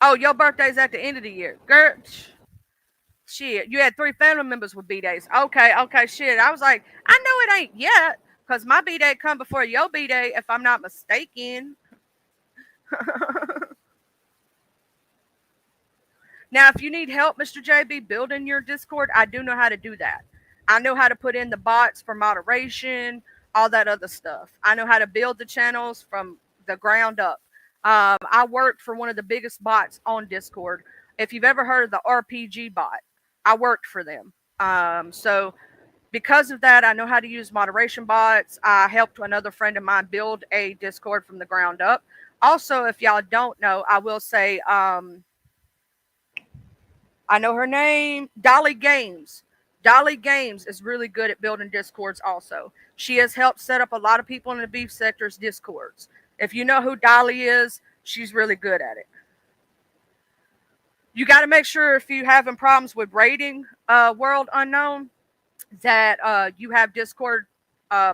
Oh, your birthday's at the end of the year, girl. Shit, you had 3 family members with B-days. Okay, shit. I was like, I know it ain't yet, because my B-day come before your B-day, if I'm not mistaken. Now, if you need help, Mr. JB, building your Discord, I do know how to do that. I know how to put in the bots for moderation, all that other stuff. I know how to build the channels from the ground up. I worked for one of the biggest bots on Discord. If you've ever heard of the RPG bot, I worked for them. So because of that, I know how to use moderation bots. I helped another friend of mine build a Discord from the ground up. Also, if y'all don't know, I will say, I know her name, Dolly Games. Dolly Games is really good at building Discords also. She has helped set up a lot of people in the beef sector's Discords. If you know who Dolly is, she's really good at it. You got to make sure if you're having problems with raiding World Unknown that you have Discord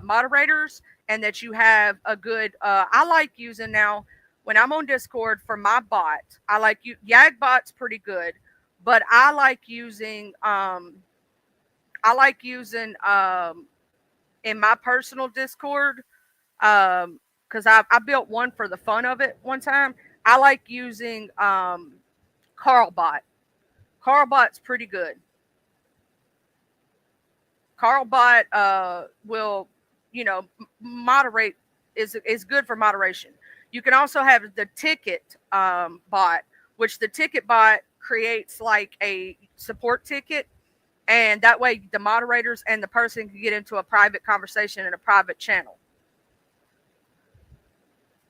moderators and that you have a good, I like using now, when I'm on Discord for my bot, I like Yagbot's pretty good, but I like using in my personal Discord, because I built one for the fun of it one time. I like using Carlbot. Carlbot's pretty good. Carlbot will, moderate, is good for moderation. You can also have the ticket bot, which the ticket bot creates like a support ticket, and that way the moderators and the person can get into a private conversation in a private channel.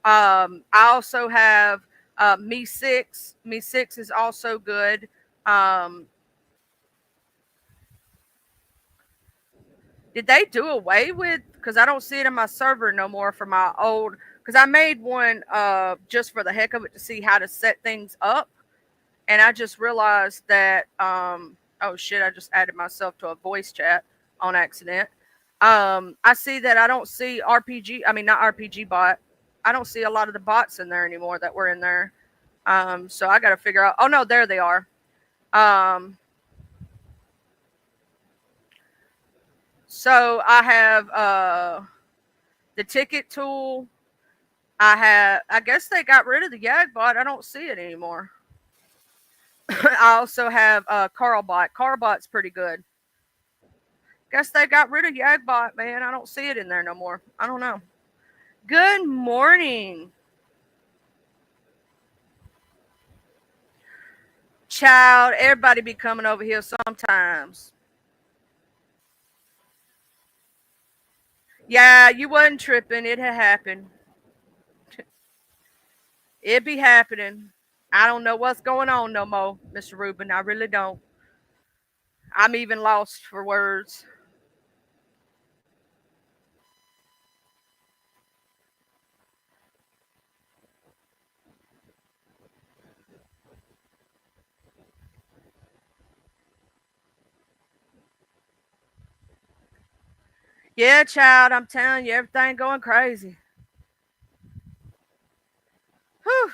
I also have Me6. Me6 is also good. Did they do away with, because I don't see it in my server no more for my old, because I made one just for the heck of it to see how to set things up. And I just realized that, oh shit, I just added myself to a voice chat on accident. I see that I don't see not RPG bot. I don't see a lot of the bots in there anymore that were in there. So I got to figure out, oh no, there they are. So I have the ticket tool. I guess they got rid of the Yagbot. I don't see it anymore. I also have Carlbot. Carlbot's pretty good. Guess they got rid of Yagbot, man. I don't see it in there no more. I don't know. Good morning. Child, everybody be coming over here sometimes. Yeah, you wasn't tripping. It had happened. It be happening. I don't know what's going on no more, Mr. Rubin. I really don't. I'm even lost for words. Yeah, child, I'm telling you, everything going crazy. Whew.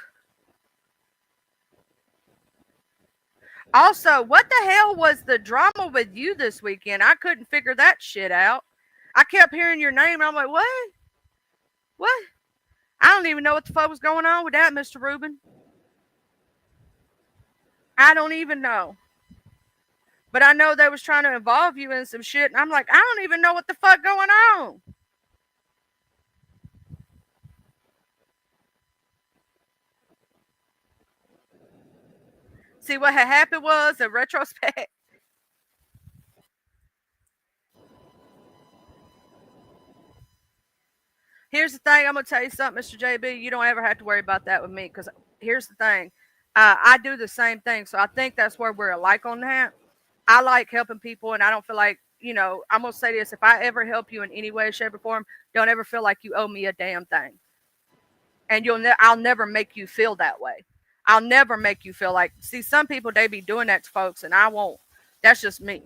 Also, what the hell was the drama with you this weekend? I couldn't figure that shit out. I kept hearing your name, and I'm like, what? What? I don't even know what the fuck was going on with that, Mr. Rubin. I don't even know. But I know they was trying to involve you in some shit, and I'm like, I don't even know what the fuck going on. See, what had happened was, in retrospect, here's the thing. I'm going to tell you something, Mr. JB. You don't ever have to worry about that with me, because here's the thing. I do the same thing, so I think that's where we're alike on that. I like helping people, and I don't feel like, I'm going to say this. If I ever help you in any way, shape, or form, don't ever feel like you owe me a damn thing. And I'll never make you feel that way. I'll never make you feel like, see, some people, they be doing that to folks, and I won't. That's just me.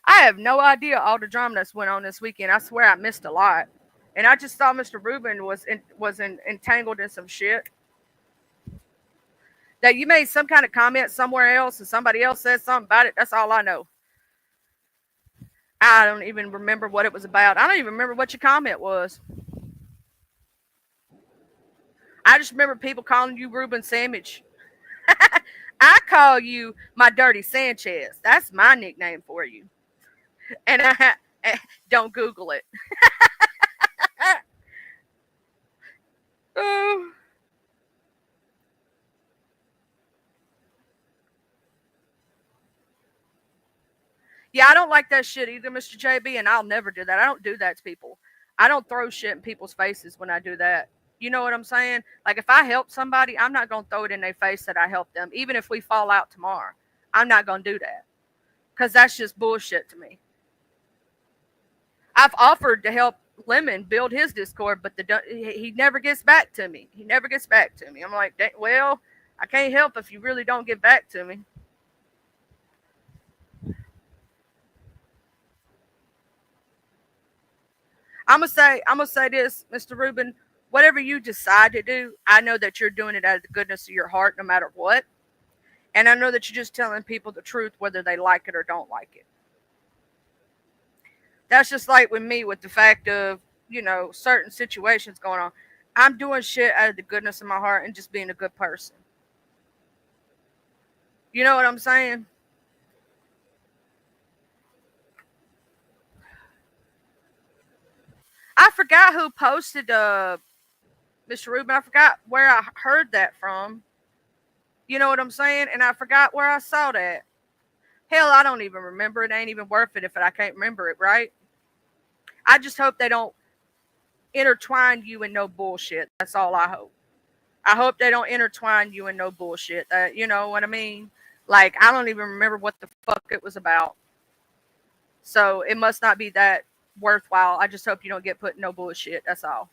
I have no idea all the drama that's went on this weekend. I swear I missed a lot. And I just saw Mr. Rubin was entangled in some shit. That you made some kind of comment somewhere else and somebody else said something about it. That's all I know. I don't even remember what it was about. I don't even remember what your comment was. I just remember people calling you Ruben Sandwich. I call you my Dirty Sanchez. That's my nickname for you. And don't Google it. Oh. Yeah, I don't like that shit either, Mr. JB, and I'll never do that. I don't do that to people. I don't throw shit in people's faces when I do that. You know what I'm saying? Like, if I help somebody, I'm not going to throw it in their face that I helped them. Even if we fall out tomorrow, I'm not going to do that. Because that's just bullshit to me. I've offered to help Lemon build his Discord, but he never gets back to me. He never gets back to me. I'm like, well, I can't help if you really don't get back to me. I'm gonna say this, Mr. Rubin. Whatever you decide to do, I know that you're doing it out of the goodness of your heart, no matter what. And I know that you're just telling people the truth, whether they like it or don't like it. That's just like with me, with the fact of, certain situations going on. I'm doing shit out of the goodness of my heart and just being a good person. You know what I'm saying? I forgot who posted Mr. Rubin. I forgot where I heard that from. You know what I'm saying? And I forgot where I saw that. Hell, I don't even remember. It ain't even worth it if I can't remember it, right? I just hope they don't intertwine you in no bullshit. That's all I hope. I hope they don't intertwine you in no bullshit. You know what I mean? Like, I don't even remember what the fuck it was about. So it must not be that worthwhile. I just hope you don't get put in no bullshit. That's all.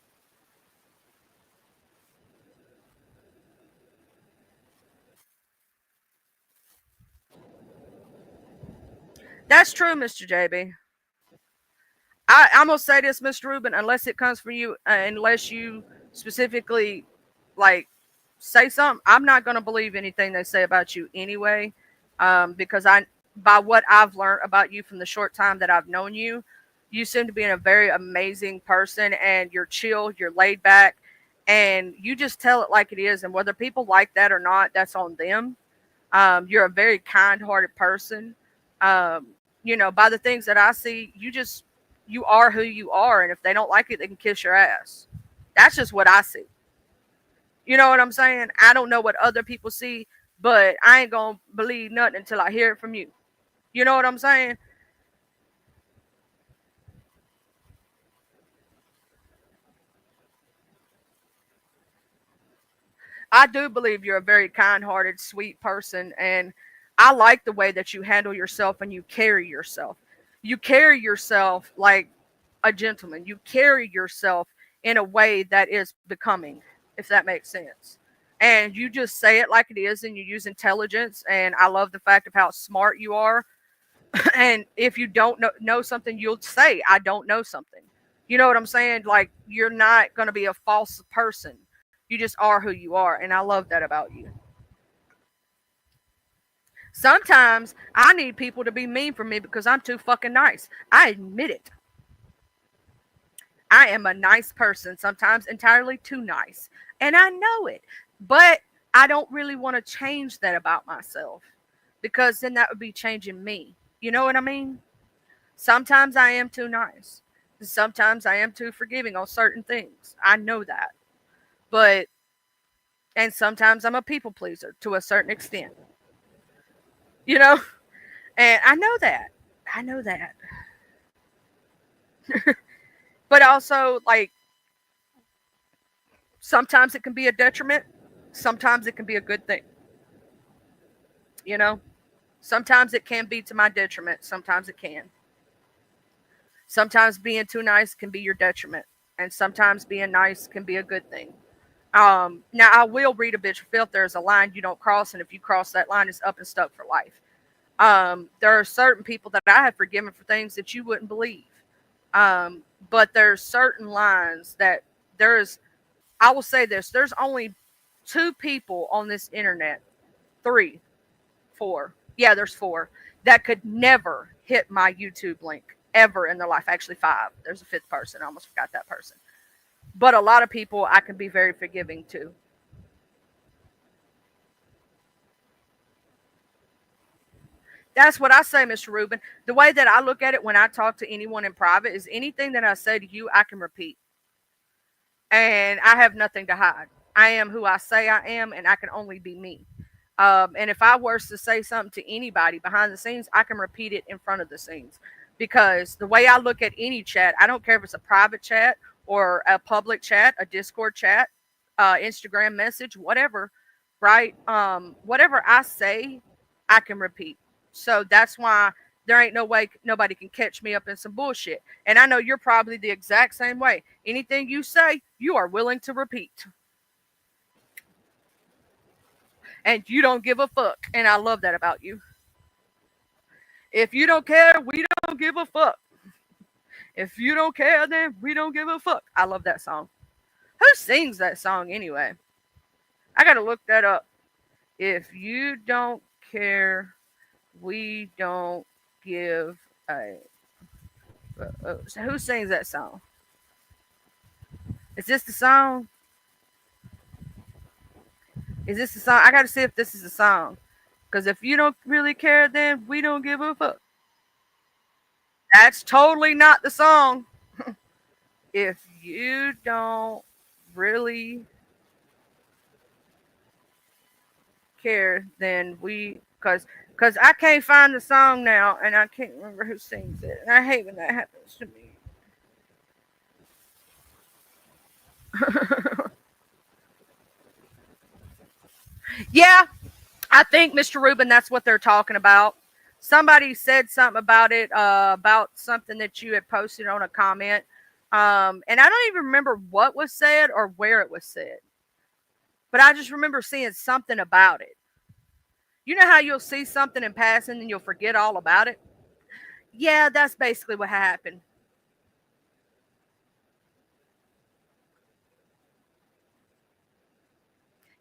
That's true, Mr. JB. I'm gonna say this, Mr. Rubin, unless it comes from you, unless you specifically like say something, I'm not gonna believe anything they say about you anyway, because by what I've learned about you from the short time that I've known you, you seem to be a very amazing person, and you're chill, you're laid back, and you just tell it like it is. And whether people like that or not, that's on them. You're a very kind-hearted person. You know, by the things that I see, you are who you are, and if they don't like it, they can kiss your ass. That's just what I see. You know what I'm saying? I don't know what other people see, but I ain't gonna believe nothing until I hear it from you. You know what I'm saying? I do believe you're a very kind-hearted, sweet person, and I like the way that you handle yourself and you carry yourself. You carry yourself like a gentleman. You carry yourself in a way that is becoming, if that makes sense. And you just say it like it is, and you use intelligence. And I love the fact of how smart you are. And if you don't know something, you'll say, I don't know something. You know what I'm saying? Like, you're not going to be a false person. You just are who you are. And I love that about you. Sometimes I need people to be mean for me because I'm too fucking nice. I admit it. I am a nice person, sometimes entirely too nice. And I know it. But I don't really want to change that about myself, because then that would be changing me. You know what I mean? Sometimes I am too nice. Sometimes I am too forgiving on certain things. I know that. And sometimes I'm a people pleaser to a certain extent. You know? And I know that. I know that. But also, like, sometimes it can be a detriment. Sometimes it can be a good thing. You know? Sometimes it can be to my detriment. Sometimes it can. Sometimes being too nice can be your detriment. And sometimes being nice can be a good thing. Now, I will read a bitch for filth. There's a line you don't cross, and if you cross that line, it's up and stuck for life. There are certain people that I have forgiven for things that you wouldn't believe. But there's certain lines that I will say this, there's only 2 people on this internet, 3, 4. Yeah, there's 4 that could never hit my YouTube link ever in their life. Actually 5. There's a 5th person. I almost forgot that person. But a lot of people I can be very forgiving to. That's what I say, Mr. Rubin. The way that I look at it when I talk to anyone in private is anything that I say to you, I can repeat. And I have nothing to hide. I am who I say I am, and I can only be me. And if I were to say something to anybody behind the scenes, I can repeat it in front of the scenes. Because the way I look at any chat, I don't care if it's a private chat or a public chat, a Discord chat, Instagram message, whatever, right? Whatever I say, I can repeat. So that's why there ain't no way nobody can catch me up in some bullshit. And I know you're probably the exact same way. Anything you say, you are willing to repeat. And you don't give a fuck. And I love that about you. If you don't care, we don't give a fuck. If you don't care, then we don't give a fuck. I love that song. Who sings that song anyway? I gotta look that up. If you don't care, we don't give a... who sings that song? Is this the song? Is this the song? I gotta see if this is the song. Because if you don't really care, then we don't give a fuck. That's totally not the song. If you don't really care, then we, because I can't find the song now, and I can't remember who sings it, and I hate when that happens to me. Yeah, I think, Mr. Rubin, that's what they're talking about. Somebody said something about it, about something that you had posted on a comment. And I don't even remember what was said or where it was said. But I just remember seeing something about it. You know how you'll see something in passing and you'll forget all about it? Yeah, that's basically what happened.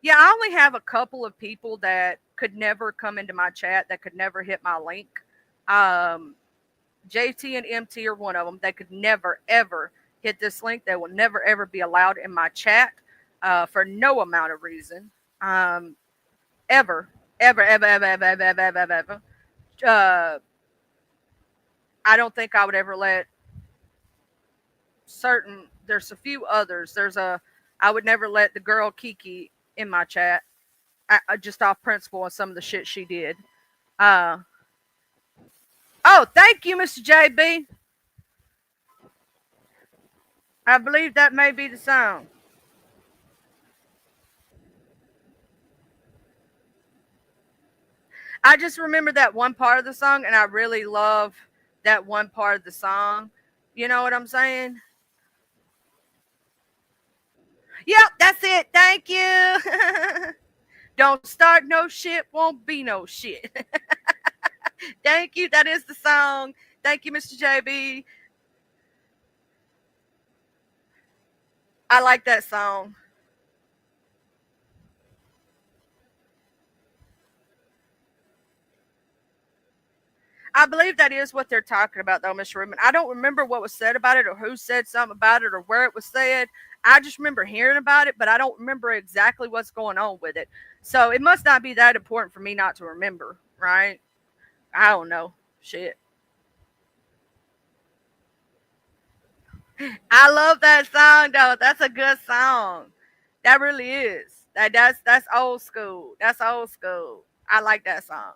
Yeah, I only have a couple of people that could never come into my chat, that could never hit my link. JT and MT are one of them. They could never, ever hit this link. They will never, ever be allowed in my chat for no amount of reason. Ever. I don't think I would ever let there's a few others. I would never let the girl Kiki in my chat, just off principle and some of the shit she did. Oh, thank you, Mr. JB. I believe that may be the song. I just remember that one part of the song, and I really love that one part of the song. You know what I'm saying? Yep, that's it. Thank you. Don't start no shit, won't be no shit. Thank you. That is the song. Thank you, Mr. JB. I like that song. I believe that is what they're talking about, though, Mr. Rubin. I don't remember what was said about it or who said something about it or where it was said. I just remember hearing about it, but I don't remember exactly what's going on with it. So it must not be that important for me not to remember, right? I don't know. Shit. I love that song, though. That's a good song. That really is. That's old school. That's old school. I like that song.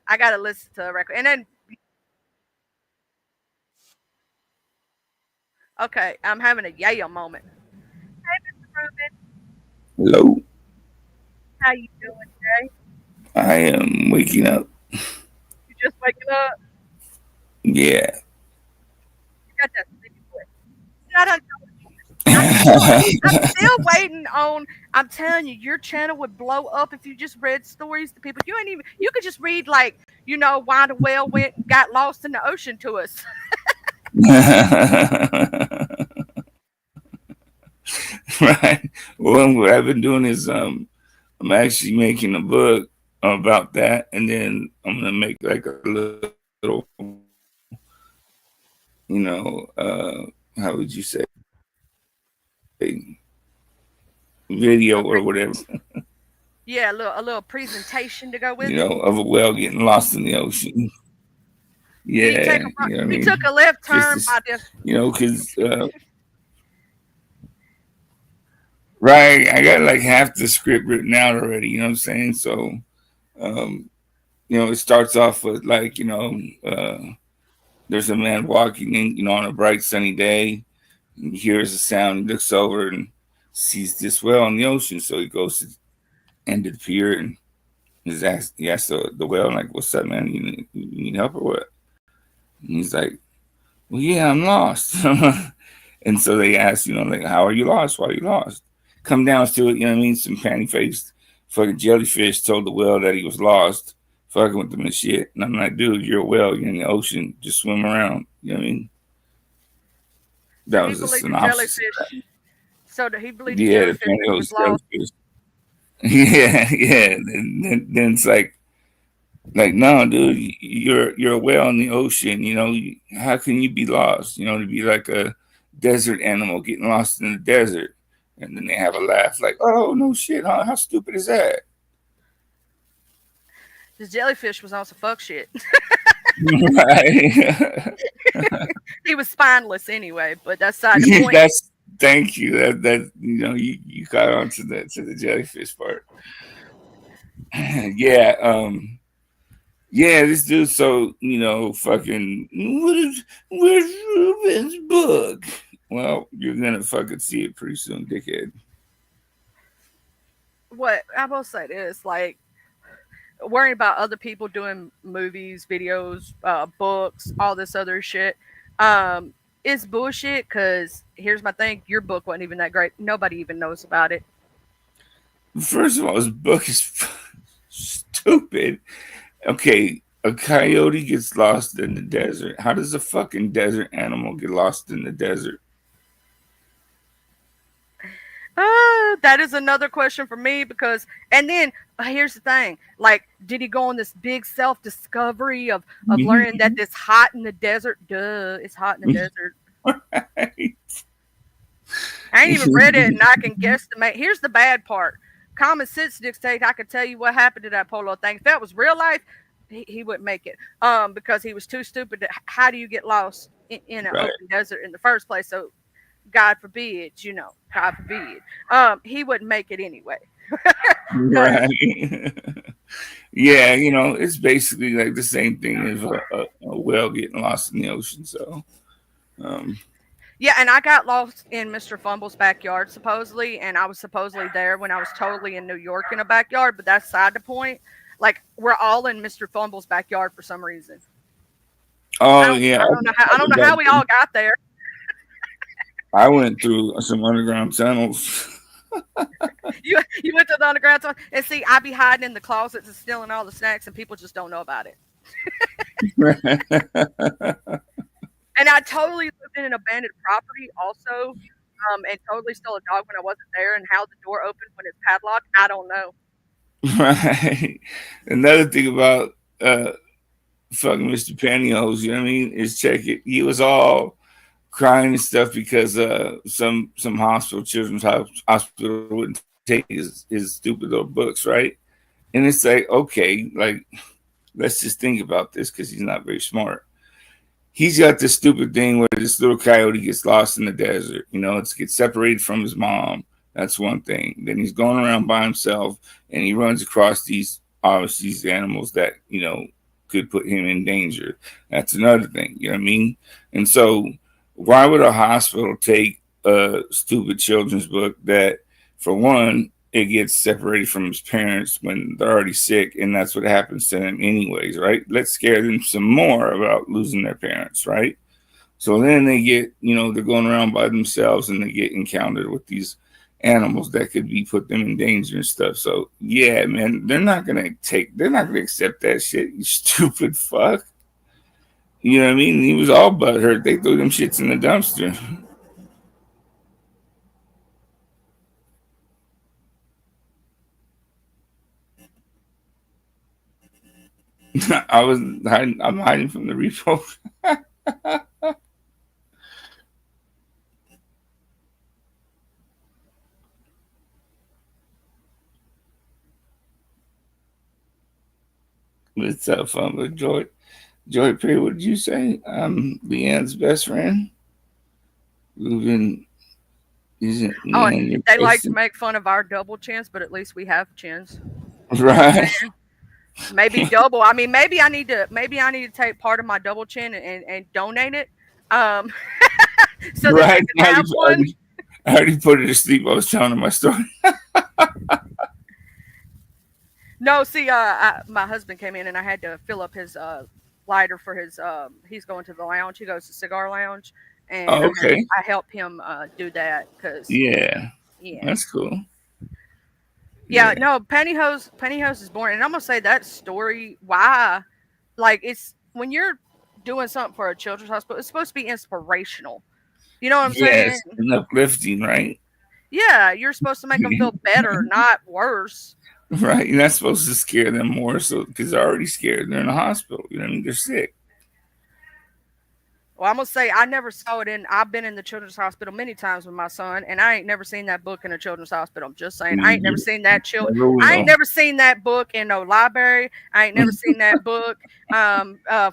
I gotta listen to a record. And then okay, I'm having a yeah moment. Hey, Mr. Rubin. Hello. How you doing today? I am waking up. You just waking up? Yeah. You got that sleepy voice. I don't know. I'm still waiting on. I'm telling you, your channel would blow up if you just read stories to people. You could just read, like, why the whale went and got lost in the ocean to us. Right. Well, what I've been doing is I'm actually making a book about that, and then I'm gonna make like a little how would you say, video or whatever. Yeah, a little presentation to go with of a whale getting lost in the ocean. Yeah, we took a left turn by this. Because right, I got like half the script written out already. You know what I'm saying? So, it starts off with like there's a man walking in, on a bright sunny day. And he hears a sound. He looks over and sees this whale in the ocean. So he goes to the end of the pier and he asks the whale, like, "What's up, man? You need help or what?" And he's like, "Well, yeah, I'm lost." And so they ask, like, "How are you lost? Why are you lost?" Come down to it, some panty-faced fucking jellyfish told the whale that he was lost, fucking with them and shit. And I'm like, dude, you're a whale. You're in the ocean. Just swim around. You know what I mean? That was a synopsis. So did he believe the jellyfish was lost? Yeah. Then it's like, no, dude, you're a whale in the ocean. How can you be lost? To be like a desert animal getting lost in the desert. And then they have a laugh like, "Oh, no shit, huh? How stupid is that?" The jellyfish was also fuck shit. Right. He was spineless anyway, but that's side the point. That's thank you. That you got onto the jellyfish part. Yeah, yeah, this dude. So fucking. Where's Ruben's book? Well, you're gonna fucking see it pretty soon, dickhead. What I will say is like worrying about other people doing movies, videos, books, all this other shit. It's bullshit. Because here's my thing: your book wasn't even that great. Nobody even knows about it. First of all, his book is stupid. Okay, a coyote gets lost in the desert. How does a fucking desert animal get lost in the desert? That is another question for me because, and then here's the thing: like, did he go on this big self-discovery of learning that it's hot in the desert? Duh, it's hot in the desert. Right. I ain't even read it, and I can guesstimate. Here's the bad part: common sense dictates I could tell you what happened to that polo thing. If that was real life, he wouldn't make it. Because he was too stupid. How do you get lost in an open desert in the first place? So, God forbid, God forbid, he wouldn't make it anyway. Right. Yeah, it's basically like the same thing as a whale getting lost in the ocean. So, yeah, and I got lost in Mr. Fumble's backyard supposedly, and I was supposedly there when I was totally in New York in a backyard. But that's side the point. Like, we're all in Mr. Fumble's backyard for some reason. Oh yeah, I don't know how we all got there. I went through some underground tunnels. You went to the underground tunnel, and see, I be hiding in the closets and stealing all the snacks, and people just don't know about it. And I totally lived in an abandoned property also, and totally stole a dog when I wasn't there. And how the door opened when it's padlocked, I don't know. Right. Another thing about fucking Mr. Pantyhose, is check it. He was all crying and stuff because some hospital, children's hospital, wouldn't take his stupid little books, right? And it's like, okay, like, let's just think about this because he's not very smart. He's got this stupid thing where this little coyote gets lost in the desert. It gets separated from his mom. That's one thing. Then he's going around by himself and he runs across these animals that, could put him in danger. That's another thing. You know what I mean? And so why would a hospital take a stupid children's book that, for one, it gets separated from his parents when they're already sick, and that's what happens to them anyways, right? Let's scare them some more about losing their parents, right? So then they get, they're going around by themselves and they get encountered with these animals that could put them in danger and stuff. So yeah, man, they're not gonna accept that shit, you stupid fuck. You know what I mean? He was all butthurt. They threw them shits in the dumpster. I'm hiding from the repo. It's so fun with Joy Perry, what did you say? Leanne's best friend. Ruben isn't. Leanne they like to make fun of our double chins, but at least we have chins. Right. Maybe double. I mean, maybe I need to take part of my double chin and donate it. So right. that I have one. I already put her to sleep. I was telling her my story. No, see, my husband came in and I had to fill up his lighter for his. He's going to the lounge. He goes to cigar lounge, and okay. I help him do that because yeah, that's cool. Yeah, no, Pantyhose is born, and I'm gonna say that story. Why, like, it's when you're doing something for a children's hospital, it's supposed to be inspirational. You know what I'm saying? Yes, and uplifting, right? Yeah, you're supposed to make them feel better, not worse. Right, you're not supposed to scare them more, so because they're already scared. They're in a hospital. You know what I mean? They're sick. Well, I'm gonna say I never saw it in. I've been in the children's hospital many times with my son, and I ain't never seen that book in a children's hospital. I'm just saying, I ain't never seen that I ain't never seen that book in no library. I ain't never seen that book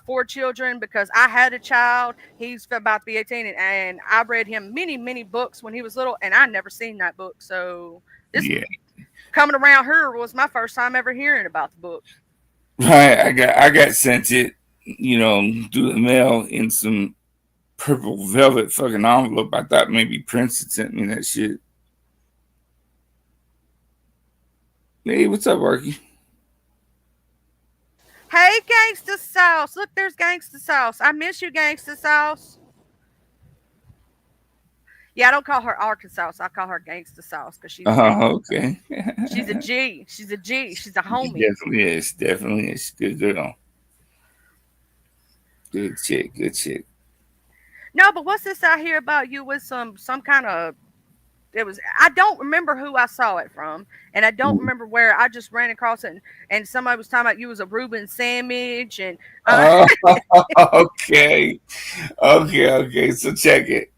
for children because I had a child. He's about to be 18, and I read him many books when he was little, and I never seen that book. So this coming around here was my first time ever hearing about the book. Right, I got sent it, through the mail in some purple velvet fucking envelope. I thought maybe Prince had sent me that shit. Hey, what's up, Arky? Hey, Gangsta Sauce. Look, there's Gangsta Sauce. I miss you, Gangsta Sauce. Yeah, I don't call her Arkansas. I call her Gangsta Sauce because she's okay. She's a G. She's a G. She's a homie. Definitely is. Good girl. Good chick. No, but what's this I hear about you with some kind of I don't remember who I saw it from, and I don't remember where. I just ran across it, and somebody was talking about you was a Reuben sandwich, and okay. So check it.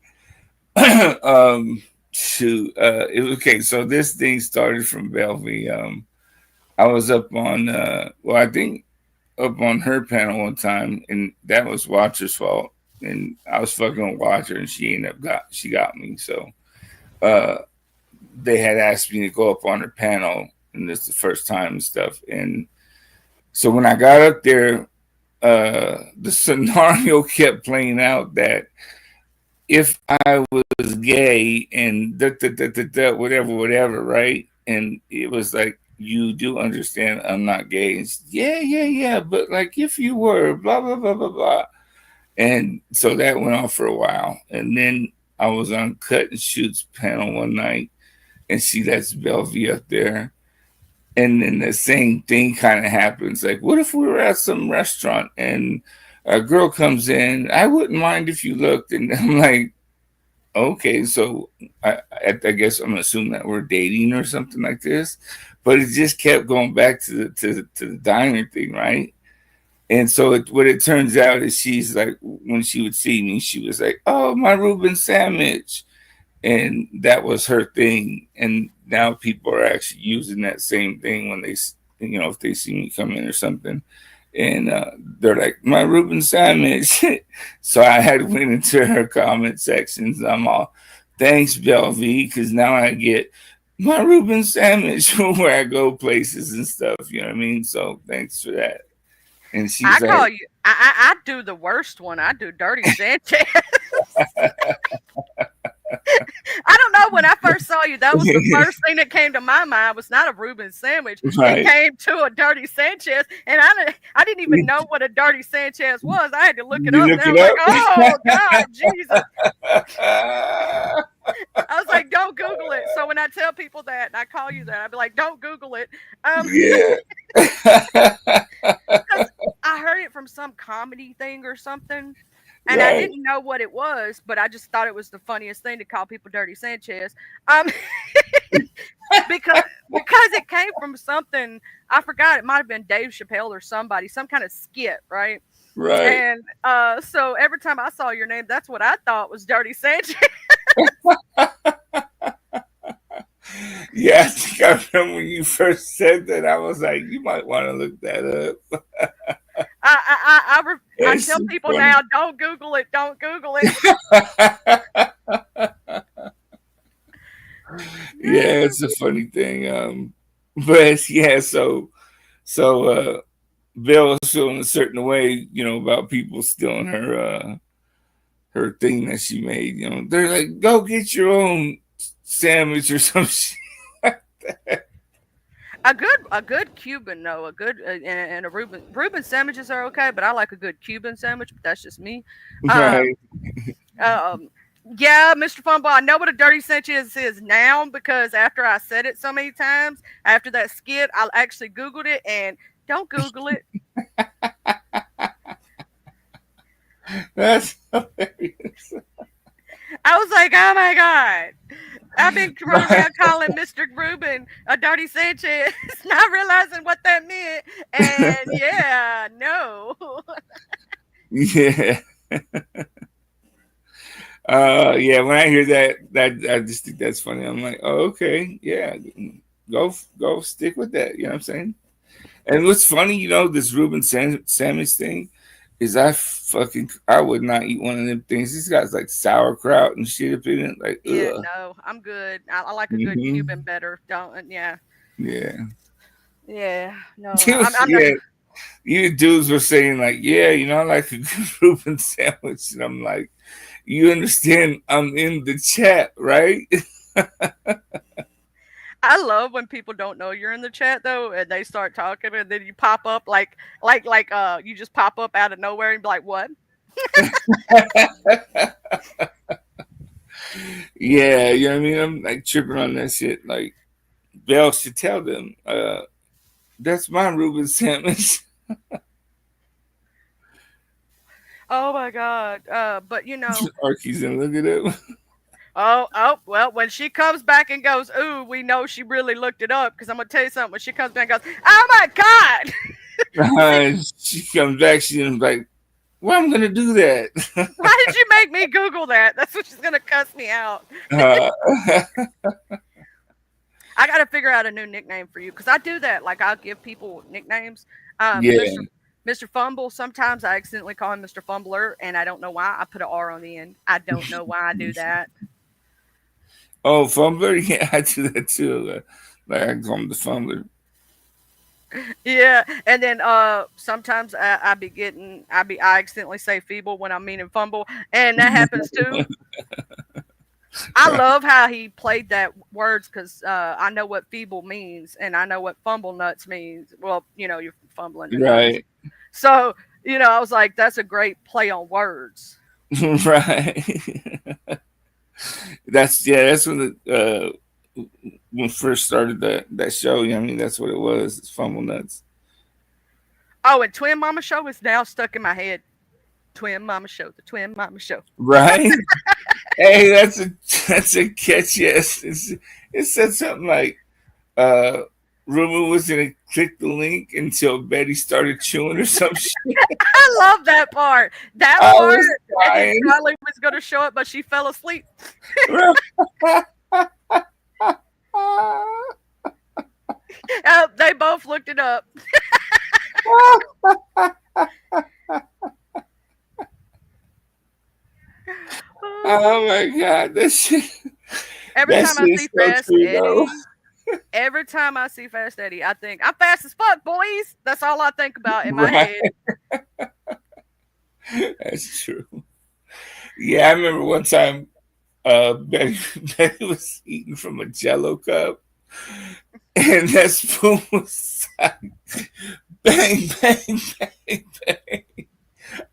Okay. So this thing started from Belvy. I was up on I think up on her panel one time, and that was Watcher's fault. And I was fucking with Watcher, and she got me. So they had asked me to go up on her panel, and this is the first time and stuff. And so when I got up there, the scenario kept playing out that if I was gay and whatever, right? And it was like, you do understand I'm not gay. And yeah. But like, if you were, blah, blah, blah, blah, blah. And so that went on for a while. And then I was on Cut and Shoot's panel one night, and she lets Belvy up there. And then the same thing kind of happens. Like, what if we were at some restaurant and a girl comes in? I wouldn't mind if you looked. And I'm like, okay, so I guess I'm assuming that we're dating or something like this. But it just kept going back to the diner thing, right? And so what it turns out is she's like, when she would see me, she was like, oh, my Reuben sandwich. And that was her thing. And now people are actually using that same thing when they, if they see me come in or something. And they're like, my Reuben sandwich. So I had went into her comment sections. I'm all, thanks, Belvy, because now I get my Reuben sandwich where I go places and stuff. You know what I mean? So thanks for that. And she's I do the worst one. I do Dirty Sanchez. I don't know. When I first saw you, that was the first thing that came to my mind. Was not a Reuben sandwich. Right. It came to a Dirty Sanchez, and I didn't even know what a Dirty Sanchez was. I had to look it up. And I was like, oh God, Jesus. I was like, don't Google it. So when I tell people that, and I call you that, I'd be like, don't Google it. Because I heard it from some comedy thing or something. And I didn't know what it was, but I just thought it was the funniest thing to call people Dirty Sanchez. Because it came from something, I forgot, it might have been Dave Chappelle or somebody, some kind of skit, right? Right. And so every time I saw your name, that's what I thought was Dirty Sanchez. Yeah, I think I remember when you first said that, I was like, you might want to look that up. I tell people funny. Now, don't Google it. Don't Google it. Yeah, it's a funny thing. But yeah, so Bill was feeling a certain way, about people stealing her thing that she made. They're like, go get your own sandwich or some shit like that. A good Cuban, no, and a Reuben sandwiches are okay, but I like a good Cuban sandwich. But that's just me. Right. Yeah, Mr. Funball, I know what a Dirty Sanchez is now because after I said it so many times after that skit, I actually Googled it, and don't Google it. That's hilarious. I was like, oh my God. I've been running around calling Mr. Reuben a Dirty Sanchez, not realizing what that meant. And yeah, no. Yeah. Yeah, when I hear that I just think that's funny. I'm like, oh, okay, yeah, go stick with that. You know what I'm saying? And what's funny, this Ruben Sandwich thing is I would not eat one of them things. These guys like sauerkraut and shit up in it. Like, Yeah, ugh. no, I'm good. I like a good Mhm. Cuban better. Don't, yeah. Yeah. Yeah, no, I'm Yeah. You dudes were saying like, yeah, I like a good Reuben sandwich, and I'm like, you understand? I'm in the chat, right? I love when people don't know you're in the chat though, and they start talking, and then you pop up like you just pop up out of nowhere and be like, "What?" Yeah, you know what I mean? I'm like tripping on that shit. Like, Bell should tell them, that's my Reuben sandwich. Oh my god! But Arky's and look at it. Oh, well, when she comes back and goes, ooh, we know she really looked it up, because I'm gonna tell you something. When she comes back and goes, oh my god, She comes back, she's like, well, I'm gonna do that. why did you make me Google that? That's what she's gonna cuss me out. I gotta figure out a new nickname for you, because I do that. Like, I'll give people nicknames. Yeah. Mr. Fumble, sometimes I accidentally call him Mr. Fumbler, and I don't know why. I put an R on the end. I don't know why I do that. Oh, Fumbler? Yeah, I do that too. Like, I call him the Fumbler. Yeah, and then sometimes I accidentally say feeble when I'm meaning fumble, and that happens too. I love how he played that words, because I know what feeble means, and I know what fumble nuts means. Well, you're fumbling the Right. nuts. So I was like, that's a great play on words. Right. That's when when first started that show. I mean, that's what it was. It's Fumble Nuts. Oh, and Twin Mama Show is now stuck in my head. Twin Mama Show, the Twin Mama Show. Right. Hey, that's a catch. Yes, it said something like, Ruben was gonna click the link until Betty started chewing or some shit. I love that part. That I part, was and dying. Charlie was going to show it, but she fell asleep. They both looked it up. Oh my god, this shit. Every that time I shit's see so Fast true, Eddie, though. every time I see Fast Eddie, I think I'm fast as fuck, boys. That's all I think about in my Right. head. That's true. Yeah, I remember one time Betty was eating from a Jello cup, and that spoon was like, bang, bang, bang, bang.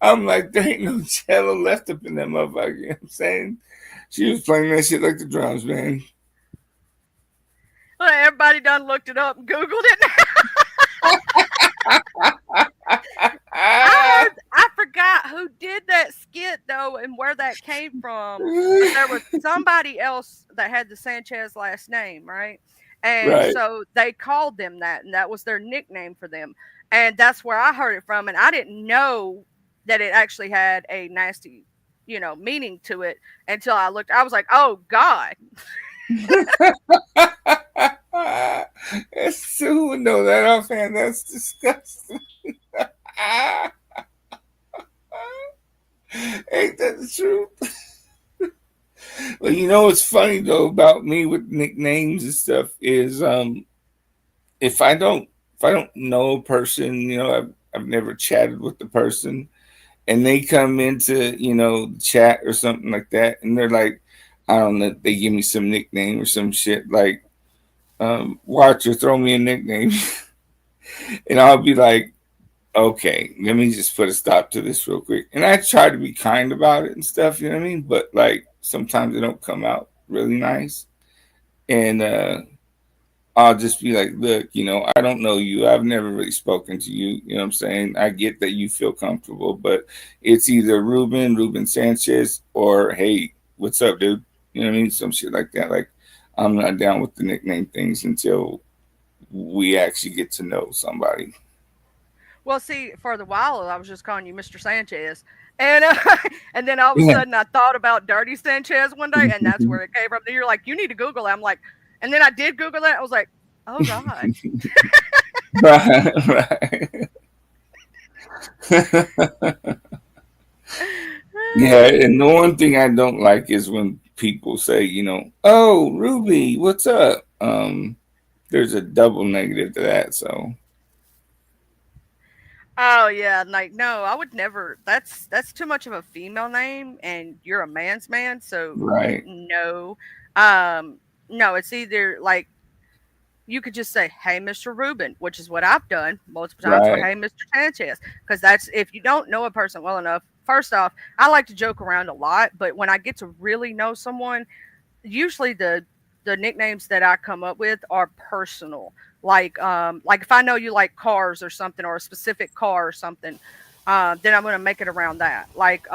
I'm like, there ain't no Jello left up in that motherfucker. You know what I'm saying? She was playing that shit like the drums, man. Well, everybody done looked it up and Googled it. I forgot who did that skit though and where that came from. But there was somebody else that had the Sanchez last name, right? And Right. so they called them that, and that was their nickname for them. And that's where I heard it from. And I didn't know that it actually had a nasty, meaning to it until I looked. I was like, oh God. Who would know that offhand? That's disgusting. Ain't that the truth? Well, what's funny though about me with nicknames and stuff is if I don't know a person, I've never chatted with the person, and they come into chat or something like that, and they're like, I don't know, they give me some nickname or some shit like Watcher, throw me a nickname. And I'll be like, okay, let me just put a stop to this real quick. And I try to be kind about it and stuff, you know what I mean? But like sometimes it don't come out really nice. And I'll just be like, look, I don't know you. I've never really spoken to you. You know what I'm saying? I get that you feel comfortable, but it's either Ruben Sanchez, or hey, what's up, dude? You know what I mean? Some shit like that. Like, I'm not down with the nickname things until we actually get to know somebody. Well, see, for the while I was just calling you Mr. Sanchez, And and then all of a sudden I thought about Dirty Sanchez one day, and that's where it came from. Then you're like, you need to Google it. I'm like, and then I did Google it. I was like, oh God. Right. Yeah, and the one thing I don't like is when people say, you know, oh, Ruby, what's up? There's a double negative to that, so Oh yeah, like no, I would never. That's too much of a female name, and you're a man's man, so right. no. No, it's either like you could just say, "Hey, Mr. Rubin," which is what I've done multiple times, or Right. "Hey, Mr. Sanchez," because that's if you don't know a person well enough. First off, I like to joke around a lot, but when I get to really know someone, usually the nicknames that I come up with are personal. Like if I know you like cars or something, or a specific car or something, then I'm gonna make it around that. Like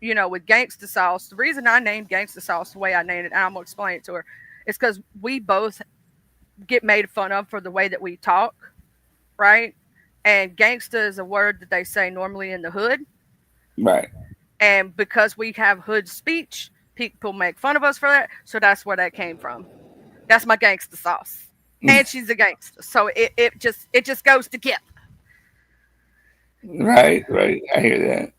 you know, with Gangsta Sauce, the reason I named Gangsta Sauce the way I named it, and I'm gonna explain it to her, is because we both get made fun of for the way that we talk, right? And gangsta is a word that they say normally in the hood. Right. And because we have hood speech, people make fun of us for that. So that's where that came from. That's my gangsta sauce. And she's a gangster. So it just goes together. Right. I hear that.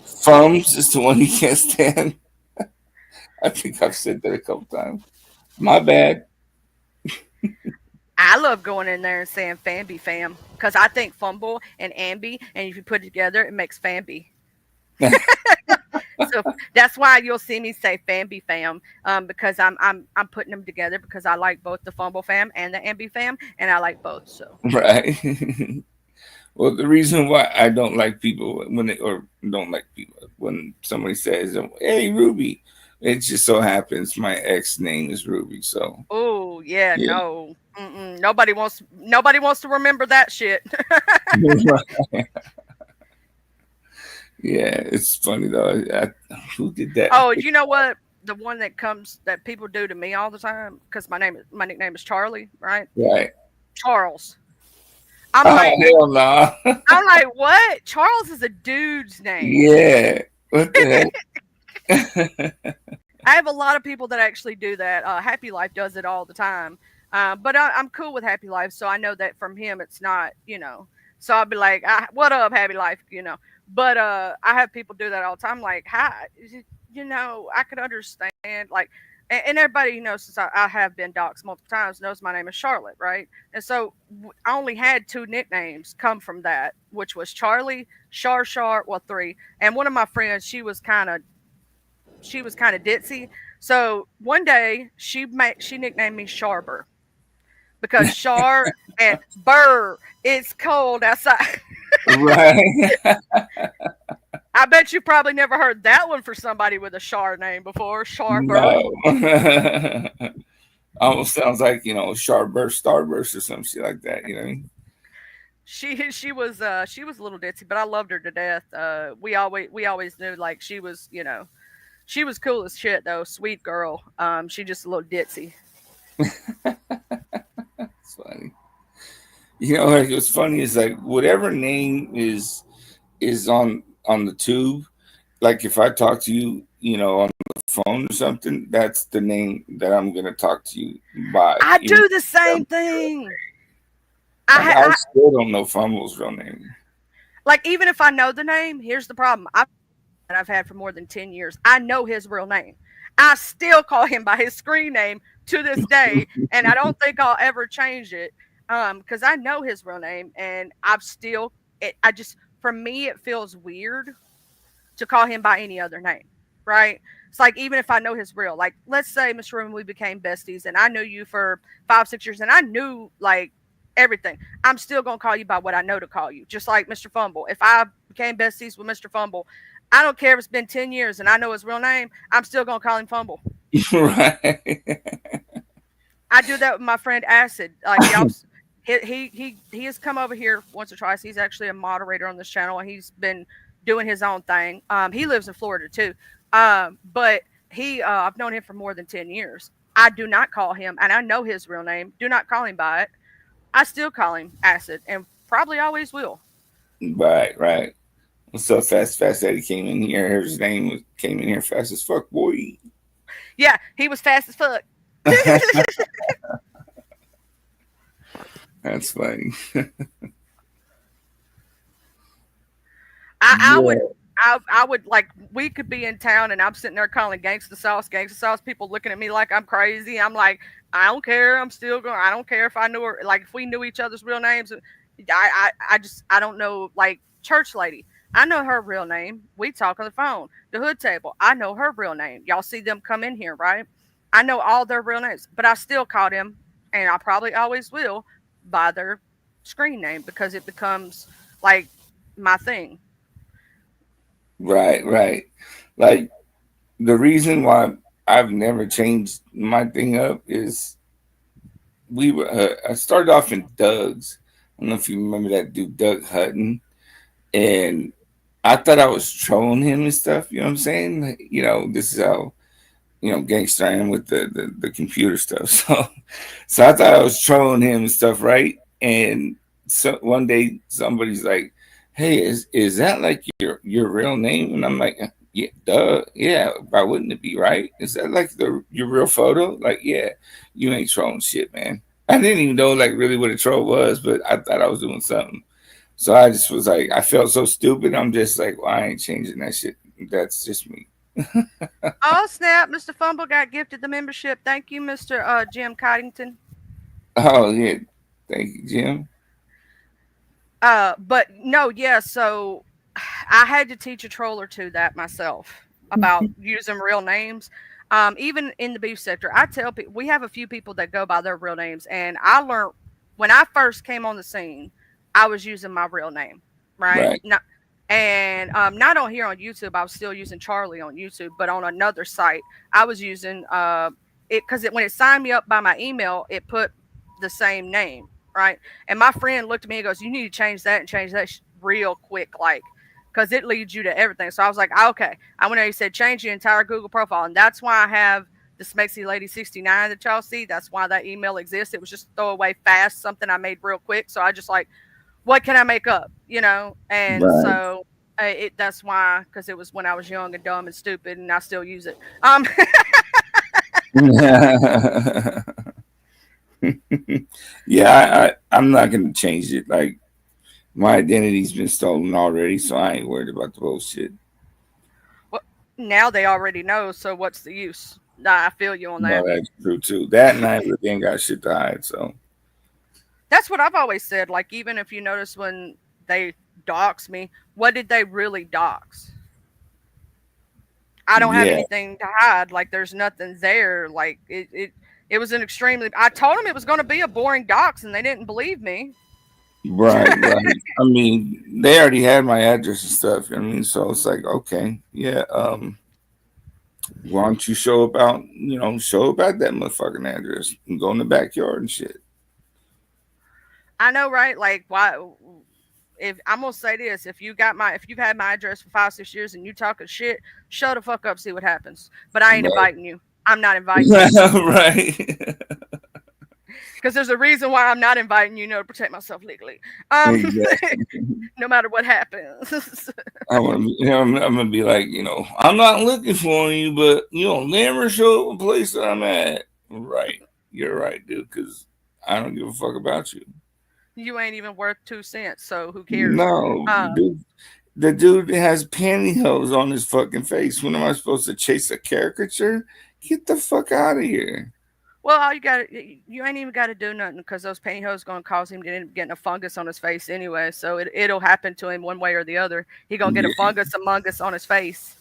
Fums is the one you can't stand. I think I've said that a couple times. My bad. I love going in there and saying Famby fam. Because I think fumble and ambi, and if you put it together, it makes Famby. So that's why you'll see me say Famby fam, because I'm putting them together because I like both the fumble fam and the ambi fam, and I like both. So Right. Well, the reason why I don't like people when somebody says, "Hey, Ruby," it just so happens my ex name is Ruby. So oh yeah, Yeah. no, nobody wants to remember that shit. Yeah, it's funny though. Who did that? Oh, you know what? The one that people do to me all the time, because my nickname is Charlie, right? Right. Charles. I'm Oh, like, hell no. I'm like, what? Charles is a dude's name. Yeah. What the heck? I have a lot of people that actually do that. Happy Life does it all the time. But I'm cool with Happy Life, so I know that from him it's not, you know. So I'll be like, what up, Happy Life, you know. But I have people do that all the time, like, hi, you know, I could understand, like, and everybody, you know, since I have been doxxed multiple times, knows my name is Charlotte, right? And so I only had 2 nicknames come from that, which was Charlie, Char, well, 3. And one of my friends, she was kind of ditzy. So one day she nicknamed me Sharber because Char and Burr, it's cold outside. Right. I bet you probably never heard that one for somebody with a Char name before. Sharber. No. Almost sounds like, you know, Starburst or some shit like that, you know what I mean? She was a little ditzy, but I loved her to death. We always knew, like, she was, you know, she was cool as shit though, sweet girl. She just a little ditzy. It's funny. You know, like what's funny is like whatever name is on the tube, like if I talk to you, you know, on the phone or something, that's the name that I'm gonna talk to you by. I You do know? the same thing. Like, I still don't know Fumble's real name. Like, even if I know the name, here's the problem. I've had for more than 10 years. I know his real name. I still call him by his screen name to this day, and I don't think I'll ever change it because I know his real name, and for me, it feels weird to call him by any other name, right? It's like, even if I know his real, like, let's say, Mr. Room, we became besties, and I knew you for 5-6 years, and I knew, like, everything. I'm still going to call you by what I know to call you, just like Mr. Fumble. If I became besties with Mr. Fumble, I don't care if it's been 10 years and I know his real name, I'm still going to call him Fumble. Right. I do that with my friend Acid. Like, he has come over here once or twice. He's actually a moderator on this channel, and he's been doing his own thing. He lives in Florida too. But I've known him for more than 10 years. I do not call him, and I know his real name. Do not call him by it. I still call him Acid, and probably always will. Right. What's up, Fast Eddie came in here. His name came in here fast as fuck, boy. Yeah, he was fast as fuck. That's funny. I would like, we could be in town and I'm sitting there calling gangsta sauce, people looking at me like I'm crazy. I'm like, I don't care. I'm still going. I don't care if I knew her, like if we knew each other's real names. I don't know, like church lady. I know her real name. We talk on the phone. The hood table. I know her real name. Y'all see them come in here, right? I know all their real names, but I still call them, and I probably always will, by their screen name because it becomes like my thing. Right. Like the reason why I've never changed my thing up is I started off in Doug's. I don't know if you remember that dude, Doug Hutton, and I thought I was trolling him and stuff. You know what I'm saying? Like, you know, this is how, you know, gangster I am with the computer stuff. So I thought I was trolling him and stuff, right? And so one day somebody's like, "Hey, is that like your real name?" And I'm like, "Yeah, duh, yeah. Why wouldn't it be, right? Is that like your real photo?" Like, yeah, you ain't trolling shit, man. I didn't even know like really what a troll was, but I thought I was doing something. So I just was like, I felt so stupid. I'm just like, well, I ain't changing that shit. That's just me. Oh snap! Mr. Fumble got gifted the membership. Thank you, Mr. Jim Coddington. Oh yeah, thank you, Jim. But no, yeah. So I had to teach a troll or two that myself about using real names. Even in the beef sector, I tell people we have a few people that go by their real names, and I learned when I first came on the scene, I was using my real name, right? Not on here on YouTube. I was still using Charlie on YouTube, but on another site, I was using it because when it signed me up by my email, it put the same name, right? And my friend looked at me and goes, "You need to change that and change that real quick, like, because it leads you to everything." So I was like, "Okay." I went and he said, "Change your entire Google profile," and that's why I have the Smexy Lady 69 that y'all see. That's why that email exists. It was just throwaway fast, something I made real quick. So I just like, what can I make up, you know? And so that's why, because it was when I was young and dumb and stupid, and I still use it. Yeah, I'm not gonna change it. Like my identity's been stolen already, so I ain't worried about the bullshit. Well, now they already know, so what's the use? Nah, I feel you on that. No, that's true too. That and I really ain't got shit to hide, so that's what I've always said. Like, even if you notice when they dox me, what did they really dox? I don't have anything to hide. Like, there's nothing there. Like, it was an extremely. I told them it was going to be a boring dox, and they didn't believe me. Right. I mean, they already had my address and stuff. I mean, so it's like, okay, yeah. Why don't you show about that motherfucking address and go in the backyard and shit? I know, right? Like, why? If I'm gonna say this, if you've had my address for 5-6 years and you talking shit, shut the fuck up, see what happens. But I ain't inviting you. I'm not inviting you. Right. Because there's a reason why I'm not inviting you, to protect myself legally. Exactly. No matter what happens. I'm gonna be like, I'm not looking for you, but never show up a place that I'm at. Right. You're right, dude, because I don't give a fuck about you. You ain't even worth 2 cents, so who cares? No, dude, the dude has pantyhose on his fucking face. When am I supposed to chase a caricature? Get the fuck out of here. Well, all you ain't even got to do nothing, because those pantyhose going to cause him to end up getting a fungus on his face anyway. So it'll happen to him one way or the other. He going to get a fungus among us on his face.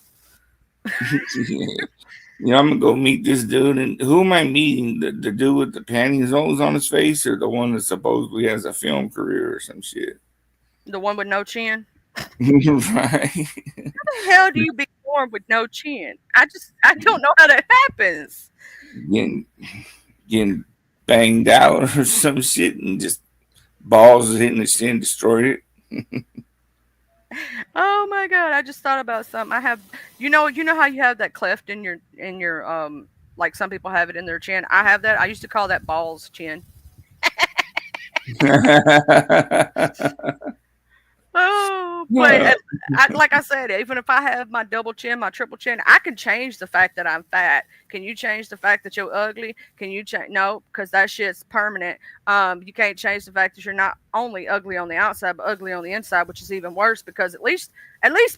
Yeah. I'm gonna go meet this dude, and who am I meeting? The dude with the pantyhose on his face, or the one that supposedly has a film career or some shit? The one with no chin. Right. How the hell do you be born with no chin? I don't know how that happens. Getting banged out or some shit, and just balls hitting the chin, destroyed it. Oh my god! I just thought about something. I have, you know how you have that cleft in your like some people have it in their chin. I have that. I used to call that balls chin. Oh, but like I said, even if I have my double chin, my triple chin, I can change the fact that I'm fat. Can you change the fact that you're ugly? Can you change? No, because that shit's permanent. You can't change the fact that you're not only ugly on the outside, but ugly on the inside, which is even worse. Because at least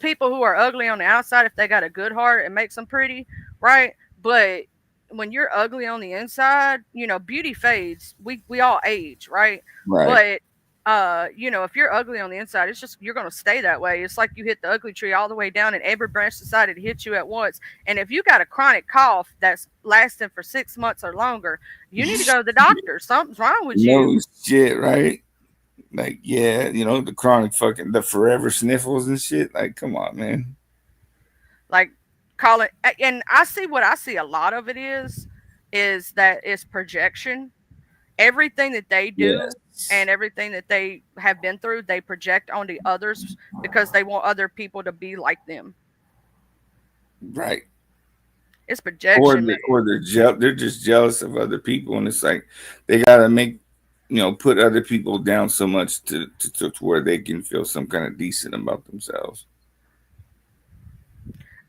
people who are ugly on the outside, if they got a good heart, it makes them pretty, right? But when you're ugly on the inside, beauty fades. We all age, right? Right. But if you're ugly on the inside, it's just you're gonna stay that way. It's like you hit the ugly tree all the way down, and every branch decided to hit you at once. And if you got a chronic cough that's lasting for 6 months or longer, you need to go to the doctor. Something's wrong with you. No shit, right? Like, yeah, the chronic fucking the forever sniffles and shit. Like, come on, man. Like, call it, and I see a lot of it is that it's projection. Everything that they do and everything that they have been through, they project onto others because they want other people to be like them. Right. It's projection. Or they're just jealous of other people, and it's like they gotta make put other people down so much to where they can feel some kind of decent about themselves.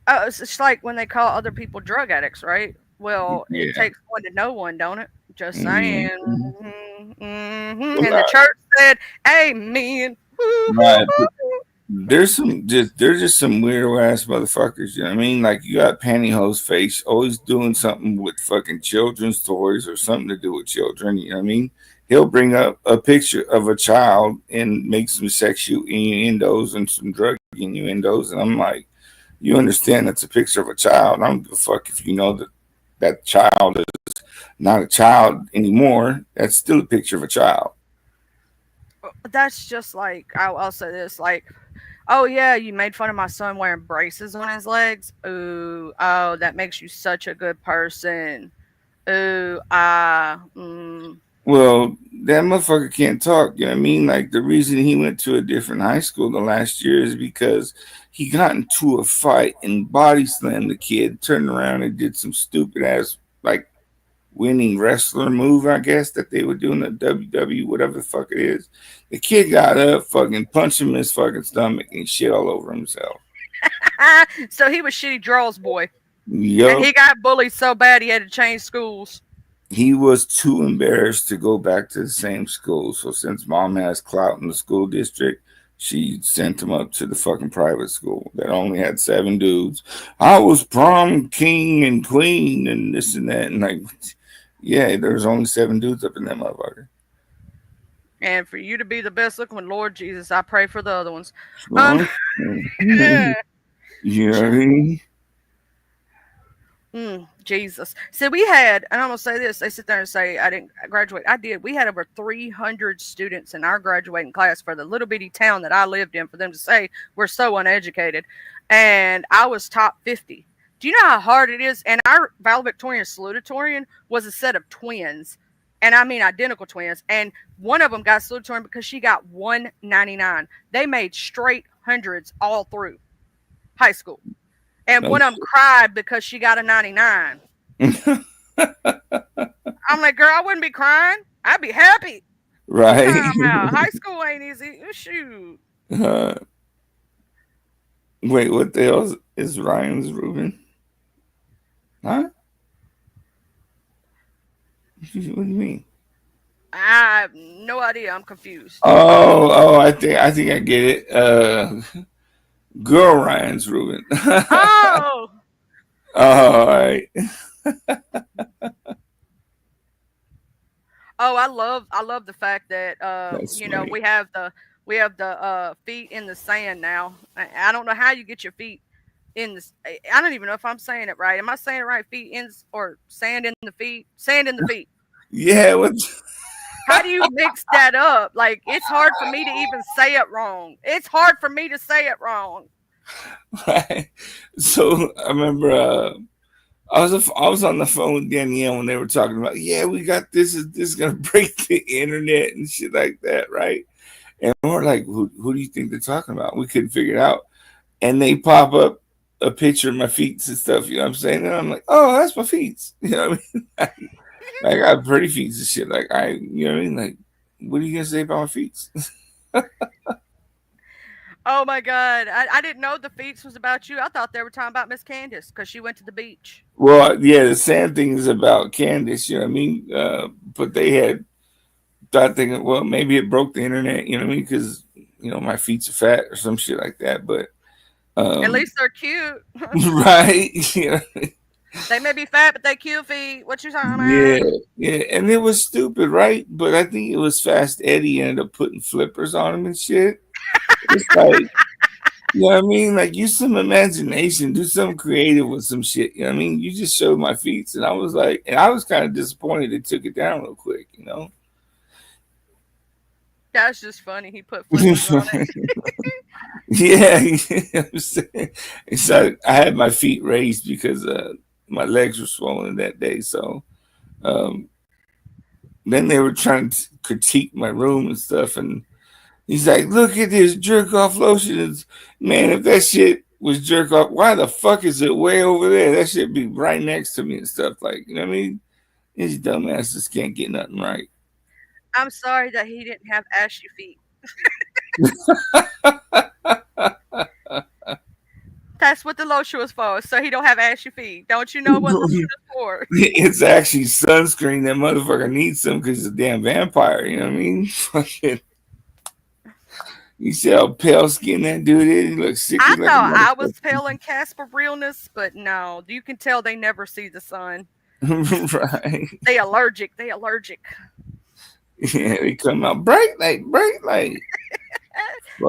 It's like when they call other people drug addicts, right? Well, it takes one to know one, don't it? Just saying. And the church said, "Amen." Right. There's just some weird ass motherfuckers. You know what I mean? Like, you got pantyhose face, always doing something with fucking children's toys or something to do with children. You know what I mean? He'll bring up a picture of a child and make some sexual innuendos and some drug innuendos, and I'm like, you understand that's a picture of a child. I don't give a fuck if you know that child is not a child anymore. That's still a picture of a child. That's just like, I'll say this, like, oh yeah, you made fun of my son wearing braces on his legs. Ooh, oh, that makes you such a good person. Ooh, Well, that motherfucker can't talk. You know what I mean? Like, the reason he went to a different high school the last year is because he got into a fight and body slammed the kid, turned around and did some stupid ass, like, winning wrestler move, I guess, that they were doing at WWE, whatever the fuck it is. The kid got up, fucking punched him in his fucking stomach and shit all over himself. So he was shitty draws boy. Yep. And he got bullied so bad he had to change schools. He was too embarrassed to go back to the same school. So since mom has clout in the school district, she sent him up to the fucking private school that only had 7 dudes. I was prom king and queen and this and that. And like, yeah, there's only 7 dudes up in that motherfucker. And for you to be the best looking one, Lord Jesus, I pray for the other ones. You know what I mean? Jesus. So we had, and I'm going to say this, they sit there and say, I didn't graduate. I did. We had over 300 students in our graduating class for the little bitty town that I lived in for them to say we're so uneducated. And I was top 50. Do you know how hard it is? And our valedictorian salutatorian was a set of twins. And I mean identical twins. And one of them got salutatorian because she got 199. They made straight hundreds all through high school. And one of them cried because she got a 99. I'm like, girl, I wouldn't be crying. I'd be happy. Right. High school ain't easy. Shoot. Wait, what the hell is Ryan's Ruben? Huh? What do you mean? I have no idea. I'm confused. Oh, I think I get it. Girl Ryan's Ruben. Oh. All right. Oh, I love the fact that funny. we have the feet in the sand now. I don't know how you get your feet in the. I don't even know if I'm saying it right. Am I saying it right? Feet in or sand in the feet? Sand in the feet. Yeah. What? How do you mix that up? Like, it's hard for me to even say it wrong. It's hard for me to say it wrong. Right. So I remember I was on the phone with Danielle when they were talking about, yeah, we got this is gonna break the internet and shit like that, right? And we're like, who do you think they're talking about? We couldn't figure it out. And they pop up a picture of my feet and stuff, you know what I'm saying? And I'm like, oh, that's my feet. You know what I mean? Like, I got pretty feet and shit. Like, you know what I mean? Like, what are you gonna say about my feet? Oh my God. I didn't know the feats was about you. I thought they were talking about Miss Candace because she went to the beach. Well, yeah, the sad thing is about Candace, you know what I mean? But they had thought thinking, well, maybe it broke the internet, you know what I mean? Because, you know, my feet are fat or some shit like that. But At least they're cute. right. Yeah. They may be fat, but they cute feet. What you talking about? Yeah, yeah, and it was stupid, right? But I think it was Fast Eddie ended up putting flippers on him and shit. It's like, you know what I mean? Like, use some imagination, do something creative with some shit. You know what I mean? You just showed my feet, and I was like, and I was kind of disappointed they took it down real quick, you know? That's just funny. He put flippers on it. Yeah, I'm saying. It's like I had my feet raised because my legs were swollen that day. So then they were trying to critique my room and stuff, and he's like, "Look at this jerk off lotion, man! If that shit was jerk off, why the fuck is it way over there? That should be right next to me and stuff." Like, you know what I mean? These dumbasses can't get nothing right. I'm sorry that he didn't have ashy feet. That's what the lotion was for, so he don't have ashy feet. Don't you know what lotion is for? It's actually sunscreen. That motherfucker needs some because he's a damn vampire. You know what I mean? Fucking. You see how pale skin that dude is? He looks sick. I thought I was pale in Casper realness, but no. You can tell they never see the sun. Right. They allergic. They allergic. Yeah, they come out bright light, bright light.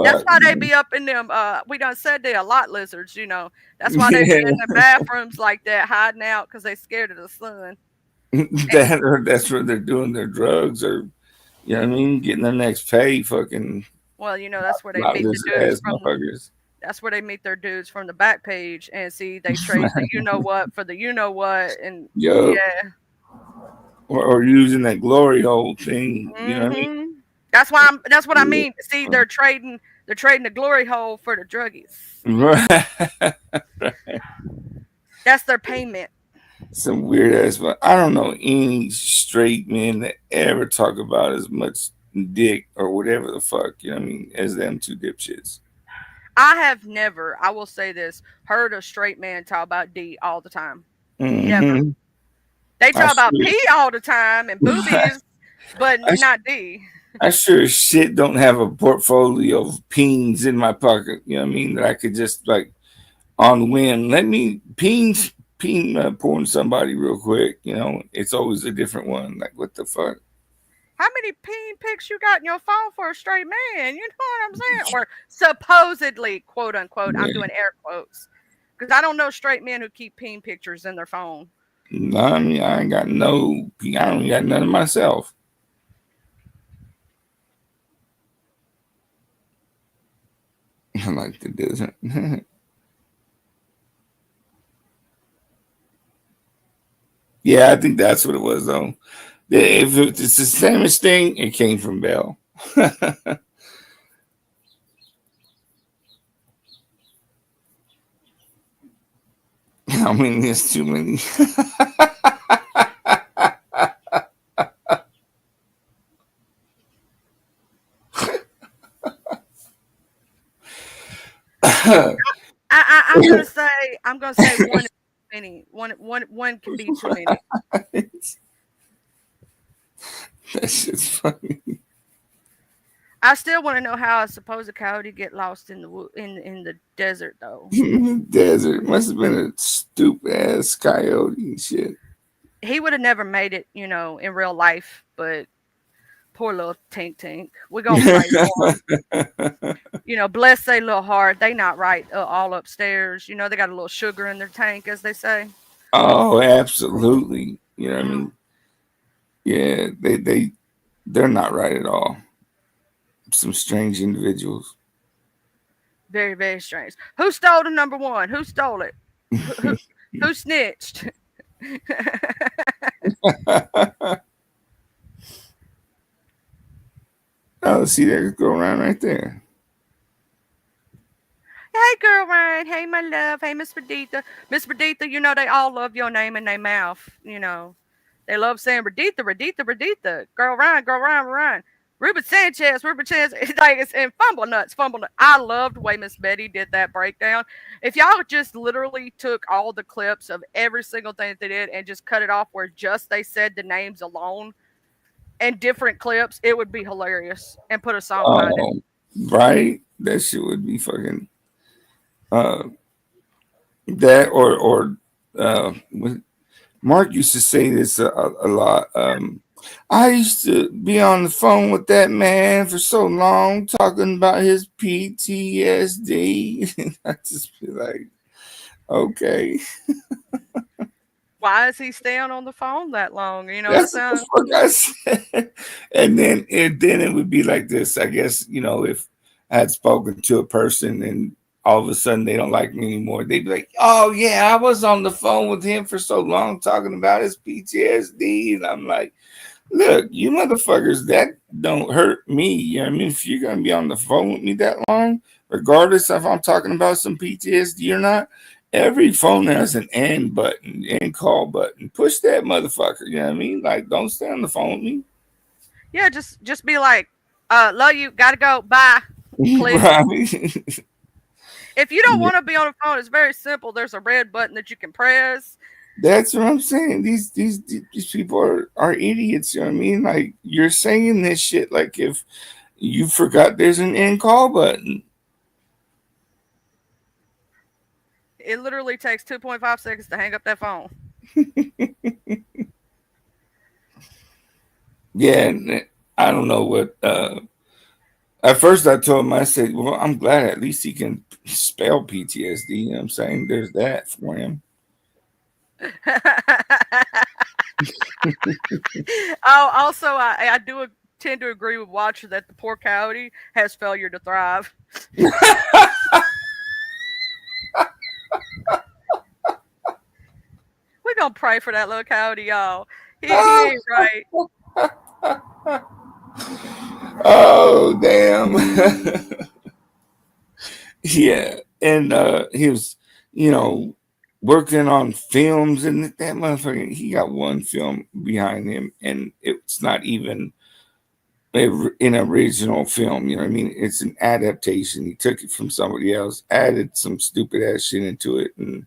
That's why they be up in them. We done said they are lot lizards, you know. That's why they be in the bathrooms like that, hiding out because they scared of the sun. That's where they're doing their drugs, or you know what I mean, getting their next pay. Fucking. Well, you know that's where they meet the dudes from. That's where they meet their dudes from the back page and see they trade the you know what for the you know what, and yeah. Or using that glory hole thing, you know what I mean? That's what I mean. See, they're trading the glory hole for the druggies. Right. That's their payment. Some weird ass, but I don't know any straight men that ever talk about as much dick or whatever the fuck, you know what I mean, as them two dipshits. I have never, I will say this, heard a straight man talk about D all the time. Never. They talk about pee all the time and boobies, but not D. I sure as shit don't have a portfolio of peens in my pocket, you know what I mean, that I could just like on whim. Let me peen porn somebody real quick, you know. It's always a different one. Like, what the fuck? How many peen pics you got in your phone for a straight man? You know what I'm saying? Or supposedly, quote unquote, I'm doing air quotes. Because I don't know straight men who keep peen pictures in their phone. No, I mean, I ain't got no, I don't got none of myself. I like the desert. Yeah, I think that's what it was, though. If it's the same thing, it came from Bell. I mean, there's too many. I'm gonna say one is too many. One can be too many. That shit's funny. I still want to know how I suppose a coyote get lost in the desert though. Desert must have been a stupid ass coyote and shit. He would have never made it, you know, in real life, but poor little Tink. We're gonna pray for him. You know, bless their little heart. They not right all upstairs. You know, they got a little sugar in their tank, as they say. Oh, absolutely. You know what I mean? Yeah, they're not right at all. Some strange individuals. Very, very strange. Who stole the number one? Who stole it? Who snitched? Oh, see, there's a girl around right there. Hey, girl, Ryan. Hey, my love. Hey, Miss Perdita. Miss Perdita, you know, they all love your name in their mouth. You know, they love saying Perdita. Girl, Ryan. Ruben Sanchez, like it's and fumble nuts. I loved the way Miss Betty did that breakdown. If y'all just literally took all the clips of every single thing that they did and just cut it off where just they said the names alone and different clips, it would be hilarious. And put a song behind it. Right? That shit would be fucking that or Mark used to say this a lot. I used to be on the phone with that man for so long talking about his PTSD. I just be like, okay. Why is he staying on the phone that long? You know That's what I'm saying? what I said. And then it would be like this. I guess, if I had spoken to a person and all of a sudden they don't like me anymore, they'd be like, oh yeah, I was on the phone with him for so long talking about his PTSD. And I'm like, look, you motherfuckers, that don't hurt me. You know what I mean? If you're gonna be on the phone with me that long, regardless if I'm talking about some PTSD or not, every phone has an end button, end call button. Push that motherfucker. You know what I mean? Like, don't stay on the phone with me. Yeah, just be like, love you, gotta go, bye. Please. Right. If you don't want to be on the phone, it's very simple. There's a red button that you can press. That's what I'm saying. These people are idiots. You know what I mean? Like, you're saying this shit like if you forgot there's an end call button. It literally takes 2.5 seconds to hang up that phone. Yeah, and I don't know what. At first, I told him, I said, well, I'm glad at least he can spell PTSD. You know what I'm saying? There's that for him. Oh, also, I do tend to agree with Watcher that the poor coyote has failure to thrive. We're gonna pray for that little coyote, y'all. He ain't right. Oh, damn. Yeah. And he was, working on films, and that motherfucker, he got one film behind him, and it's not even an original film. You know what I mean? It's an adaptation. He took it from somebody else, added some stupid ass shit into it, and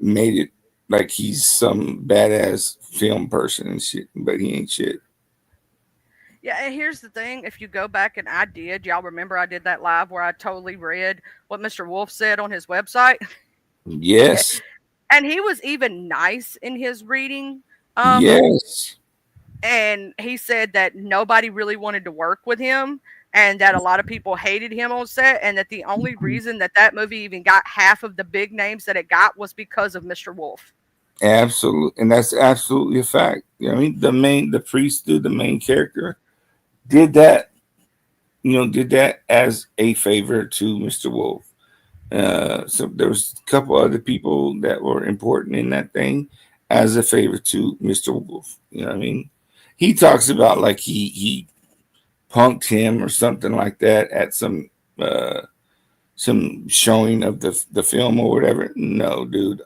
made it like he's some badass film person and shit, but he ain't shit. Yeah, and here's the thing. If you go back, and y'all remember I did that live where I totally read what Mr. Wolf said on his website? Yes. And he was even nice in his reading. Yes. And he said that nobody really wanted to work with him, and that a lot of people hated him on set, and that the only reason that movie even got half of the big names that it got was because of Mr. Wolf. Absolutely. And that's absolutely a fact. You know what I mean? The priest, dude, the main character, did that as a favor to Mr. Wolf. So there was a couple other people that were important in that thing as a favor to Mr. Wolf. You know what I mean? He talks about like he punked him or something like that at some showing of the film or whatever. No, dude.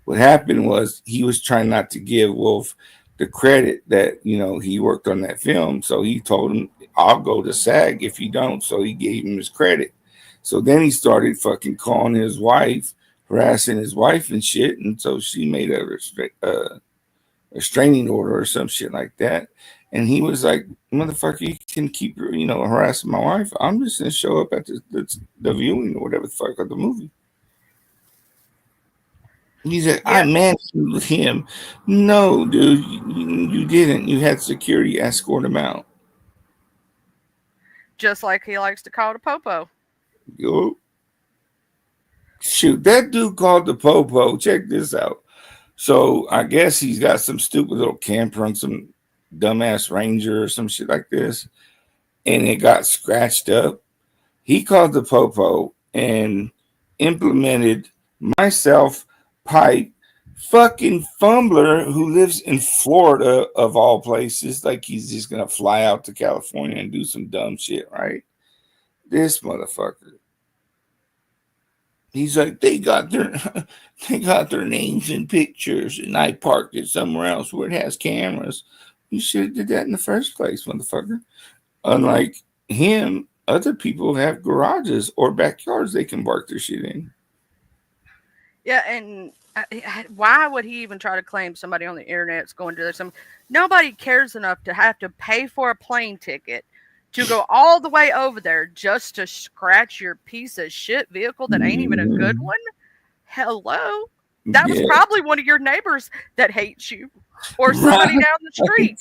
What happened was he was trying not to give Wolf the credit that, he worked on that film. So he told him, I'll go to SAG if you don't. So he gave him his credit. So then he started fucking calling his wife, harassing his wife and shit. And so she made a restraining order or some shit like that. And he was like, motherfucker, you can keep, harassing my wife. I'm just going to show up at the viewing or whatever the fuck of the movie. He said, I managed with him. No, dude, you didn't. You had security escort him out. Just like he likes to call the popo. Yo. Shoot, that dude called the popo. Check this out. So I guess he's got some stupid little camper on some dumbass Ranger or some shit like this, and it got scratched up. He called the popo and implemented myself, Pipe, fucking Fumbler, who lives in Florida of all places, like he's just gonna fly out to California and do some dumb shit, right? This motherfucker. He's like, they got their names and pictures, and I parked it somewhere else where it has cameras. You should have did that in the first place, motherfucker. unlike him, other people have garages or backyards they can park their shit in. Yeah, and why would he even try to claim somebody on the internet's going to this? Nobody cares enough to have to pay for a plane ticket to go all the way over there just to scratch your piece of shit vehicle that ain't even a good one. Hello, that was probably one of your neighbors that hates you, or somebody down the street.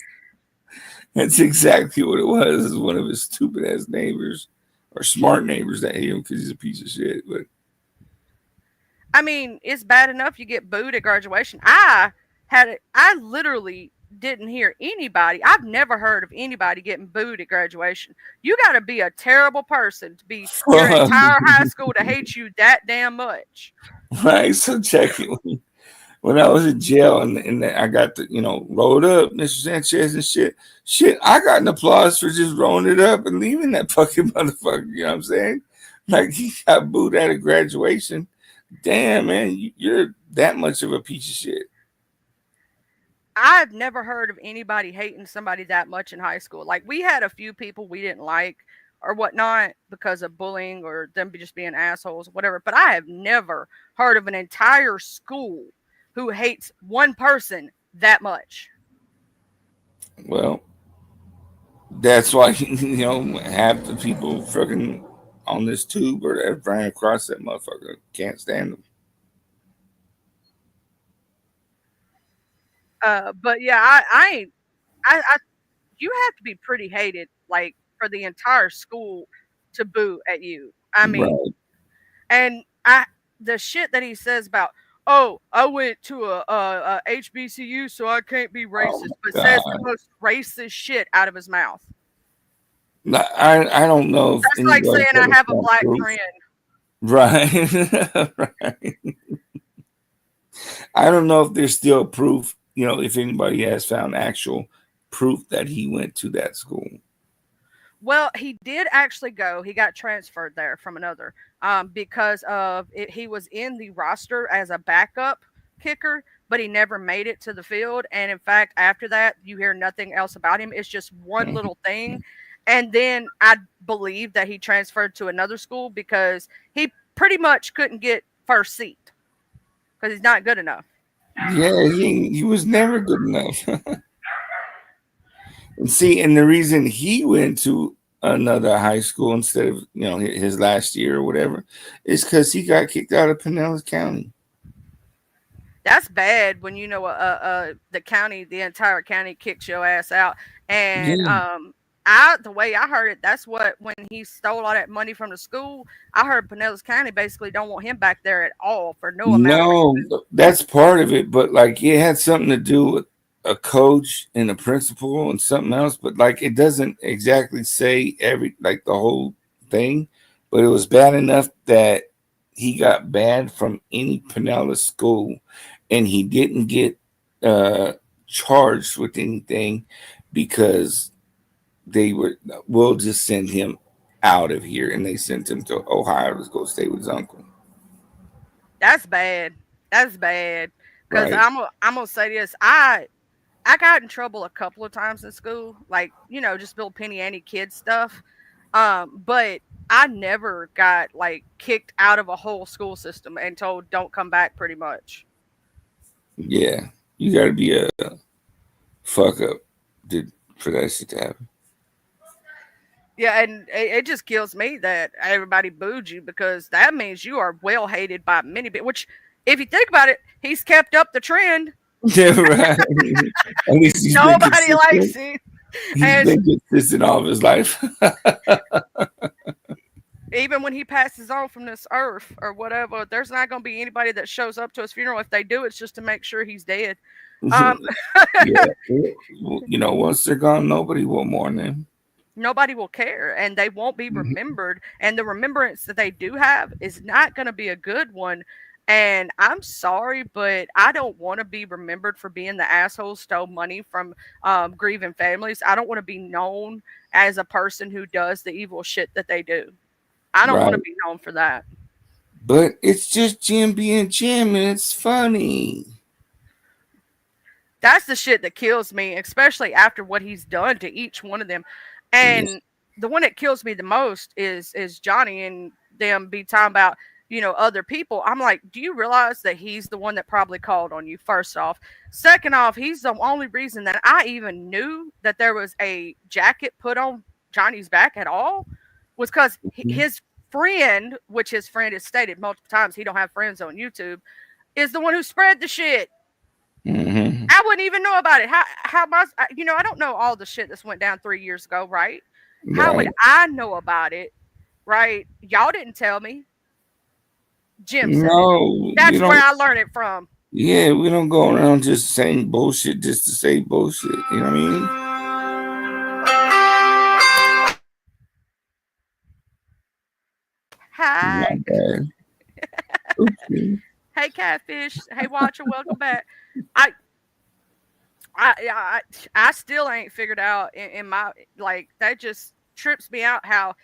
That's exactly what it was. It was one of his stupid ass neighbors or smart neighbors that hate him because he's a piece of shit. But I mean, it's bad enough you get booed at graduation. I literally didn't hear anybody. I've never heard of anybody getting booed at graduation. You got to be a terrible person to be your entire high school to hate you that damn much. right, so check it. When I was in jail and I got to, rolled up, Mr. Sanchez and shit, I got an applause for just rolling it up and leaving that fucking motherfucker. You know what I'm saying? Like, he got booed at a graduation. Damn, man, you're that much of a piece of shit. I've never heard of anybody hating somebody that much in high school. Like, we had a few people we didn't like or whatnot because of bullying or them just being assholes or whatever. But I have never heard of an entire school who hates one person that much. Well, that's why, half the people fucking on this tube or that ran across that motherfucker can't stand them. But yeah, I you have to be pretty hated, like, for the entire school to boo at you. I mean, Right. and the shit that he says about, oh, I went to a HBCU, so I can't be racist, but says the God. most racist shit out of his mouth. No, I don't know if That's like anybody saying I ever have a found black proof. friend. Right. Right. I don't know if there's still proof, if anybody has found actual proof that he went to that school. Well, he did actually go. He got transferred there from another because of it. He was in the roster as a backup kicker, but he never made it to the field. And in fact, after that, you hear nothing else about him. It's just one little thing. And then I believe that he transferred to another school because he pretty much couldn't get first seat because he's not good enough. Yeah, he was never good enough. And see, and the reason he went to another high school instead of his last year or whatever is because he got kicked out of Pinellas County. That's bad when the entire county kicks your ass out. And the way I heard it, that's what, when he stole all that money from the school, I heard Pinellas County basically don't want him back there at all for no amount of reason. No, that's part of it, but like it had something to do with a coach and a principal and something else, but like it doesn't exactly say the whole thing, but it was bad enough that he got banned from any Pinellas school and he didn't get charged with anything because we'll just send him out of here, and they sent him to Ohio to go stay with his uncle. That's bad. That's bad. Because Right. I'm gonna say this. I got in trouble a couple of times in school, like, just little penny ante kid stuff. But I never got like kicked out of a whole school system and told don't come back, pretty much. Yeah, you got to be a fuck up for that shit to happen. Yeah, and it just kills me that everybody booed you, because that means you are well hated by many people. Which, if you think about it, he's kept up the trend. Yeah, right. At least he's been Nobody likes consistent. it. He's And been consistent all of his life. even when he passes on from this earth or whatever, there's not going to be anybody that shows up to his funeral. If they do, it's just to make sure he's dead. Yeah. Once they're gone, nobody will mourn them. Nobody will care, and they won't be remembered. And the remembrance that they do have is not going to be a good one. And I'm sorry, but I don't want to be remembered for being the asshole who stole money from grieving families. I don't want to be known as a person who does the evil shit that they do. I don't want to Right. be known for that. But it's just Jim being Jim, and it's funny. That's the shit that kills me, especially after what he's done to each one of them. And the one that kills me the most is Johnny and them be talking about, you know, other people. I'm like, do you realize that he's the one that probably called on you? First off. Second off, he's the only reason that I even knew that there was a jacket put on Johnny's back at all was because his friend, which his friend has stated multiple times, he don't have friends on YouTube, is the one who spread the shit. I wouldn't even know about it. How much, you know, I don't know all the shit that's went down 3 years ago, right? How would I know about it, right? Y'all didn't tell me. Jim said it. That's where I learned it from. Yeah, we don't go around just saying bullshit just to say bullshit. You know what I mean? Hi. Not bad. Okay. Hey, Catfish. Hey, Watcher. Welcome back. I still ain't figured out in my, like, that just trips me out how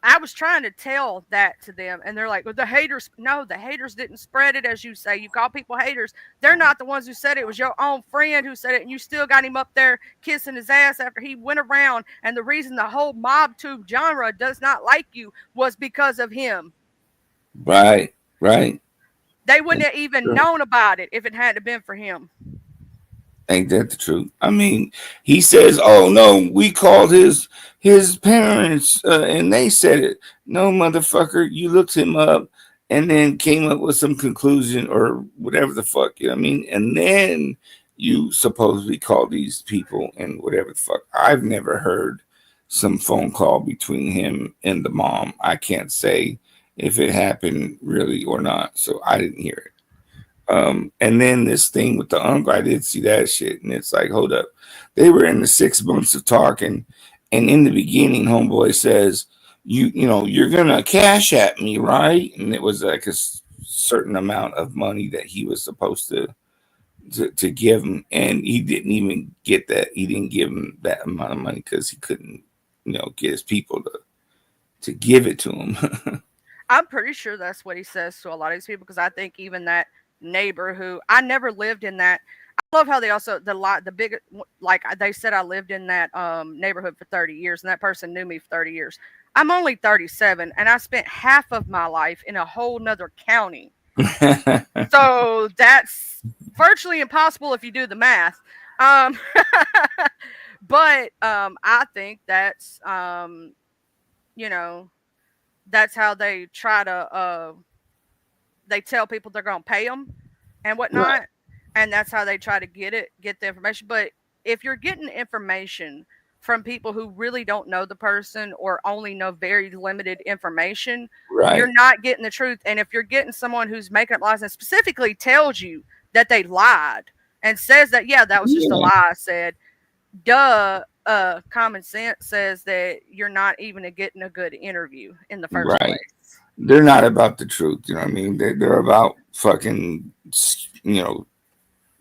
I was trying to tell that to them, and they're like, well, the haters. No, the haters didn't spread it, as you say. You call people haters. They're not the ones who said it. It was your own friend who said it, and you still got him up there kissing his ass after he went around. And the reason the whole MobTube genre does not like you was because of him. Right, right. They wouldn't have even known about it if it hadn't been for him. Ain't that the truth? I mean, he says, "Oh no, we called his parents and they said it." No, motherfucker, you looked him up and then came up with some conclusion or whatever the fuck, you know what I mean? And then you supposedly called these people and whatever the fuck. I've never heard some phone call between him and the mom. I can't say if it happened really or not, so I didn't hear it. And then this thing with the uncle, I did see that shit, and it's like, hold up, they were in the 6 months of talking, and in the beginning, homeboy says, you know, you're gonna cash at me, right? And it was like a certain amount of money that he was supposed to give him, and he didn't even get that. He didn't give him that amount of money because he couldn't, you know, get his people to give it to him. I'm pretty sure that's what he says to a lot of these people, because I think even that neighbor who I never lived in that. I love how they also the big, like they said, I lived in that neighborhood for 30 years, and that person knew me for 30 years. I'm only 37, and I spent half of my life in a whole nother county. So that's virtually impossible if you do the math. But I think that's you know, that's how they try to they tell people they're going to pay them and whatnot. Right. And that's how they try to get the information. But if you're getting information from people who really don't know the person or only know very limited information, right, you're not getting the truth. And if you're getting someone who's making up lies and specifically tells you that they lied and says that, yeah, that was just a lie I said, common sense says that you're not even getting a good interview in the first place. They're not about the truth, you know what I mean? They're about fucking, you know,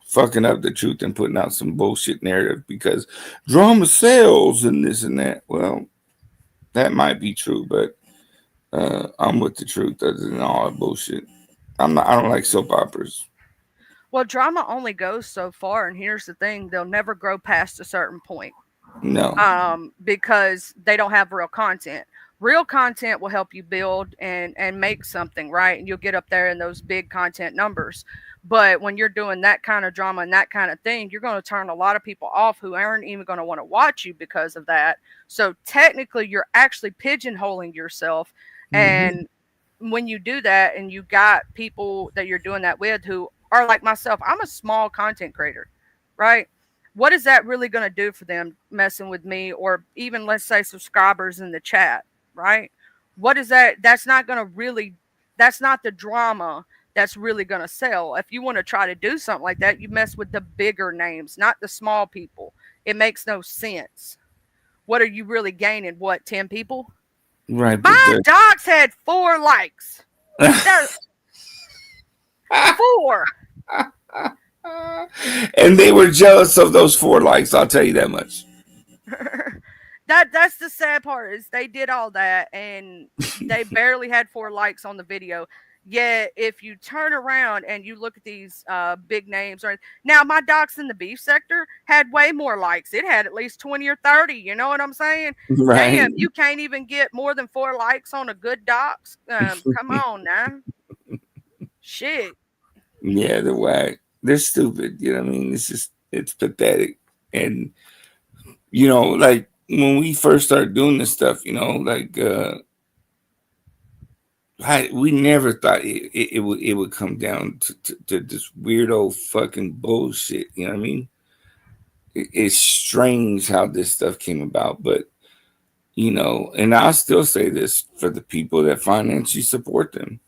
fucking up the truth and putting out some bullshit narrative because drama sells and this and that. Well, that might be true, but I'm with the truth other than all that bullshit. I don't like soap operas. Well, drama only goes so far, and here's the thing: they'll never grow past a certain point. No. Because they don't have real content. Real content will help you build and make something, right? And you'll get up there in those big content numbers. But when you're doing that kind of drama and that kind of thing, you're going to turn a lot of people off who aren't even going to want to watch you because of that. So technically, you're actually pigeonholing yourself. And when you do that and you got people that you're doing that with who are like myself, I'm a small content creator, right? What is that really going to do for them messing with me, or even, let's say, subscribers in the chat, right? What is that? That's not going to really, that's not the drama that's really going to sell. If you want to try to do something like that, you mess with the bigger names, not the small people. It makes no sense. What are you really gaining? What, 10 people? Right. My dogs had 4 likes. 4. And they were jealous of those 4 likes, I'll tell you that much. That's the sad part, is they did all that and they barely had 4 likes on the video. Yet, if you turn around and you look at these big names, or now my docs in the beef sector had way more likes. It had at least 20 or 30. You know what I'm saying? Right. Damn, you can't even get more than 4 likes on a good docs. Come on now. Shit. Yeah, they're whack. They're stupid. You know what I mean? It's pathetic. And, you know, like when we first started doing this stuff, you know, like we never thought it would come down to this weirdo fucking bullshit. You know what I mean? It's strange how this stuff came about, but you know, and I'll still say this for the people that financially support them: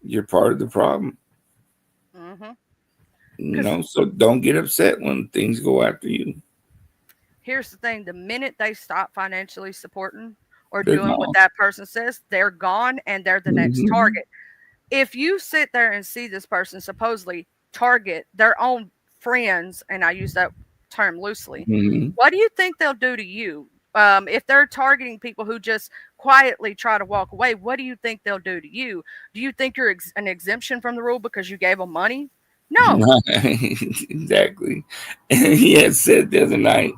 you're part of the problem. Mm-hmm. You know, so don't get upset when things go after you. Here's the thing: the minute they stop financially supporting or They're doing what gone. that person says, they're gone and they're the next Mhm. target. If you sit there and see this person supposedly target their own friends, and I use that term loosely, Mhm. what do you think they'll do to you? If they're targeting people who just quietly try to walk away, what do you think they'll do to you? Do you think you're an exemption from the rule because you gave them money? No. Exactly. And he had said the other night,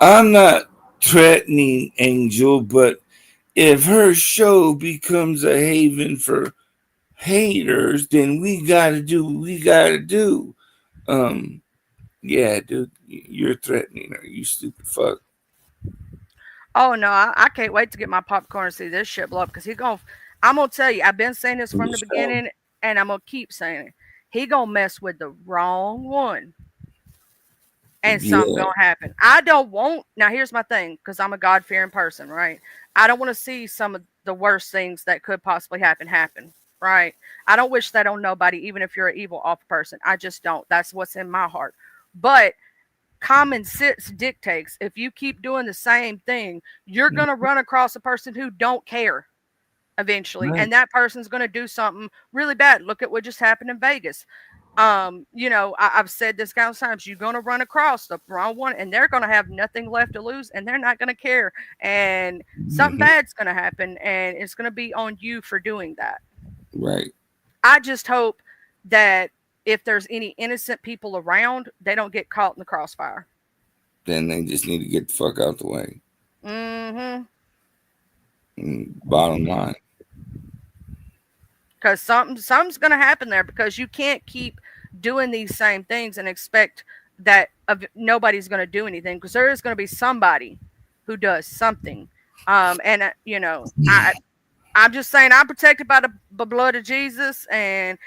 I'm not threatening Angel, but if her show becomes a haven for haters, then we gotta do what we gotta do. Yeah, dude, you're threatening her, you stupid fuck. Oh no, I can't wait to get my popcorn and see this shit blow up because I'm gonna tell you, I've been saying this from the beginning and I'm gonna keep saying it. He gonna mess with the wrong one. And something Yeah. gonna happen. I don't want now here's my thing, because I'm a God-fearing person, right? I don't want to see some of the worst things that could possibly happen, right? I don't wish that on nobody, even if you're an evil awful person. I just don't. That's what's in my heart. But common sense dictates if you keep doing the same thing, you're gonna run across a person who don't care eventually, Right. and that person's gonna do something really bad. Look at what just happened in Vegas. You know, I've said this countless times, you're gonna run across the wrong one and they're gonna have nothing left to lose and they're not gonna care. And something bad's gonna happen and it's gonna be on you for doing that. Right. I just hope that if there's any innocent people around, they don't get caught in the crossfire. Then they just need to get the fuck out the way. Mm-hmm. Bottom line. Because something's gonna happen there, because you can't keep doing these same things and expect that nobody's gonna do anything, because there is gonna be somebody who does something. And you know, I'm just saying I'm protected by the blood of Jesus, and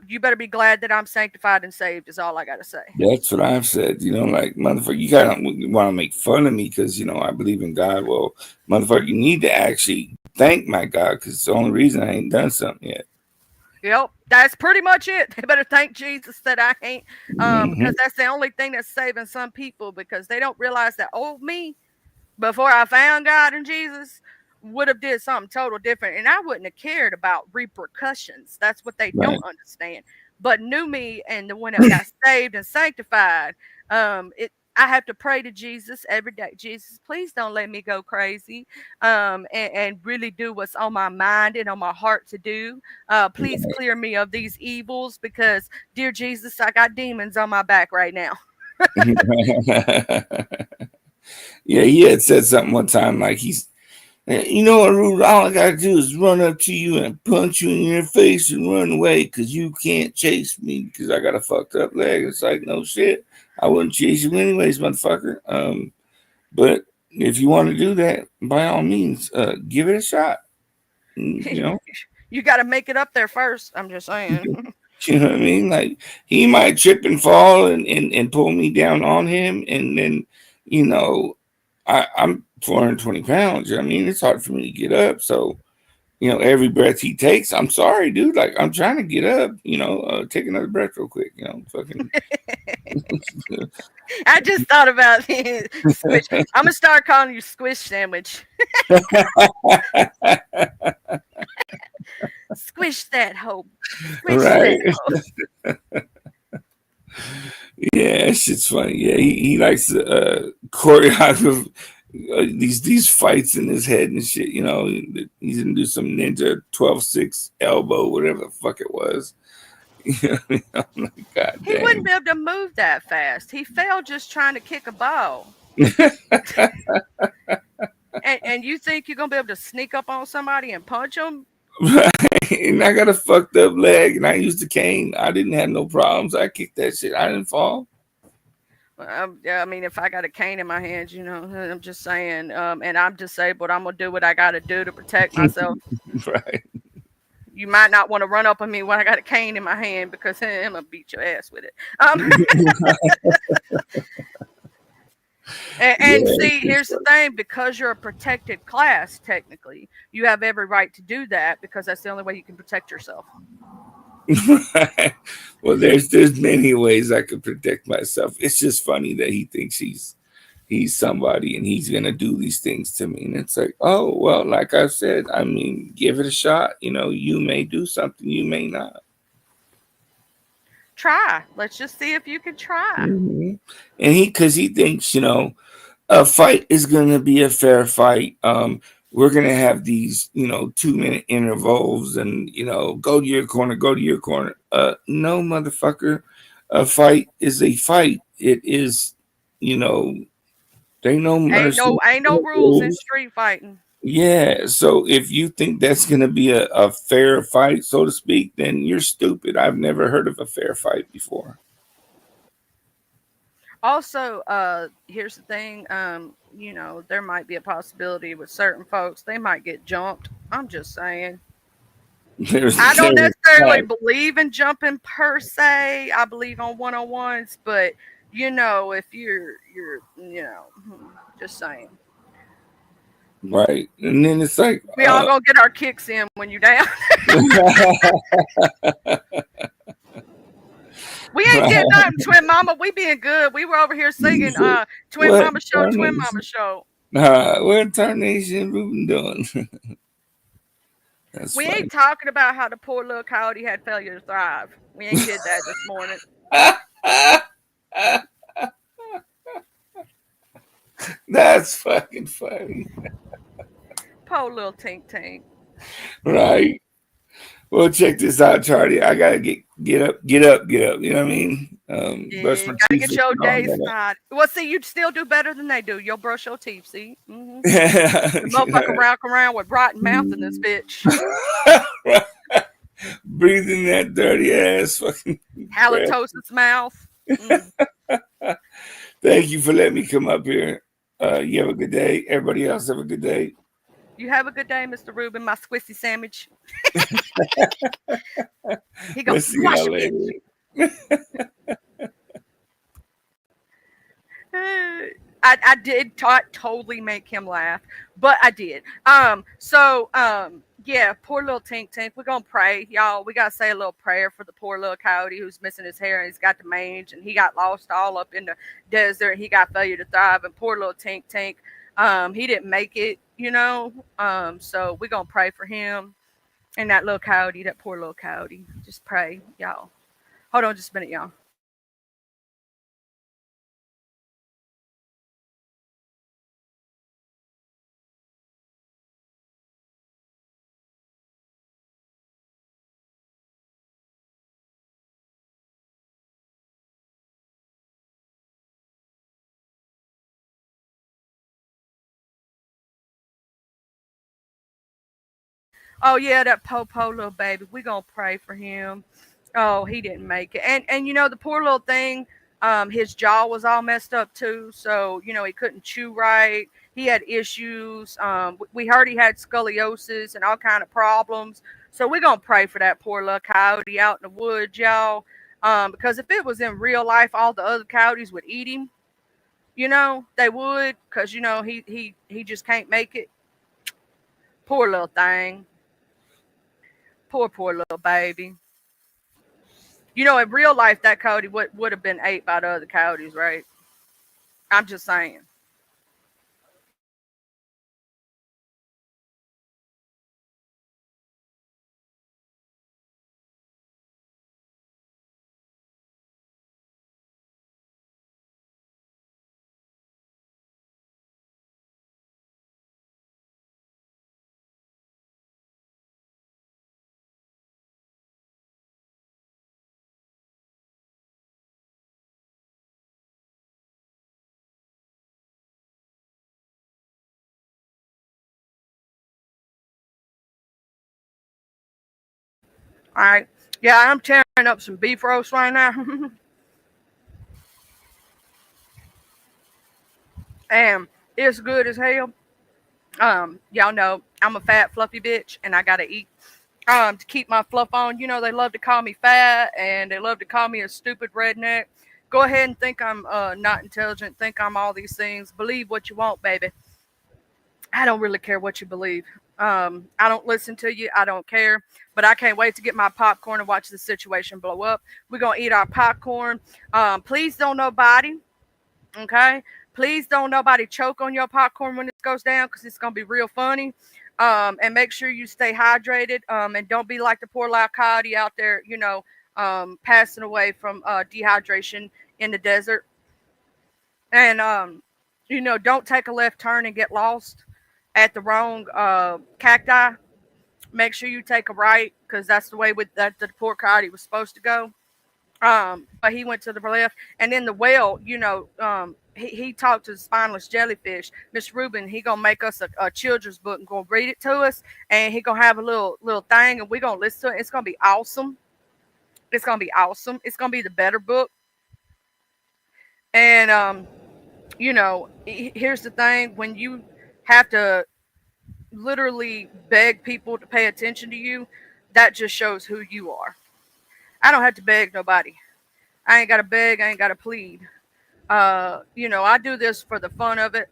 you better be glad that I'm sanctified and saved is all I gotta say. That's what I've said. You know, like, motherfucker, you gotta want to make fun of me because, you know, I believe in God. Well, motherfucker, you need to actually thank my God because it's the only reason I ain't done something yet. Yep, that's pretty much it. They better thank Jesus that I ain't, because that's the only thing that's saving some people, because they don't realize that old me, before I found God and Jesus, would have did something total different, and I wouldn't have cared about repercussions. That's what they don't understand. But new me and the one that got saved and sanctified, I have to pray to Jesus every day. Jesus, please don't let me go crazy, and really do what's on my mind and on my heart to do. Please clear me of these evils, because, dear Jesus, I got demons on my back right now. Yeah, he had said something one time like you know what, Rude? All I gotta do is run up to you and punch you in your face and run away because you can't chase me because I got a fucked up leg. It's like, no shit. I wouldn't chase you anyways, motherfucker. But if you want to do that, by all means, give it a shot. You know? You got to make it up there first. I'm just saying. You know what I mean? Like, he might trip and fall and pull me down on him. And then, you know, I'm 420 pounds. You know what I mean? It's hard for me to get up. So, you know, every breath he takes, I'm sorry, dude. Like, I'm trying to get up, you know, take another breath real quick, you know, fucking. I just thought about squish. I'm going to start calling you Squish Sandwich. Squish that hoe. Squish Right. that hoe. Yeah, that shit's funny. Yeah, he likes to choreograph these fights in his head and shit. You know, he's gonna do some ninja 12-6 elbow, whatever the fuck it was. You know what I mean? I'm like, God He damn. wouldn't be able to move that fast. He fell just trying to kick a ball. and you think you're gonna be able to sneak up on somebody and punch them? Right. And I got a fucked up leg, and I used the cane. I didn't have no problems. I kicked that shit. I didn't fall. I mean, if I got a cane in my hands, you know, I'm just saying, and I'm disabled, I'm gonna do what I gotta do to protect myself. Right. You might not want to run up on me when I got a cane in my hand because I'm gonna beat your ass with it. And Yeah. see, here's the thing: because you're a protected class, technically, you have every right to do that because that's the only way you can protect yourself. Well, there's many ways I could protect myself. It's just funny that he thinks he's somebody and he's gonna do these things to me. And it's like, oh well, like I said, I mean, give it a shot. You know, you may do something, you may not. Try. Let's just see if you can try. Mm-hmm. And because he thinks, you know, a fight is gonna be a fair fight. We're gonna have these, you know, 2-minute intervals, and you know, go to your corner, go to your corner. No, motherfucker. A fight is a fight. It is, you know, there ain't no mercy. Ain't no rules in street fighting. Yeah. So if you think that's gonna be a fair fight, so to speak, then you're stupid. I've never heard of a fair fight before. Also, here's the thing, you know, there might be a possibility with certain folks, they might get jumped. I'm just saying. I don't necessarily believe in jumping per se. I believe on one-on-ones, but you know, if you're you know, just saying. Right. And then it's like We all gonna get our kicks in when you down. We ain't getting nothing, Twin Mama. We being good. We were over here singing Twin What Mama Show, Twin tarnation? Mama Show. What tarnation Ruben doing? That's We funny. ain't talking about how the poor little coyote had failure to thrive. We ain't did that this morning. That's fucking funny. Poor little Tink Tink. Right. Well, check this out, Charlie. I gotta get up. You know what I mean? Brush my Gotta teeth get your and all day that. started. Well, see, you still do better than they do. You'll brush your teeth, see? Mm-hmm. The motherfucker walk around with rotten mouth in this bitch. Breathing that dirty ass fucking breath. Halitosis mouth. Mm. Thank you for letting me come up here. You have a good day. Everybody else have a good day. You have a good day, Mr. Rubin, my squishy sandwich. He gonna We'll see squash y'all it. later. I did totally make him laugh, but I did. Yeah, poor little Tink Tink. We're gonna pray, y'all. We gotta say a little prayer for the poor little coyote who's missing his hair and he's got the mange and he got lost all up in the desert and he got failure to thrive. And poor little Tink Tink, he didn't make it, you know. So we're gonna pray for him and that little coyote, that poor little coyote. Just pray, y'all. Hold on just a minute, y'all. Oh yeah, that Popo little baby. We gonna pray for him. Oh, he didn't make it. And you know, the poor little thing, his jaw was all messed up too. So, you know, he couldn't chew right. He had issues. We heard he had scoliosis and all kind of problems. So we're gonna pray for that poor little coyote out in the woods, y'all. Because if it was in real life, all the other coyotes would eat him. You know, they would, because you know, he just can't make it. Poor little thing. Poor little baby. You know, in real life, that coyote would have been ate by the other coyotes, right? I'm just saying. All right. Yeah, I'm tearing up some beef roast right now. And it's good as hell. Y'all know I'm a fat, fluffy bitch, and I gotta eat. To keep my fluff on. You know, they love to call me fat, and they love to call me a stupid redneck. Go ahead and think I'm not intelligent. Think I'm all these things. Believe what you want, baby. I don't really care what you believe. I don't listen to you. I don't care. But I can't wait to get my popcorn and watch the situation blow up. We're going to eat our popcorn. Please don't nobody, okay? Please don't nobody choke on your popcorn when this goes down, because it's going to be real funny. And make sure you stay hydrated. And don't be like the poor little coyote out there, you know, passing away from dehydration in the desert. And, you know, don't take a left turn and get lost at the wrong cacti. Make sure you take a right, because that's the way that the poor coyote was supposed to go. But he went to the left. And then the whale, you know, he talked to the spineless jellyfish. Miss Rubin, he gonna make us a children's book and gonna read it to us, and he gonna have a little thing, and we gonna listen to it. It's gonna be awesome. It's gonna be awesome. It's gonna be the better book. And you know, here's the thing: when you have to literally beg people to pay attention to you, that just shows who you are. I don't have to beg nobody. I ain't got to beg. I ain't got to plead. You know, I do this for the fun of it,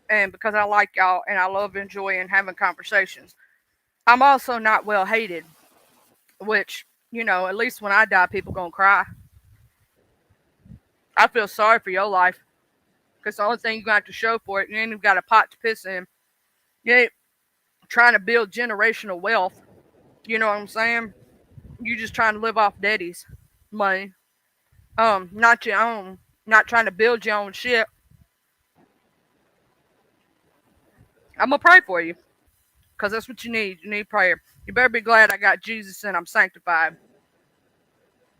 and because I like y'all and I love enjoying having conversations. I'm also not well hated, which, you know, at least when I die, people gonna cry. I feel sorry for your life, because the only thing you got to show for it, you ain't even got a pot to piss in. You ain't trying to build generational wealth. You know what I'm saying? You just trying to live off daddy's money. Not your own. Not trying to build your own shit. I'm gonna pray for you, because that's what you need. You need prayer. You better be glad I got Jesus and I'm sanctified.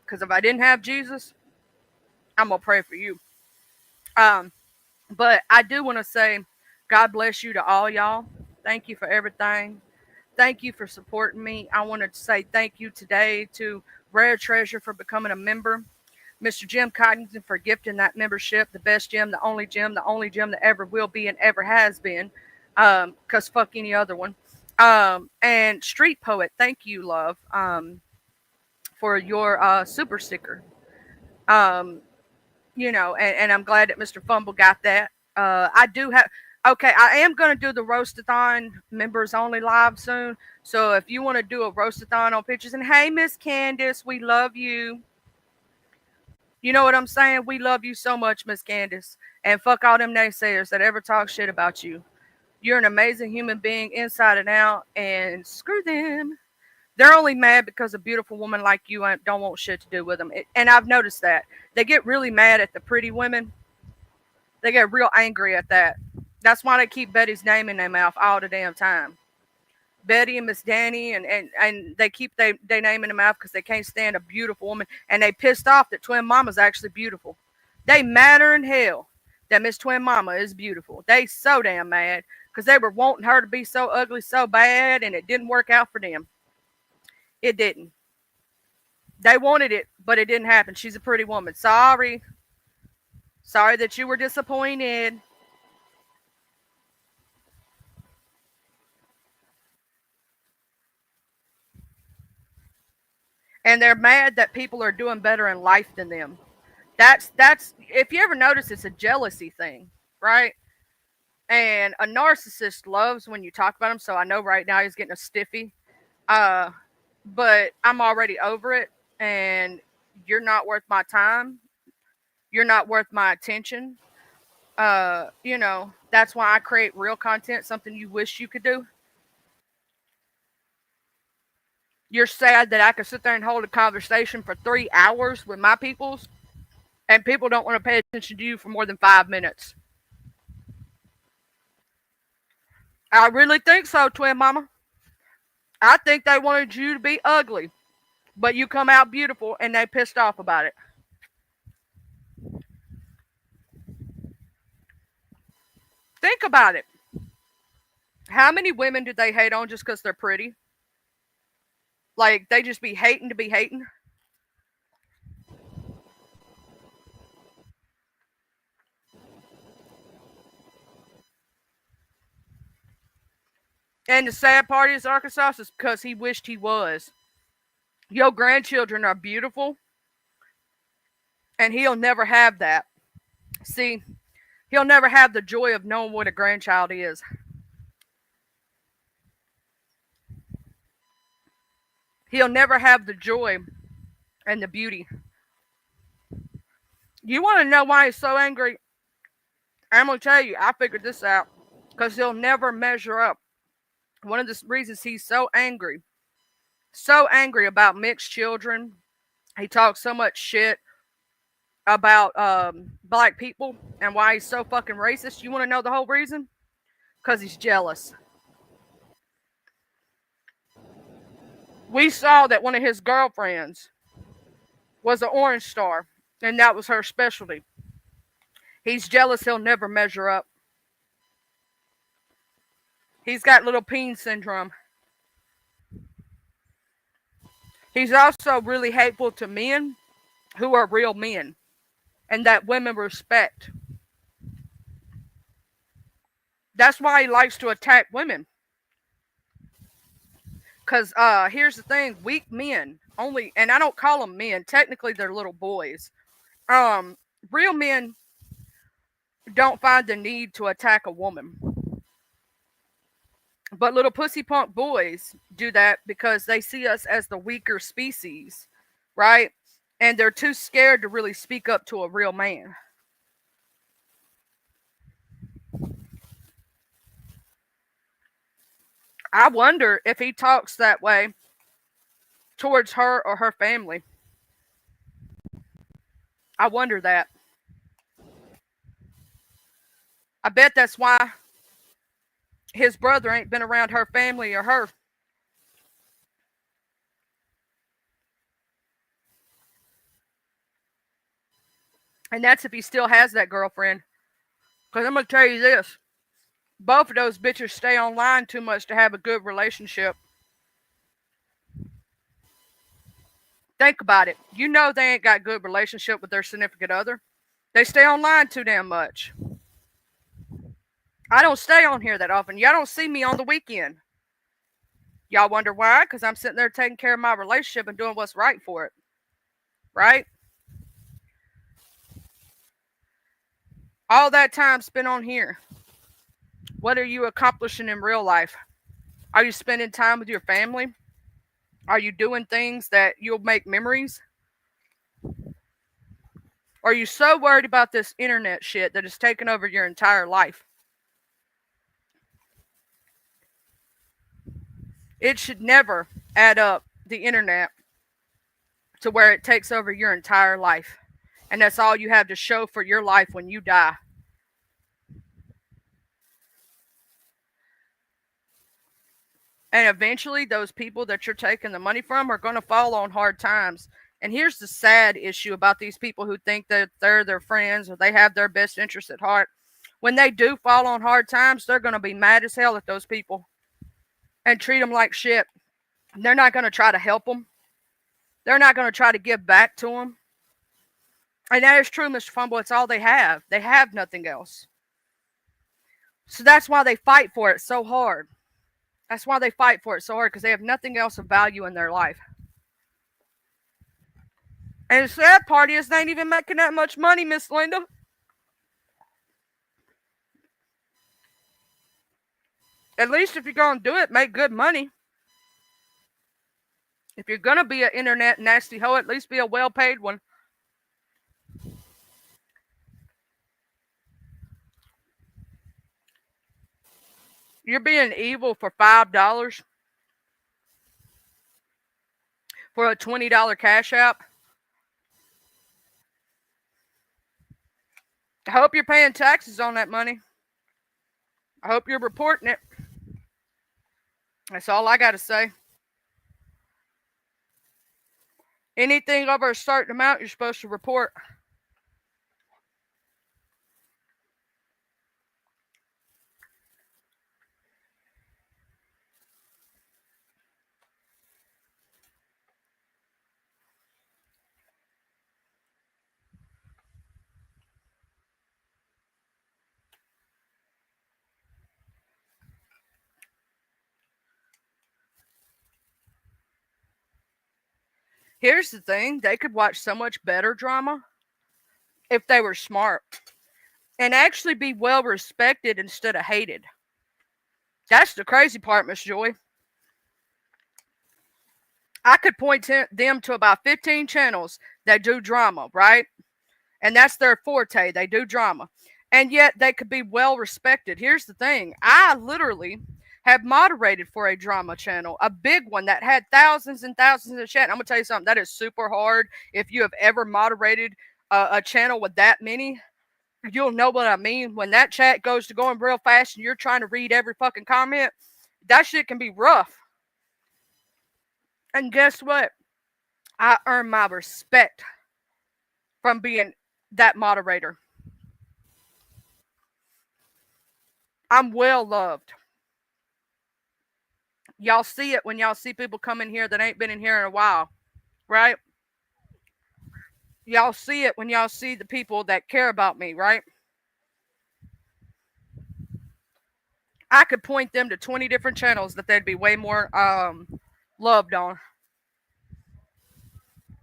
Because if I didn't have Jesus, I'm gonna pray for you. But I do want to say, God bless you to all y'all. Thank you for everything. Thank you for supporting me. I wanted to say thank you today to Rare Treasure for becoming a member. Mr. Jim Coddington for gifting that membership. The best Jim, the only Jim that ever will be and ever has been. Because fuck any other one. And Street Poet, thank you, love, for your super sticker. You know, and I'm glad that Mr. Fumble got that. I do have... Okay, I am going to do the Roastathon members only live soon. So if you want to do a Roastathon on pictures, and hey, Miss Candace, we love you. You know what I'm saying? We love you so much, Miss Candace. And fuck all them naysayers that ever talk shit about you. You're an amazing human being inside and out, and screw them. They're only mad because a beautiful woman like you don't want shit to do with them. And I've noticed that. They get really mad at the pretty women. They get real angry at that. That's why they keep Betty's name in their mouth all the damn time. Betty and Miss Danny, and they keep their name in their mouth because they can't stand a beautiful woman. And they pissed off that Twin Mama's actually beautiful. They madder in hell that Miss Twin Mama is beautiful. They so damn mad because they were wanting her to be so ugly so bad, and it didn't work out for them. It didn't. They wanted it, but it didn't happen. She's a pretty woman. Sorry. Sorry that you were disappointed. And they're mad that people are doing better in life than them. That's if you ever notice, it's a jealousy thing, right? And a narcissist loves when you talk about him. So I know right now he's getting a stiffy. But I'm already over it, and you're not worth my time. You're not worth my attention. You know, that's why I create real content, something you wish you could do. You're sad that I could sit there and hold a conversation for 3 hours with my peoples, and people don't want to pay attention to you for more than 5 minutes. I really think so, Twin Mama. I think they wanted you to be ugly, but you come out beautiful, and they pissed off about it. Think about it. How many women did they hate on just because they're pretty? Like they just be hating to be hating. And the sad part is Arkansas is because he wished he was. Your grandchildren are beautiful, and he'll never have that. See, he'll never have the joy of knowing what a grandchild is. He'll never have the joy and the beauty. You want to know why he's so angry? I'm going to tell you, I figured this out. Because he'll never measure up. One of the reasons he's so angry about mixed children, he talks so much shit about black people and why he's so fucking racist. You want to know the whole reason? Because he's jealous. We saw that one of his girlfriends was an Orange Star, and that was her specialty. He's jealous he'll never measure up. He's got little peen syndrome. He's also really hateful to men who are real men and that women respect. That's why he likes to attack women. Because here's the thing, weak men only, and I don't call them men, technically they're little boys. Real men don't find the need to attack a woman. But little pussy punk boys do that because they see us as the weaker species, right? And they're too scared to really speak up to a real man. I wonder if he talks that way towards her or her family. I wonder that. I bet that's why his brother ain't been around her family or her. And that's if he still has that girlfriend. Because I'm going to tell you this. Both of those bitches stay online too much to have a good relationship. Think about it. You know they ain't got good relationship with their significant other. They stay online too damn much. I don't stay on here that often. Y'all don't see me on the weekend. Y'all wonder why? Because I'm sitting there taking care of my relationship and doing what's right for it. Right? All that time spent on here. What are you accomplishing in real life? Are you spending time with your family? Are you doing things that you'll make memories? Or are you so worried about this internet shit that has taken over your entire life? It should never add up, the internet, to where it takes over your entire life. And that's all you have to show for your life when you die. And eventually, those people that you're taking the money from are going to fall on hard times. And here's the sad issue about these people who think that they're their friends or they have their best interests at heart. When they do fall on hard times, they're going to be mad as hell at those people and treat them like shit. They're not going to try to help them. They're not going to try to give back to them. And that is true, Mr. Fumble. It's all they have. They have nothing else. So that's why they fight for it so hard. That's why they fight for it so hard, because they have nothing else of value in their life. And the sad part is they ain't even making that much money, Miss Linda. At least if you're going to do it, make good money. If you're going to be an internet nasty hoe, at least be a well-paid one. You're being evil for $5 for a $20 cash app. I hope you're paying taxes on that money. I hope you're reporting it. That's all I got to say. Anything over a certain amount, you're supposed to report. Here's the thing, they could watch so much better drama if they were smart and actually be well respected instead of hated. That's the crazy part, Miss Joy. I could point them to about 15 channels that do drama, right? And that's their forte. They do drama. And yet they could be well respected. Here's the thing. I literally have moderated for a drama channel, a big one that had thousands and thousands of chat. I'm going to tell you something. That is super hard. If you have ever moderated a channel with that many, you'll know what I mean. When that chat goes to going real fast and you're trying to read every fucking comment, that shit can be rough. And guess what? I earn my respect from being that moderator. I'm well loved. Y'all see it when y'all see people come in here that ain't been in here in a while, right? Y'all see it when y'all see the people that care about me, right? I could point them to 20 different channels that they'd be way more loved on.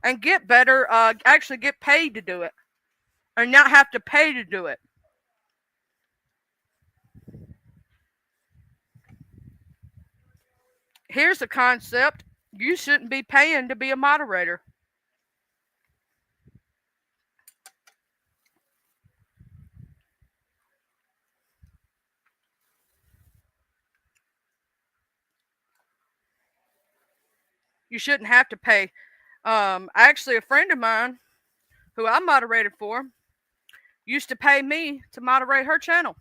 And get better, actually get paid to do it. Or not have to pay to do it. Here's a concept. You shouldn't be paying to be a moderator. You shouldn't have to pay. Actually, a friend of mine who I moderated for used to pay me to moderate her channel.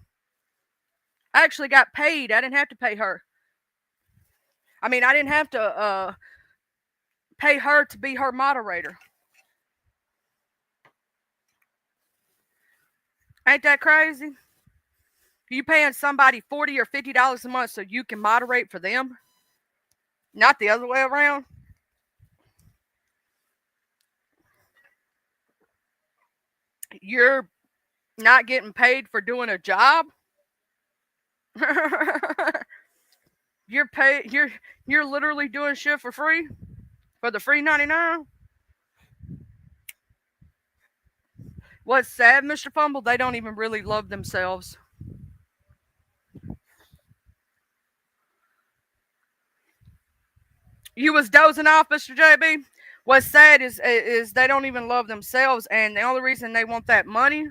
I actually got paid. I didn't have to pay her. I mean, I didn't have to pay her to be her moderator. Ain't that crazy? You paying somebody $40 or $50 a month so you can moderate for them? Not the other way around. You're not getting paid for doing a job. You're literally doing shit for free, for the free 99. What's sad, Mr. Fumble, they don't even really love themselves. You was dozing off, Mr. JB. What's sad is they don't even love themselves, and the only reason they want that money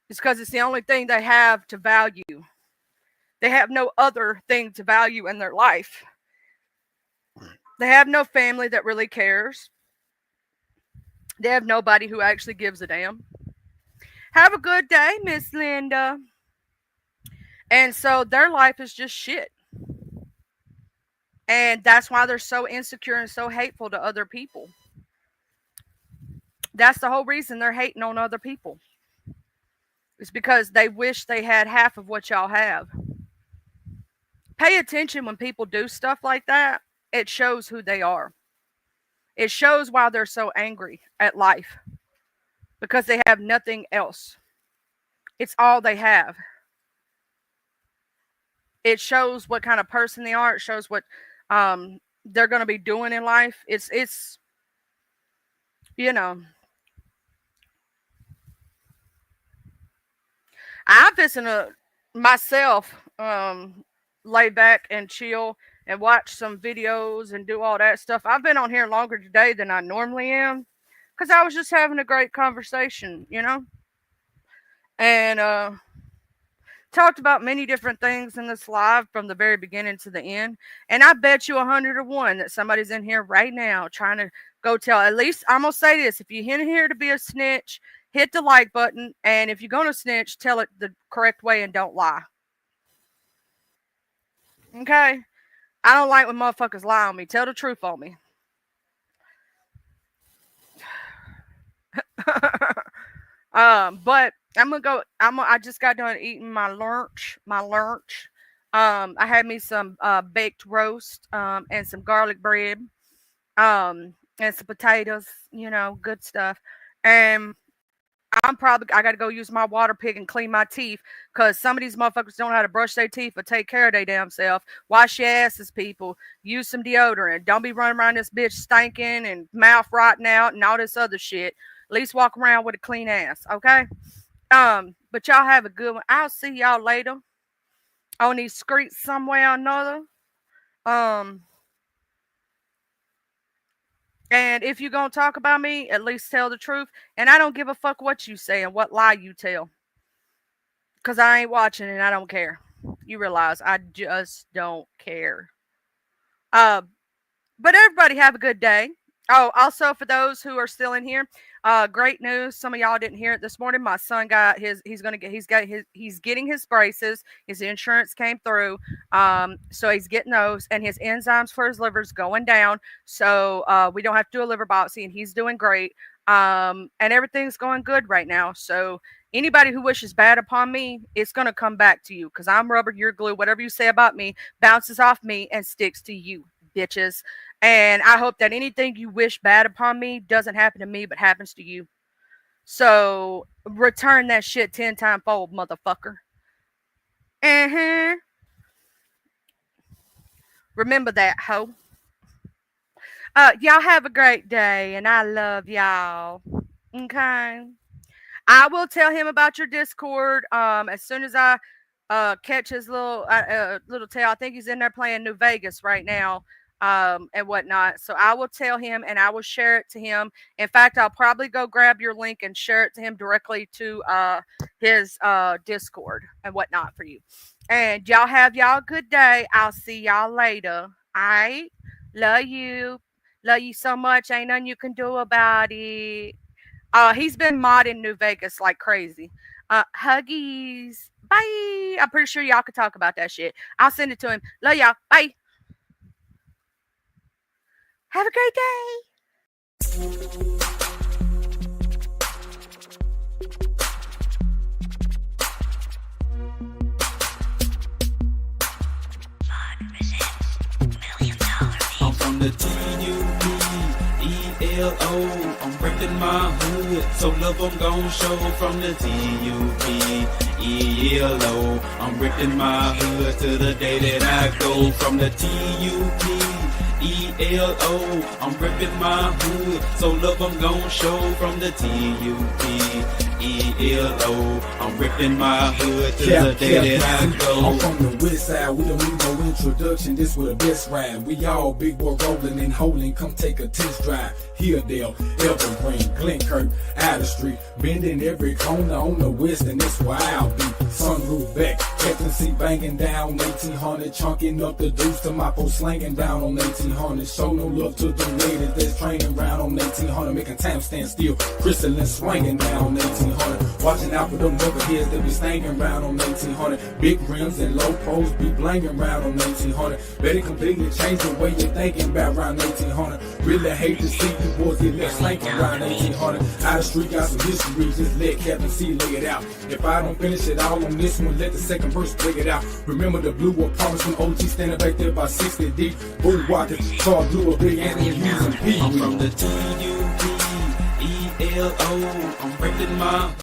is because it's the only thing they have to value. They have no other thing to value in their life. They have no family that really cares. They have nobody who actually gives a damn. Have a good day, Miss Linda. And so their life is just shit. And that's why they're so insecure and so hateful to other people. That's the whole reason they're hating on other people. It's because they wish they had half of what y'all have. Pay attention when people do stuff like that. It shows who they are. It shows why they're so angry at life. Because they have nothing else. It's all they have. It shows what kind of person they are. It shows what they're going to be doing in life. It's you know. I'm fixing to myself lay back and chill and watch some videos and do all that stuff. I've been on here longer today than I normally am because I was just having a great conversation, you know, and talked about many different things in this live from the very beginning to the end. And I bet you 100-to-1 that somebody's in here right now trying to go tell. At least I'm gonna say this: if you're in here to be a snitch, hit the like button, and if you're gonna snitch, tell it the correct way and don't lie. Okay? I don't like when motherfuckers lie on me. Tell the truth on me. But I'm gonna go. I just got done eating my lunch. I had me some baked roast, and some garlic bread, and some potatoes. You know, good stuff. And I got to go use my water pig and clean my teeth because some of these motherfuckers don't know how to brush their teeth or take care of their damn self. Wash your asses, people. Use some deodorant. Don't be running around this bitch stinking and mouth rotting out and all this other shit. At least walk around with a clean ass, okay? But y'all have a good one. I'll see y'all later on these streets some way or another. And if you're going to talk about me, at least tell the truth. And I don't give a fuck what you say and what lie you tell. Because I ain't watching and I don't care. You realize I just don't care. But everybody have a good day. Oh, also for those who are still in here, great news. Some of y'all didn't hear it this morning. My son got he's getting his braces. His insurance came through. So he's getting those, and his enzymes for his liver's going down. So we don't have to do a liver biopsy, and he's doing great. And everything's going good right now. So anybody who wishes bad upon me, it's going to come back to you because I'm rubber, you're glue. Whatever you say about me bounces off me and sticks to you, bitches. And I hope that anything you wish bad upon me doesn't happen to me, but happens to you. So return that shit 10 times fold, motherfucker. Remember that, hoe. Y'all have a great day, and I love y'all. Okay. I will tell him about your Discord as soon as I catch his little tail. I think he's in there playing New Vegas right now. And whatnot. So I will tell him and I will share it to him. In fact, I'll probably go grab your link and share it to him directly to his Discord and whatnot for you. And y'all have y'all a good day. I'll see y'all later. All right. Love you. Love you so much. Ain't nothing you can do about it. He's been modding New Vegas like crazy. Huggies. Bye. I'm pretty sure y'all could talk about that shit. I'll send it to him. Love y'all. Bye. Have a great day. I'm from the TUPELO. I'm reppin' my hood, so love I'm gon' show from the TUPELO. I'm reppin' my hood to the day that I go from the TUPELO. I'm reppin' my hood, so love I'm gon' show from the TUPELO. I'm reppin' my hood to the day that I go. I'm from the west side, we don't need no introduction, this was the best ride. We all big boy rolling and holding, come take a test drive. Hilldale, Evergreen, Glenkirk, Adder Street, bending every corner on the west, and that's where I'll be. Sunroof back, Captain C banging down 1800, chunking up the deuce to my post slanging down on 1800. Show no love to the ladies that's training round on 1800, making time stand still, crystalline swinging down on 1800. Watching out for them knuckleheads that be stanging round on 1800. Big rims and low pros be blanging round on 1800. Better completely change the way you're thinking about round 1800. Really hate to see you boys get left slanking around 1800. Out of street got some history, just let Captain C lay it out. If I don't finish it all on this one, let the second verse break it out. Remember the blue apartments when OG standing back there by 60 deep. Bull walking, saw blue a big Anthony using P. I'm from the TUPELO. I'm reppin' my